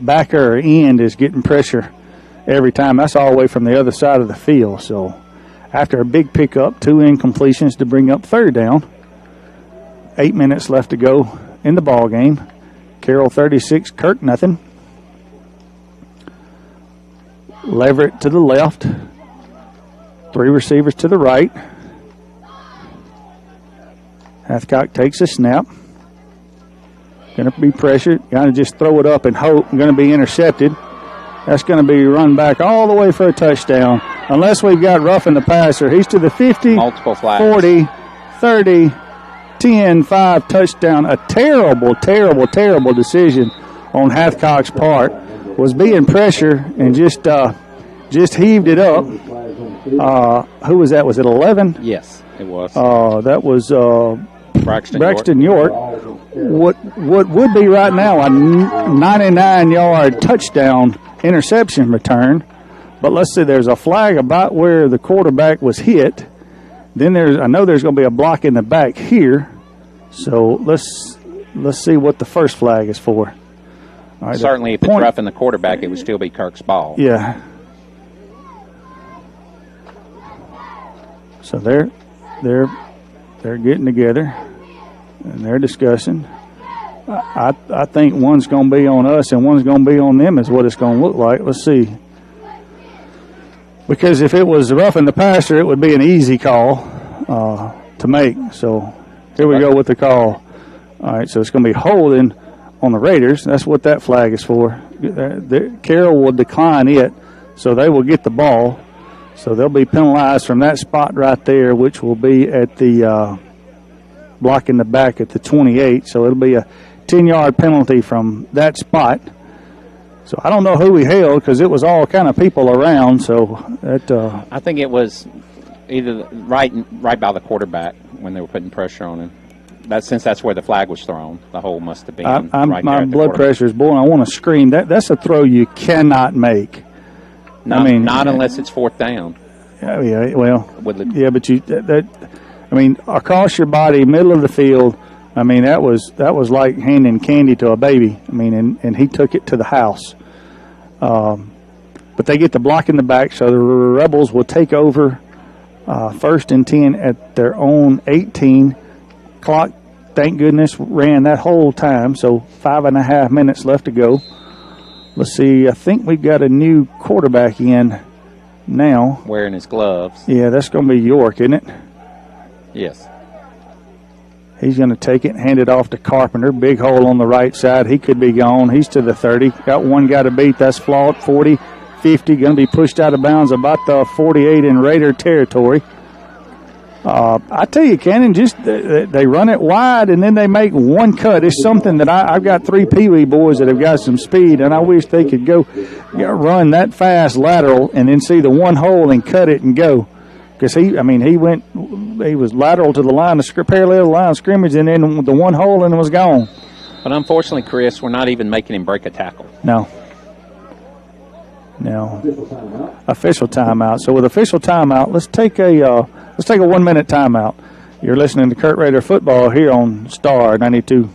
backer or end is getting pressure every time. That's all the way from the other side of the field. So after a big pickup, 2 incompletions to bring up 3rd down. 8 minutes left to go in the ball game. Carroll 36, Kirk nothing. Leverett to the left. 3 receivers to the right. Hathcock takes a snap. Going to be pressured. Going to just throw it up and hope. Going to be intercepted. That's going to be run back all the way for a touchdown. Unless we've got roughing the passer. He's to the 50, multiple flags. 40, 30, 10, 5, touchdown. A terrible, terrible, terrible decision on Hathcock's part. Was being pressure and just heaved it up. Who was that? Was it 11? Yes, it was. That was Braxton York. What would be right now a 99-yard touchdown interception return. But let's see, there's a flag about where the quarterback was hit. Then I know there's going to be a block in the back here. So let's see what the first flag is for. All right, certainly, if it's roughing the quarterback, it would still be Kirk's ball. Yeah. So they're getting together and they're discussing. I think one's going to be on us and one's going to be on them is what it's going to look like. Let's see. Because if it was roughing the passer, it would be an easy call to make. So here we go with the call. All right, so it's going to be holding on the Raiders. That's what that flag is for. Carroll will decline it, so they will get the ball. So they'll be penalized from that spot right there, which will be at the block in the back at the 28. So it'll be a 10-yard penalty from that spot. So I don't know who he held because it was all kind of people around. So that I think it was either right by the quarterback when they were putting pressure on him. Since that's where the flag was thrown, the hole must have been my blood pressure is boiling. I want to scream. That's a throw you cannot make. Not unless it's fourth down. Yeah, well, yeah, but across your body, middle of the field. I mean, that was like handing candy to a baby. I mean, and he took it to the house. But they get the block in the back, so the Rebels will take over 1st and 10 at their own 18. Clock, thank goodness, ran that whole time, so 5.5 minutes left to go. Let's see, I think we've got a new quarterback in now. Wearing his gloves. Yeah, that's going to be York, isn't it? Yes. He's going to take it and hand it off to Carpenter. Big hole on the right side. He could be gone. He's to the 30. Got one guy to beat. That's flawed. 40, 50. Going to be pushed out of bounds about the 48 in Raider territory. I tell you, Cannon, just they run it wide and then they make one cut. It's something that I've got 3 Pee Wee boys that have got some speed, and I wish they could go run that fast lateral and then see the one hole and cut it and go. Because he was lateral to the line of parallel line of scrimmage and then the one hole and was gone. But unfortunately, Chris, we're not even making him break a tackle. No. Official timeout. So with official timeout, let's take a 1-minute timeout. You're listening to Kurt Raider Football here on Star 92.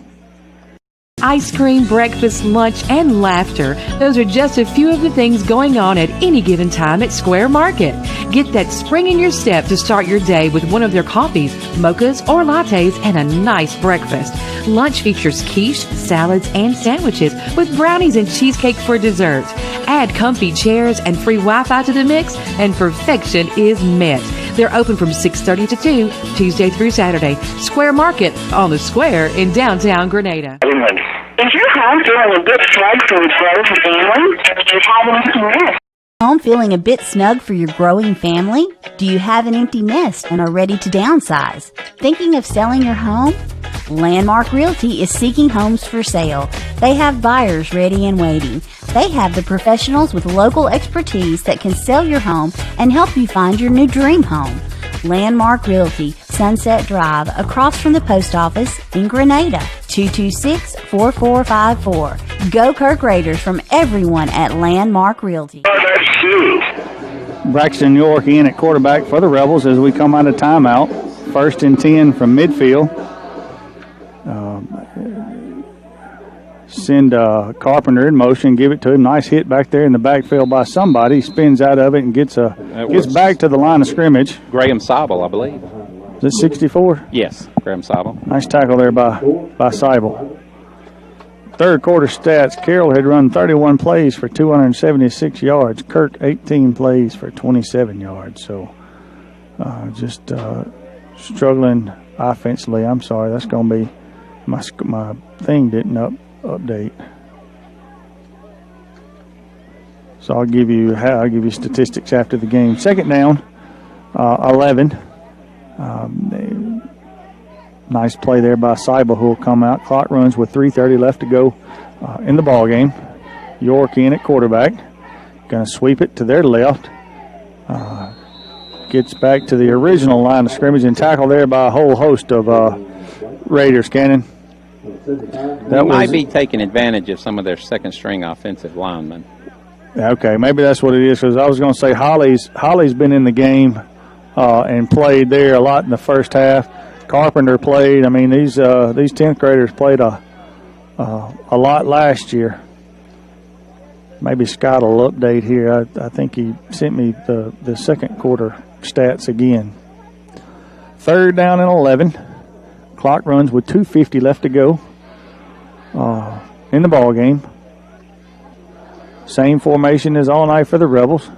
Ice cream, breakfast, lunch, and laughter. Those are just a few of the things going on at any given time at Square Market. Get that spring in your step to start your day with one of their coffees, mochas, or lattes, and a nice breakfast. Lunch features quiche, salads, and sandwiches with brownies and cheesecake for dessert. Add comfy chairs and free Wi-Fi to the mix, and perfection is met. They're open from 6:30 to 2, Tuesday through Saturday. Square Market on the Square in downtown Grenada. Is your home feeling a bit snug for your growing family? Do you have an empty nest? Home feeling a bit snug for your growing family? Do you have an empty nest and are ready to downsize? Thinking of selling your home? Landmark Realty is seeking homes for sale. They have buyers ready and waiting. They have the professionals with local expertise that can sell your home and help you find your new dream home. Landmark Realty, Sunset Drive, across from the post office in Grenada, 226-4454. Go Kirk Raiders from everyone at Landmark Realty. Braxton York in at quarterback for the Rebels as we come out of timeout. 1st and 10 from midfield. Send Carpenter in motion, give it to him. Nice hit back there in the backfield by somebody. He spins out of it and gets back to the line of scrimmage. Graham Seibel, I believe. Is it 64? Yes, Graham Seibel. Nice tackle there by Seibel. Third quarter stats, Carroll had run 31 plays for 276 yards. Kirk 18 plays for 27 yards. So just struggling offensively. I'm sorry, that's going to be my thing didn't update. So I'll give you statistics after the game. Second down, 11. Nice play there by Seibel, who will come out. Clock runs with 3:30 left to go in the ball game. York in at quarterback. Going to sweep it to their left. gets back to the original line of scrimmage and tackled there by a whole host of Raiders, Cannon. That might be taking advantage of some of their second-string offensive linemen. Okay, maybe that's what it is, because I was going to say Holly's been in the game and played there a lot in the first half. Carpenter played. I mean, these 10th graders played a lot last year. Maybe Scott will update here. I think he sent me the second quarter stats again. 3rd down and 11. Clock runs with 2:50 left to go in the ball game. Same formation as all night for the Rebels.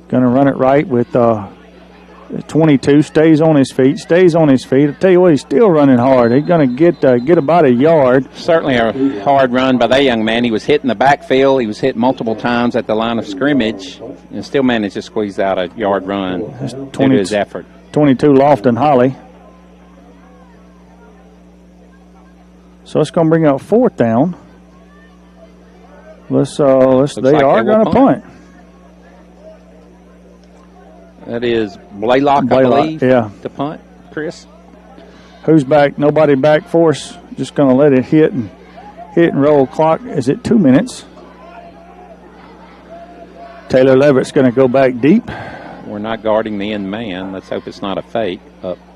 Going to run it right with 22. Stays on his feet. I tell you what, he's still running hard. He's going to get about a yard. Certainly a hard run by that young man. He was hitting the backfield. He was hit multiple times at the line of scrimmage and still managed to squeeze out a yard run due to his effort. 22 Lofton Holly. So it's going to bring up 4th down. They are going to punt. That is Blaylock, I believe, yeah. to punt, Chris. Who's back? Nobody back for us. Just going to let it hit and roll. Clock is at 2 minutes. Taylor Leverrett's going to go back deep. We're not guarding the end man. Let's hope it's not a fake.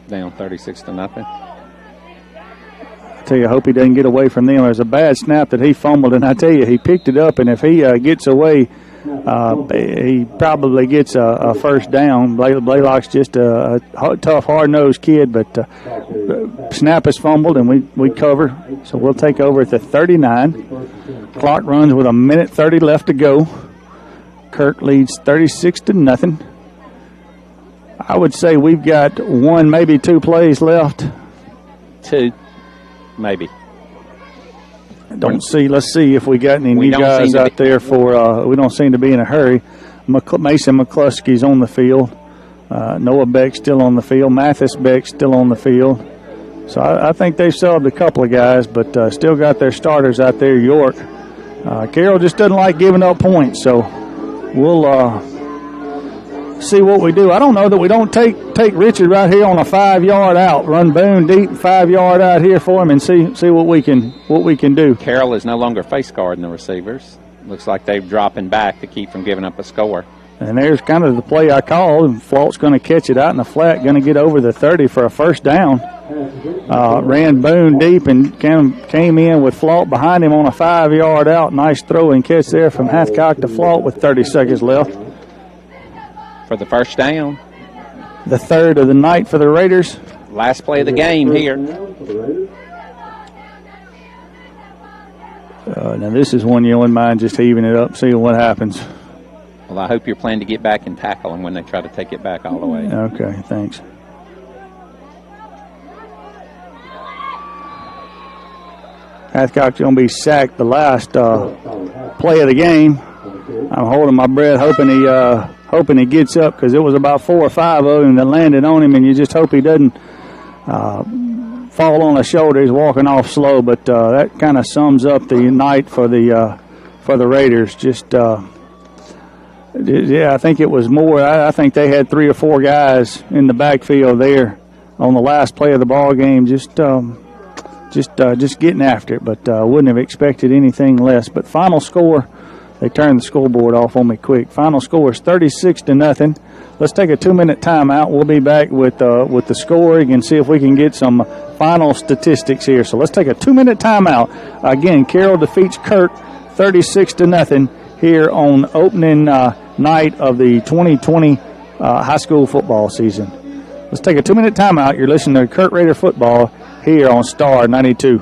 Down 36-0. I tell you, I hope he doesn't get away from them. There's a bad snap that he fumbled, and I tell you, he picked it up, and if he gets away, he probably gets a first down. Blaylock's just a tough, hard-nosed kid, but snap is fumbled, and we cover. So we'll take over at the 39. Clock runs with 1:30 left to go. Kirk leads 36-0. I would say we've got 1, maybe 2 plays left. 2. Maybe. Let's see if we got any new guys out there for. We don't seem to be in a hurry. Mason McCluskey's on the field. Noah Beck's still on the field. Mathis Beck's still on the field. So I think they've subbed a couple of guys, but still got their starters out there. York. Carroll just doesn't like giving up points, so we'll see what we do. I don't know that we don't take Richard right here on a 5-yard out. Run Boone deep, 5-yard out here for him, and see what we can do. Carroll is no longer face guarding the receivers. Looks like they're dropping back to keep from giving up a score. And there's kind of the play I called. And Flaught's going to catch it out in the flat, going to get over the 30 for a first down. Ran Boone deep and came in with Flaught behind him on a 5-yard out. Nice throw and catch there from Hathcock to Flaught with 30 seconds left. For the first down. The 3rd of the night for the Raiders. Last play of the game here. Now this is one you wouldn't mind just heaving it up, seeing what happens. Well, I hope you're planning to get back and tackle them when they try to take it back all the way. Okay, thanks. Hathcock's going to be sacked the last play of the game. I'm holding my breath, hoping he gets up, because it was about 4 or 5 of them that landed on him, and you just hope he doesn't fall on the shoulder. He's walking off slow, but that kind of sums up the night for the Raiders. I think it was more. I think they had 3 or 4 guys in the backfield there on the last play of the ball game, just getting after it, but wouldn't have expected anything less. But final score. They turned the scoreboard off on me quick. Final score is 36-0. Let's take a 2-minute timeout. We'll be back with the scoring and see if we can get some final statistics here. So let's take a 2-minute timeout. Again, Carroll defeats Kirk 36-0 here on opening night of the 2020 high school football season. Let's take a 2-minute timeout. You're listening to Kirk Raider football here on Star 92.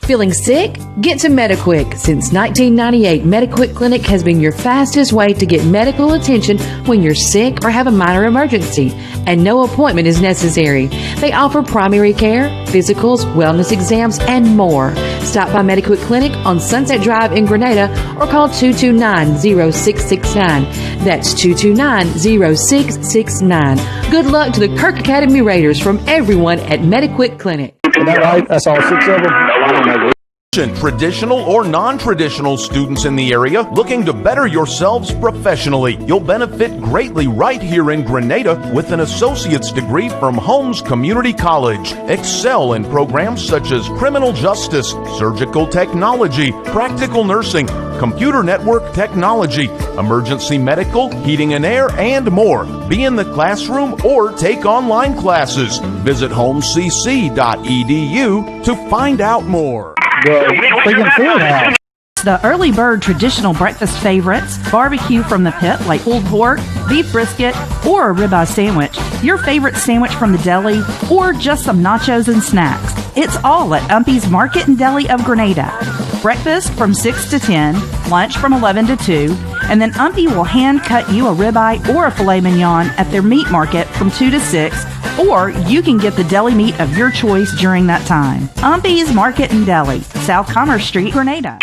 Feeling sick? Get to MediQuick. Since 1998, MediQuick Clinic has been your fastest way to get medical attention when you're sick or have a minor emergency, and no appointment is necessary. They offer primary care, physicals, wellness exams, and more. Stop by MediQuick Clinic on Sunset Drive in Grenada or call 229-0669. That's 229-0669. Good luck to the Kirk Academy Raiders from everyone at MediQuick Clinic. Is that right? That's all 6 of them? Traditional or non-traditional students in the area looking to better yourselves professionally. You'll benefit greatly right here in Grenada with an associate's degree from Holmes Community College. Excel in programs such as criminal justice, surgical technology, practical nursing, computer network technology, emergency medical, heating and air, and more. Be in the classroom or take online classes. Visit homecc.edu to find out more. The early bird traditional breakfast favorites, barbecue from the pit like pulled pork, beef brisket, or a ribeye sandwich, your favorite sandwich from the deli, or just some nachos and snacks. It's all at Umpy's Market and Deli of Grenada. Breakfast from 6 to 10, lunch from 11 to 2, and then Umpy will hand cut you a ribeye or a filet mignon at their meat market from 2 to 6, or you can get the deli meat of your choice during that time. Umpy's Market and Deli, South Commerce Street, Grenada.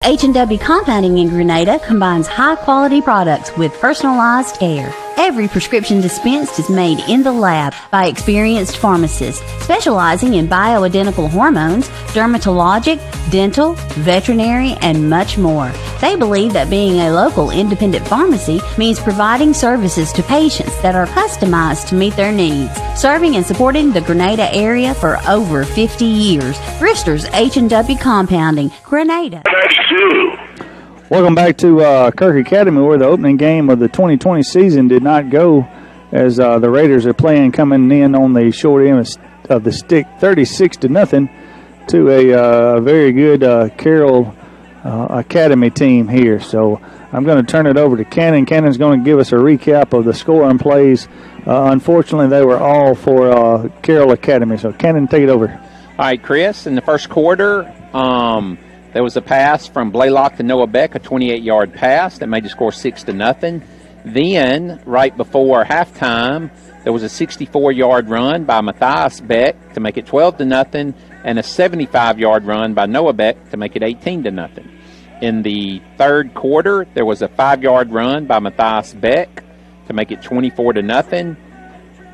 H&W Compounding in Grenada combines high-quality products with personalized care. Every prescription dispensed is made in the lab by experienced pharmacists specializing in bioidentical hormones, dermatologic, dental, veterinary, and much more. They believe that being a local independent pharmacy means providing services to patients that are customized to meet their needs. Serving and supporting the Grenada area for over 50 years. Brewster's H&W Compounding, Grenada. Welcome back to Kirk Academy, where the opening game of the 2020 season did not go as the Raiders are playing, coming in on the short end of the stick, 36-0 to a very good Carroll Academy team here. So I'm going to turn it over to Cannon. Cannon's going to give us a recap of the score and plays. Unfortunately, they were all for Carroll Academy. So Cannon, take it over. All right, Chris, in the first quarter, there was a pass from Blaylock to Noah Beck, a 28-yard pass that made the score 6-0. Then, right before halftime, there was a 64-yard run by Matthias Beck to make it 12-0, and a 75-yard run by Noah Beck to make it 18-0. In the third quarter, there was a 5-yard run by Matthias Beck to make it 24-0.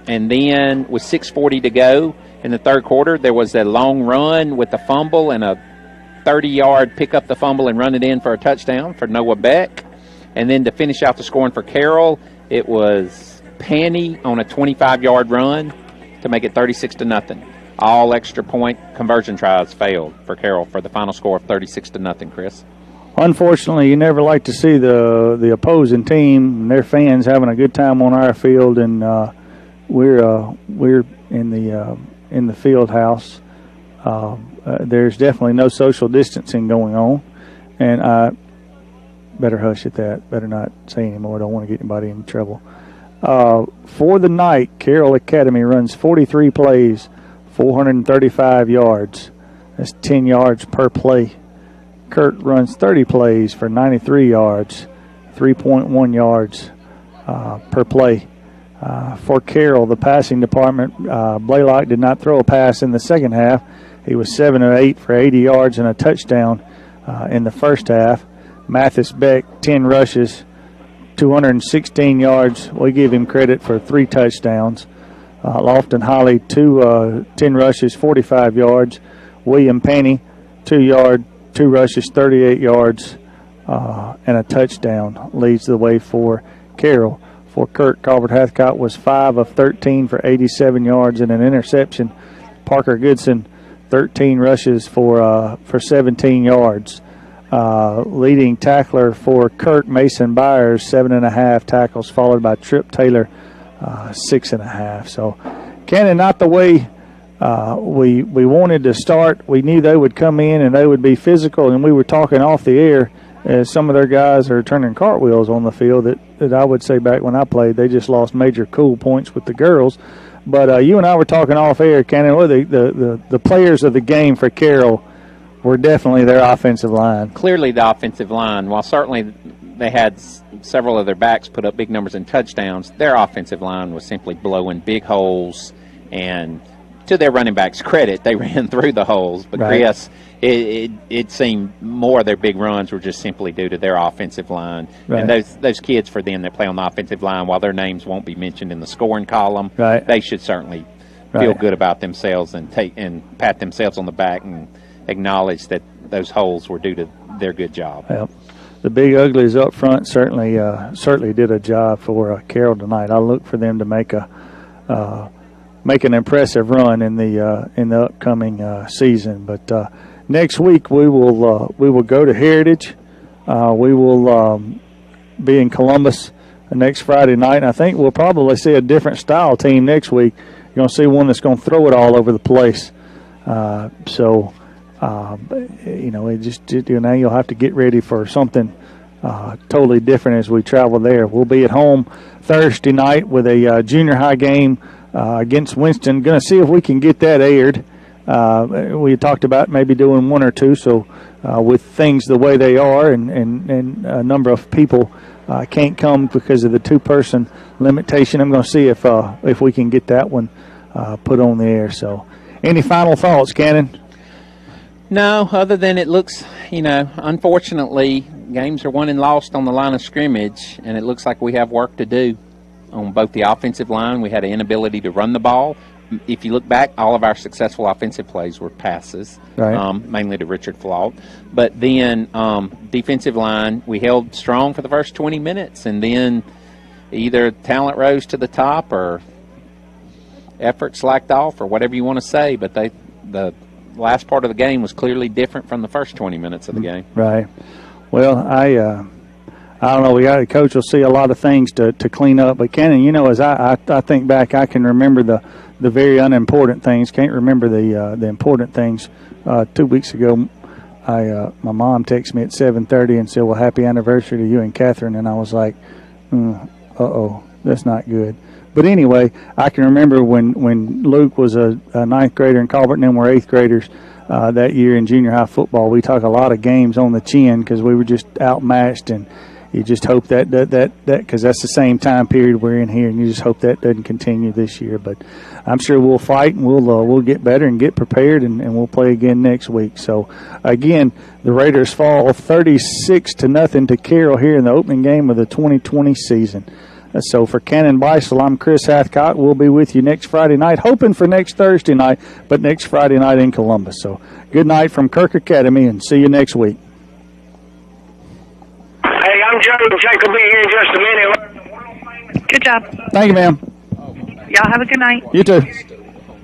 And then, with 6:40 to go in the third quarter, there was a long run with a fumble and a 30-yard pick up the fumble and run it in for a touchdown for Noah Beck. And then to finish out the scoring for Carroll, it was Panny on a 25-yard run to make it 36-0. All extra point conversion tries failed for Carroll for the final score of 36-0, Chris. Unfortunately, you never like to see the opposing team and their fans having a good time on our field, and we're in the field house. There's definitely no social distancing going on, and I better hush at that. Better not say anymore. I don't want to get anybody in trouble. For the night, Carroll Academy runs 43 plays, 435 yards. That's 10 yards per play. Kirk runs 30 plays for 93 yards, 3.1 yards per play. For Carroll, the passing department, Blaylock did not throw a pass in the second half. He was 7 of 8 for 80 yards and a touchdown in the first half. Mathis Beck, 10 rushes, 216 yards. We give him credit for 3 touchdowns. Lofton Holly, 10 rushes, 45 yards. William Panny, 2 rushes, 38 yards, and a touchdown leads the way for Carroll. For Kirk, Calvert Hathcott was 5 of 13 for 87 yards and an interception. Parker Goodson, 13 rushes for 17 yards. Leading tackler for Kirk, Mason Byers, 7.5 tackles, followed by Trip Taylor, 6.5. So, Cannon, not the way we wanted to start. We knew they would come in and they would be physical, and we were talking off the air as some of their guys are turning cartwheels on the field that I would say back when I played, they just lost major cool points with the girls. But you and I were talking off air, Cannon. The players of the game for Carroll were definitely their offensive line. Clearly the offensive line. While certainly they had several of their backs put up big numbers in touchdowns, their offensive line was simply blowing big holes. And to their running backs' credit, they ran through the holes. But, right. Chris, it seemed more of their big runs were just simply due to their offensive line. Right. And those kids for them that play on the offensive line, while their names won't be mentioned in the scoring column, right. they should certainly feel good about themselves and pat themselves on the back and acknowledge that those holes were due to their good job. Well, the Big Uglies up front certainly did a job for Carroll tonight. I look for them to make an impressive run in the upcoming season. But next week we will go to Heritage. We will be in Columbus next Friday night. And I think we'll probably see a different style team next week. You're going to see one that's going to throw it all over the place. You'll have to get ready for something totally different as we travel there. We'll be at home Thursday night with a junior high game against Winston. Going to see if we can get that aired. We talked about maybe doing one or two. So with things the way they are and a number of people can't come because of the 2-person limitation, I'm going to see if we can get that one put on the air. So any final thoughts, Cannon? No, other than it looks, unfortunately, games are won and lost on the line of scrimmage, and it looks like we have work to do on both the offensive line. We had an inability to run the ball. If you look back, all of our successful offensive plays were passes, right. Mainly to Richard Flaut. But then defensive line, we held strong for the first 20 minutes, and then either talent rose to the top or effort slacked off or whatever you want to say. But the last part of the game was clearly different from the first 20 minutes of the game. Right. Well, I don't know. Coach will see a lot of things to clean up. But Cannon, as I think back, I can remember the very unimportant things. Can't remember the important things. 2 weeks ago, my mom texted me at 7:30 and said, "Well, happy anniversary to you and Catherine." And I was like, that's not good. But anyway, I can remember when Luke was a ninth grader in Colbert and then we're 8th graders that year in junior high football. We took a lot of games on the chin because we were just outmatched, and you just hope that because that's the same time period we're in here, and you just hope that doesn't continue this year. But I'm sure we'll fight and we'll get better and get prepared, and we'll play again next week. So again, the Raiders fall 36-0 to Carroll here in the opening game of the 2020 season. So for Cannon Beisel, I'm Chris Hathcott. We'll be with you next Friday night, hoping for next Thursday night, but next Friday night in Columbus. So good night from Kirk Academy, and see you next week. Hey, I'm Joe. Jake will be here in just a minute. Good job. Thank you, ma'am. Y'all have a good night. You too.